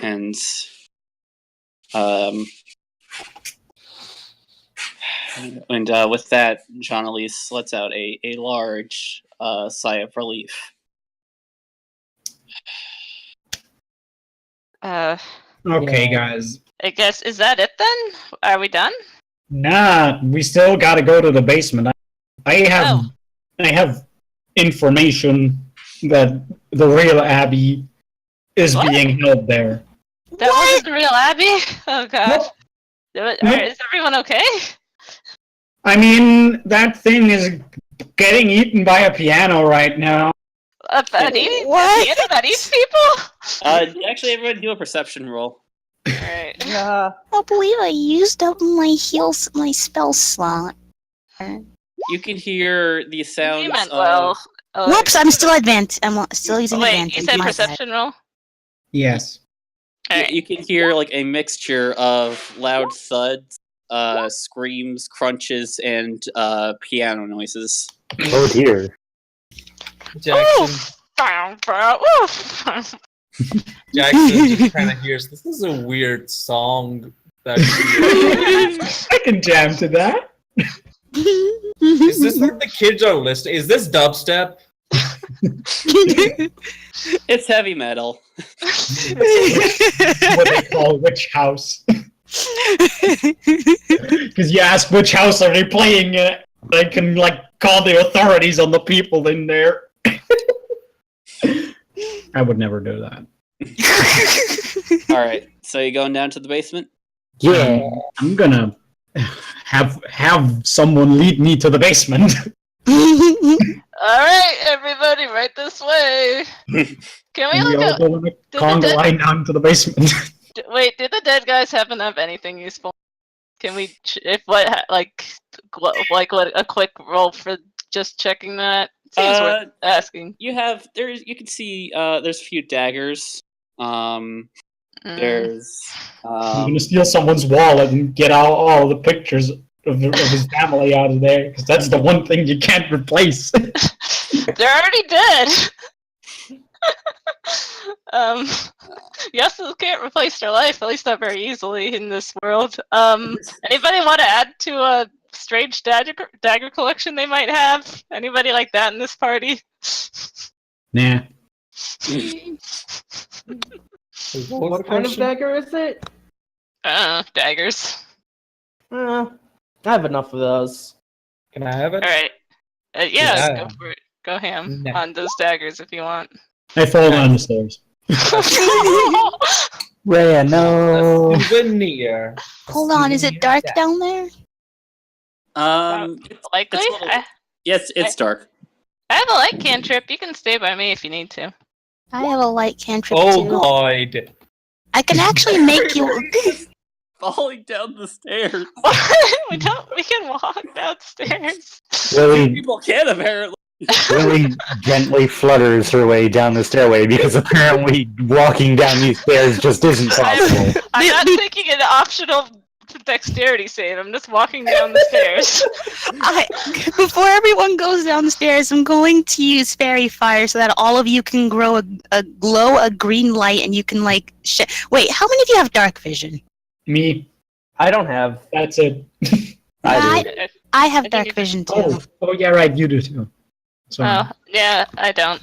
Speaker 2: And with that, Jean-Elise lets out a large sigh of relief.
Speaker 7: Okay, guys.
Speaker 6: I guess, is that it then? Are we done?
Speaker 7: Nah, we still gotta go to the basement. I have information that the real Abby is
Speaker 6: What?
Speaker 7: being held there.
Speaker 6: That wasn't the real Abby? Oh god.
Speaker 7: Nope.
Speaker 6: Is everyone okay?
Speaker 7: I mean, that thing is getting eaten by a piano right now.
Speaker 6: A piano that eats people?
Speaker 2: Actually, everyone do a perception roll.
Speaker 6: Alright.
Speaker 4: Yeah.
Speaker 3: I believe I used up my spell slot.
Speaker 2: You can hear the sounds
Speaker 6: You meant
Speaker 2: of...
Speaker 6: well. Oh,
Speaker 3: Whoops, I'm still advanced. I'm still using
Speaker 6: wait,
Speaker 3: advantage.
Speaker 6: you said
Speaker 3: My bad.
Speaker 6: perception roll?
Speaker 7: Yes.
Speaker 6: Alright.
Speaker 2: You can hear like a mixture of loud thuds, screams, crunches, and piano noises.
Speaker 8: Oh dear.
Speaker 5: Jackson just kind of hears, this is a weird song. That
Speaker 7: I can jam to that.
Speaker 5: is this what the kids are listening? Is this dubstep?
Speaker 2: It's heavy metal.
Speaker 7: What they call Witch House. Because you ask which house are they playing it, they can like call the authorities on the people in there. I would never do that.
Speaker 2: All right, so you going down to the basement?
Speaker 8: Yeah.
Speaker 7: I'm gonna have someone lead me to the basement.
Speaker 6: Alright, everybody, right this way. Can we
Speaker 7: We
Speaker 6: look
Speaker 7: all
Speaker 6: at...
Speaker 7: go in a
Speaker 6: the
Speaker 7: conga
Speaker 6: dead-
Speaker 7: line down to the basement.
Speaker 6: Wait, did the dead guys happen to have anything useful? Can we, a quick roll for just checking that? Seems worth asking.
Speaker 2: You can see there's a few daggers. There's
Speaker 7: I'm gonna steal someone's wallet and get out all the pictures of his family out of there, because that's the one thing you can't replace.
Speaker 6: They're already dead. You also can't replace their life, at least not very easily in this world. Anybody want to add to a strange dagger collection they might have? Anybody like that in this party?
Speaker 7: Nah.
Speaker 4: What kind of dagger is it?
Speaker 6: Daggers.
Speaker 4: I have enough of those.
Speaker 5: Can I have it?
Speaker 6: Alright. Yeah,
Speaker 5: Yeah.
Speaker 6: go for it. Go ham
Speaker 5: Nah.
Speaker 6: on those daggers if you want.
Speaker 7: I fall down the stairs.
Speaker 8: Rhea, no.
Speaker 5: Souvenir.
Speaker 3: Hold on, is it dark down there?
Speaker 6: Likely?
Speaker 2: it's a little- yes, it's dark.
Speaker 6: I have a light cantrip. You can stay by me if you need to.
Speaker 3: I have a light cantrip
Speaker 5: Oh
Speaker 3: too.
Speaker 5: god.
Speaker 3: I can actually make you.
Speaker 2: falling down the stairs.
Speaker 6: We can walk downstairs.
Speaker 8: Lily,
Speaker 2: People can apparently.
Speaker 8: Lily gently flutters her way down the stairway because apparently walking down these stairs just isn't possible.
Speaker 6: I'm not taking an optional dexterity save. I'm just walking down the stairs.
Speaker 3: Before everyone goes downstairs, I'm going to use fairy fire so that all of you can glow a green light, and you can like. Wait, how many of you have dark vision?
Speaker 7: Me.
Speaker 4: I don't have.
Speaker 7: That's it.
Speaker 3: I have dark vision too.
Speaker 7: Oh, yeah, right. You do too. Sorry.
Speaker 6: Oh, yeah, I don't.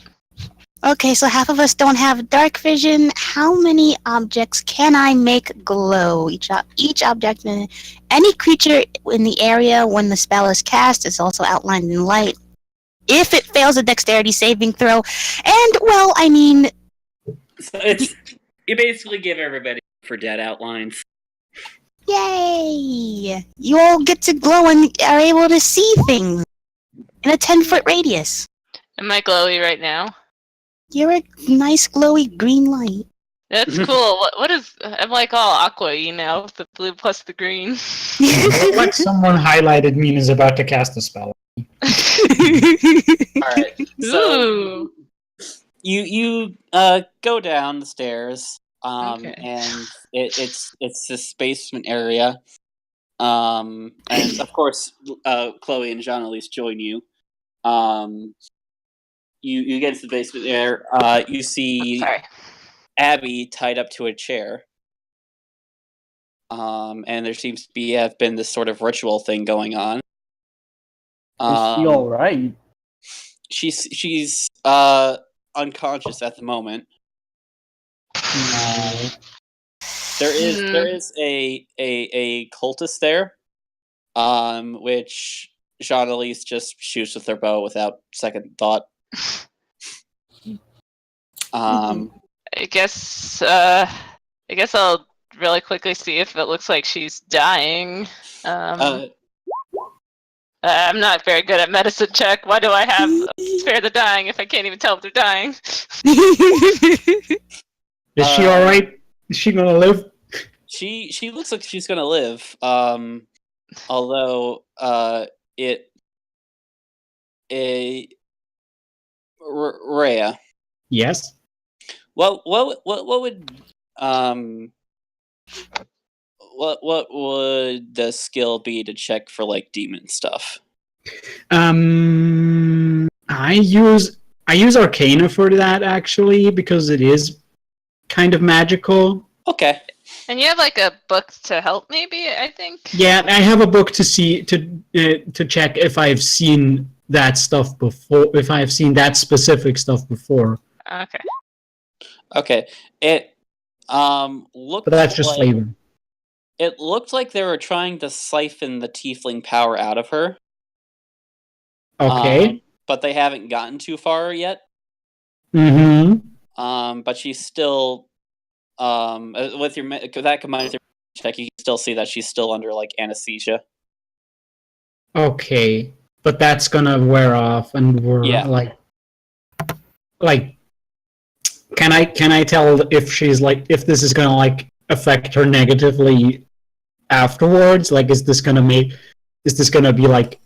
Speaker 3: Okay, so half of us don't have dark vision. How many objects can I make glow? Each object, any creature in the area when the spell is cast is also outlined in light. If it fails a dexterity saving throw, and well, I mean,
Speaker 2: So you basically give everybody for dead outlines.
Speaker 3: yay! You all get to glow and are able to see things in a 10-foot radius.
Speaker 6: Am I glowy right now?
Speaker 3: You're a nice glowy green light.
Speaker 6: That's cool. What is? I'm like all aqua-y now with the blue plus the green.
Speaker 7: Like someone highlighted me and is about to cast a spell.
Speaker 2: Alright. So
Speaker 6: Ooh.
Speaker 2: you go down the stairs.
Speaker 6: Okay.
Speaker 2: And it's this basement area. And of course Chloe and Jean-Elise join you. You get into the basement there. You see
Speaker 6: Sorry.
Speaker 2: Abby tied up to a chair. And there seems to have been this sort of ritual thing going on.
Speaker 4: Is she all right?
Speaker 2: She's unconscious at the moment. There is a cultist there, which Jean-Elise just shoots with her bow without second thought.
Speaker 6: I guess I'll really quickly see if it looks like she's dying. I'm not very good at medicine check. Why do I have spare the dying if I can't even tell if they're dying?
Speaker 7: Is she all right? Is she gonna live?
Speaker 2: She looks like she's gonna live. Although Rhea.
Speaker 7: Yes.
Speaker 2: What would the skill be to check for like demon stuff?
Speaker 7: I use Arcana for that actually because it is kind of magical.
Speaker 2: Okay.
Speaker 6: And you have like a book to help, maybe, I think?
Speaker 7: Yeah, I have a book to see to check if I've seen that stuff before. If I've seen that specific stuff before.
Speaker 6: Okay.
Speaker 2: Okay. It looked.
Speaker 7: But that's just
Speaker 2: like,
Speaker 7: flavor.
Speaker 2: It looked like they were trying to siphon the tiefling power out of her.
Speaker 7: Okay.
Speaker 2: But they haven't gotten too far yet.
Speaker 7: Mm-hmm.
Speaker 2: But she's still. With that combined with your check, you can still see that she's still under like anesthesia.
Speaker 7: Okay, but that's gonna wear off, and we're like, can I tell if she's like if this is gonna like affect her negatively afterwards? Like, is this gonna be like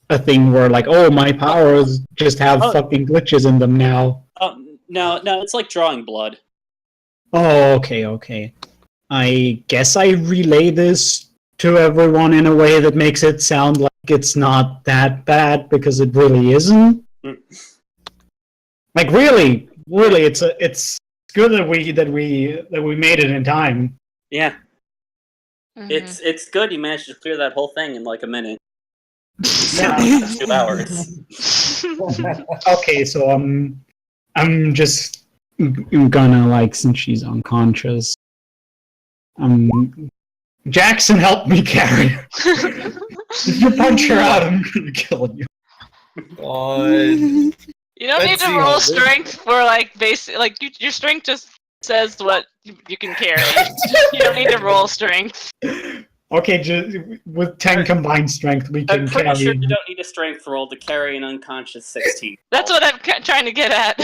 Speaker 7: a thing where like, oh, my powers just have fucking glitches in them now?
Speaker 2: No, it's like drawing blood.
Speaker 7: Oh, okay. I guess I relay this to everyone in a way that makes it sound like it's not that bad because it really isn't. Like really, it's good that we made it in time.
Speaker 2: Yeah.
Speaker 6: Mm-hmm.
Speaker 2: It's good you managed to clear that whole thing in like a minute. 2 hours.
Speaker 7: Okay, so I'm just gonna like since she's unconscious. Jackson, help me carry her. If you punch her out, I'm gonna kill you.
Speaker 5: God.
Speaker 6: You don't need to roll strength for like basic. Like your strength just says what you can carry. You don't need to roll strength.
Speaker 7: Okay, just with 10 combined strength, we can
Speaker 2: I'm pretty
Speaker 7: carry.
Speaker 2: sure you don't need a strength roll to carry an unconscious 16.
Speaker 6: That's what I'm trying to get at.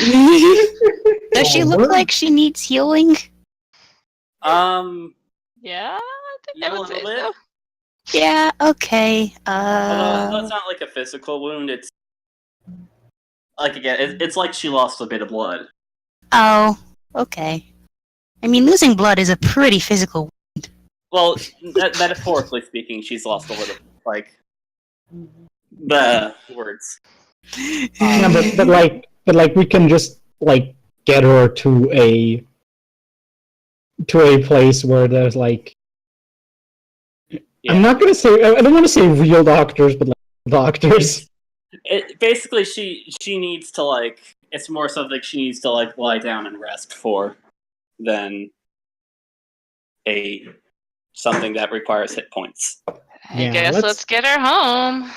Speaker 3: Does she look like she needs healing?
Speaker 6: Yeah, I
Speaker 2: you a little bit.
Speaker 6: So.
Speaker 3: Yeah, okay.
Speaker 2: Although that's not like a physical wound. It's like again, it's like she lost a bit of blood.
Speaker 3: Oh, okay. I mean, losing blood is a pretty physical.
Speaker 2: Well, metaphorically speaking, she's lost a little. Like the words.
Speaker 7: Yeah, but like we can just like get her to a place where there's like
Speaker 2: Yeah.
Speaker 7: I'm not gonna say I don't want to say real doctors, but like doctors.
Speaker 2: Basically, she needs to like. It's more something she needs to like lie down and rest for, than something that requires hit points.
Speaker 6: I guess let's get her home.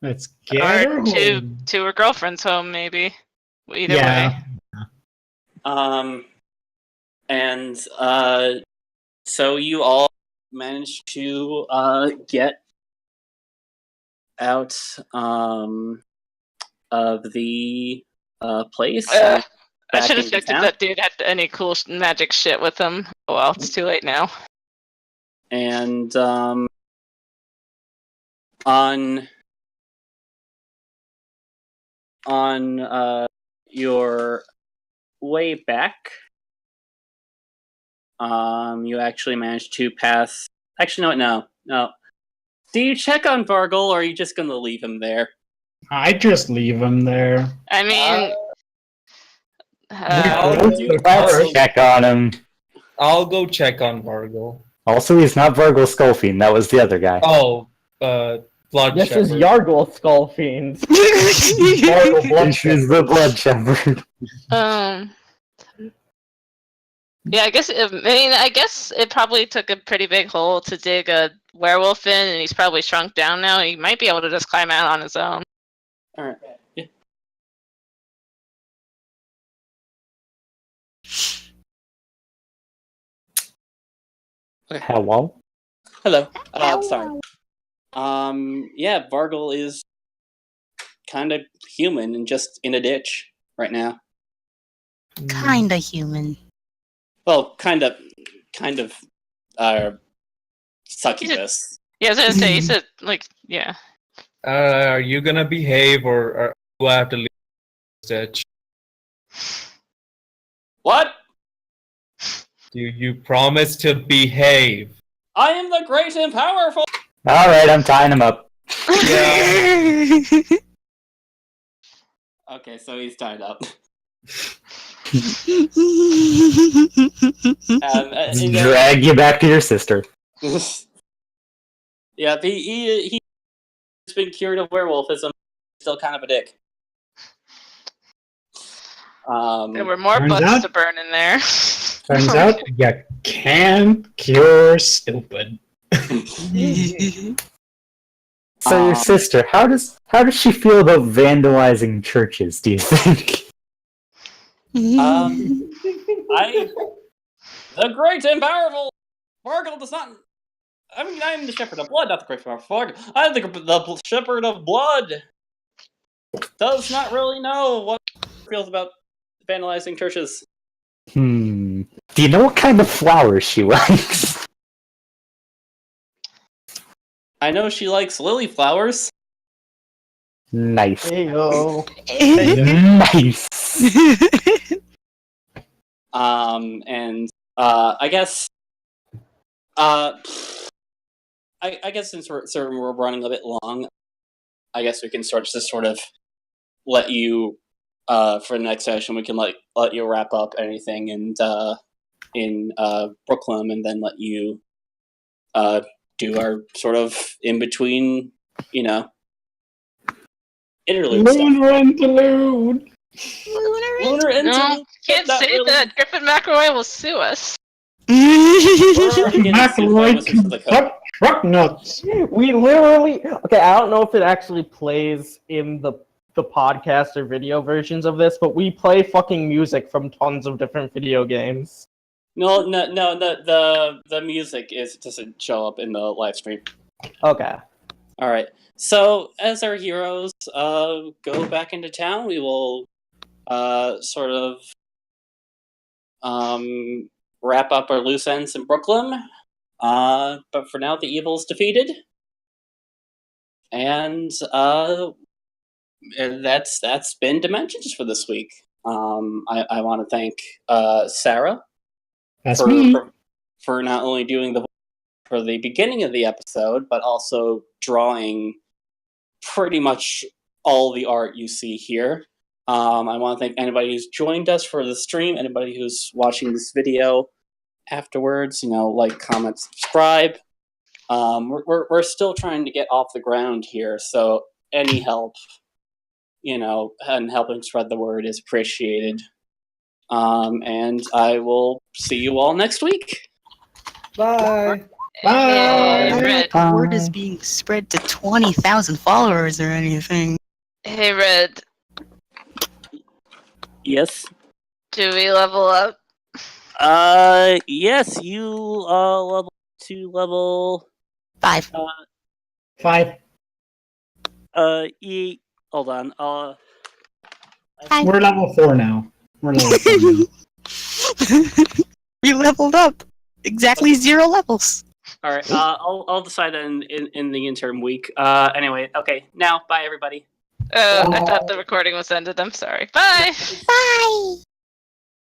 Speaker 7: Let's get her home.
Speaker 6: To her girlfriend's home, maybe. Either
Speaker 7: Yeah.
Speaker 6: way.
Speaker 2: And so you all managed to get out of the place.
Speaker 6: I
Speaker 2: back
Speaker 6: should have
Speaker 2: into
Speaker 6: checked if
Speaker 2: town.
Speaker 6: that dude had any cool magic shit with him. Oh well, it's too late now.
Speaker 2: And on your way back, you actually managed to pass. Actually, no. Do you check on Vargol, or are you just going to leave him there?
Speaker 7: I just leave him there.
Speaker 6: I mean,
Speaker 8: Let's check on him.
Speaker 5: I'll go check on Vargol.
Speaker 8: Also, he's not Virgil Skullfiend. That was the other guy.
Speaker 5: Oh, Blood
Speaker 4: This
Speaker 5: Shepherd.
Speaker 4: is Yargul Skullfiend.
Speaker 8: This is the Blood Shepherd.
Speaker 6: Yeah, I guess it probably took a pretty big hole to dig a werewolf in, and he's probably shrunk down now. He might be able to just climb out on his own.
Speaker 2: All right. Yeah. Okay.
Speaker 8: Hello?
Speaker 2: Hello. Sorry. Yeah, Vargol is kind of human and just in a ditch right now.
Speaker 3: Kinda human.
Speaker 2: Well, kind of, succubus.
Speaker 6: Yeah, I was gonna say, he said, like, yeah.
Speaker 5: Are you gonna behave, or do I have to leave Stitch?
Speaker 2: What?
Speaker 5: Do you promise to behave?
Speaker 2: I am the great and powerful.
Speaker 8: Alright, I'm tying him up.
Speaker 5: Yeah.
Speaker 2: Okay, so he's tied up.
Speaker 8: Drag you back to your sister.
Speaker 2: Yeah, he's been cured of werewolfism. Still kind of a dick.
Speaker 6: There were more
Speaker 7: turns
Speaker 6: butts
Speaker 7: out-
Speaker 6: to burn in there.
Speaker 7: Turns out you can't cure stupid.
Speaker 8: So your sister, how does she feel about vandalizing churches, do you think?
Speaker 2: The great and powerful Vargol does not. I mean, I am the shepherd of blood, not the great and powerful Vargol. I am the shepherd of blood. Does not really know what feels about vandalizing churches.
Speaker 8: Do you know what kind of flowers she likes?
Speaker 2: I know she likes lily flowers.
Speaker 8: Nice.
Speaker 4: Heyo.
Speaker 8: Nice.
Speaker 2: And I guess I guess since we're running a bit long, I guess we can sort of let you for the next session we can let you wrap up anything and in Brucklam, and then let you do our sort of in between, interlude stuff.
Speaker 7: Lunar interlude.
Speaker 2: Lunar interlude.
Speaker 6: No, can't
Speaker 2: Not
Speaker 6: say
Speaker 2: really.
Speaker 6: that. Griffin McElroy will sue us.
Speaker 7: McElroy can fuck truck nuts.
Speaker 4: We literally. Okay, I don't know if it actually plays in the podcast or video versions of this, but we play fucking music from tons of different video games.
Speaker 2: No. The music doesn't show up in the live stream.
Speaker 4: Okay.
Speaker 2: All right. So as our heroes go back into town, we will sort of wrap up our loose ends in Brucklam, But for now, the evil's defeated, and that's been Dimensions for this week. I want to thank Sarah
Speaker 7: That's me.
Speaker 2: for not only doing the for the beginning of the episode, but also drawing pretty much all the art you see here. I want to thank anybody who's joined us for the stream, anybody who's watching this video afterwards. Like, comment, subscribe. We're still trying to get off the ground here, so any help, and helping spread the word is appreciated. And I will see you all next week.
Speaker 5: Bye.
Speaker 3: I
Speaker 6: Hey,
Speaker 3: don't
Speaker 6: Red.
Speaker 3: like the word is being spread to 20,000 followers or anything.
Speaker 6: Hey, Red.
Speaker 2: Yes.
Speaker 6: Do we level up?
Speaker 2: Yes, you level to level
Speaker 3: 5.
Speaker 7: 5.
Speaker 2: Hold on.
Speaker 7: We're level 4 now. We're level 4 now.
Speaker 3: We leveled up. Exactly 0 levels.
Speaker 2: All right. I'll decide that in the interim week. Anyway. Okay. Now, bye everybody.
Speaker 6: Oh, I thought the recording was ended. I'm sorry. Bye.
Speaker 3: Bye.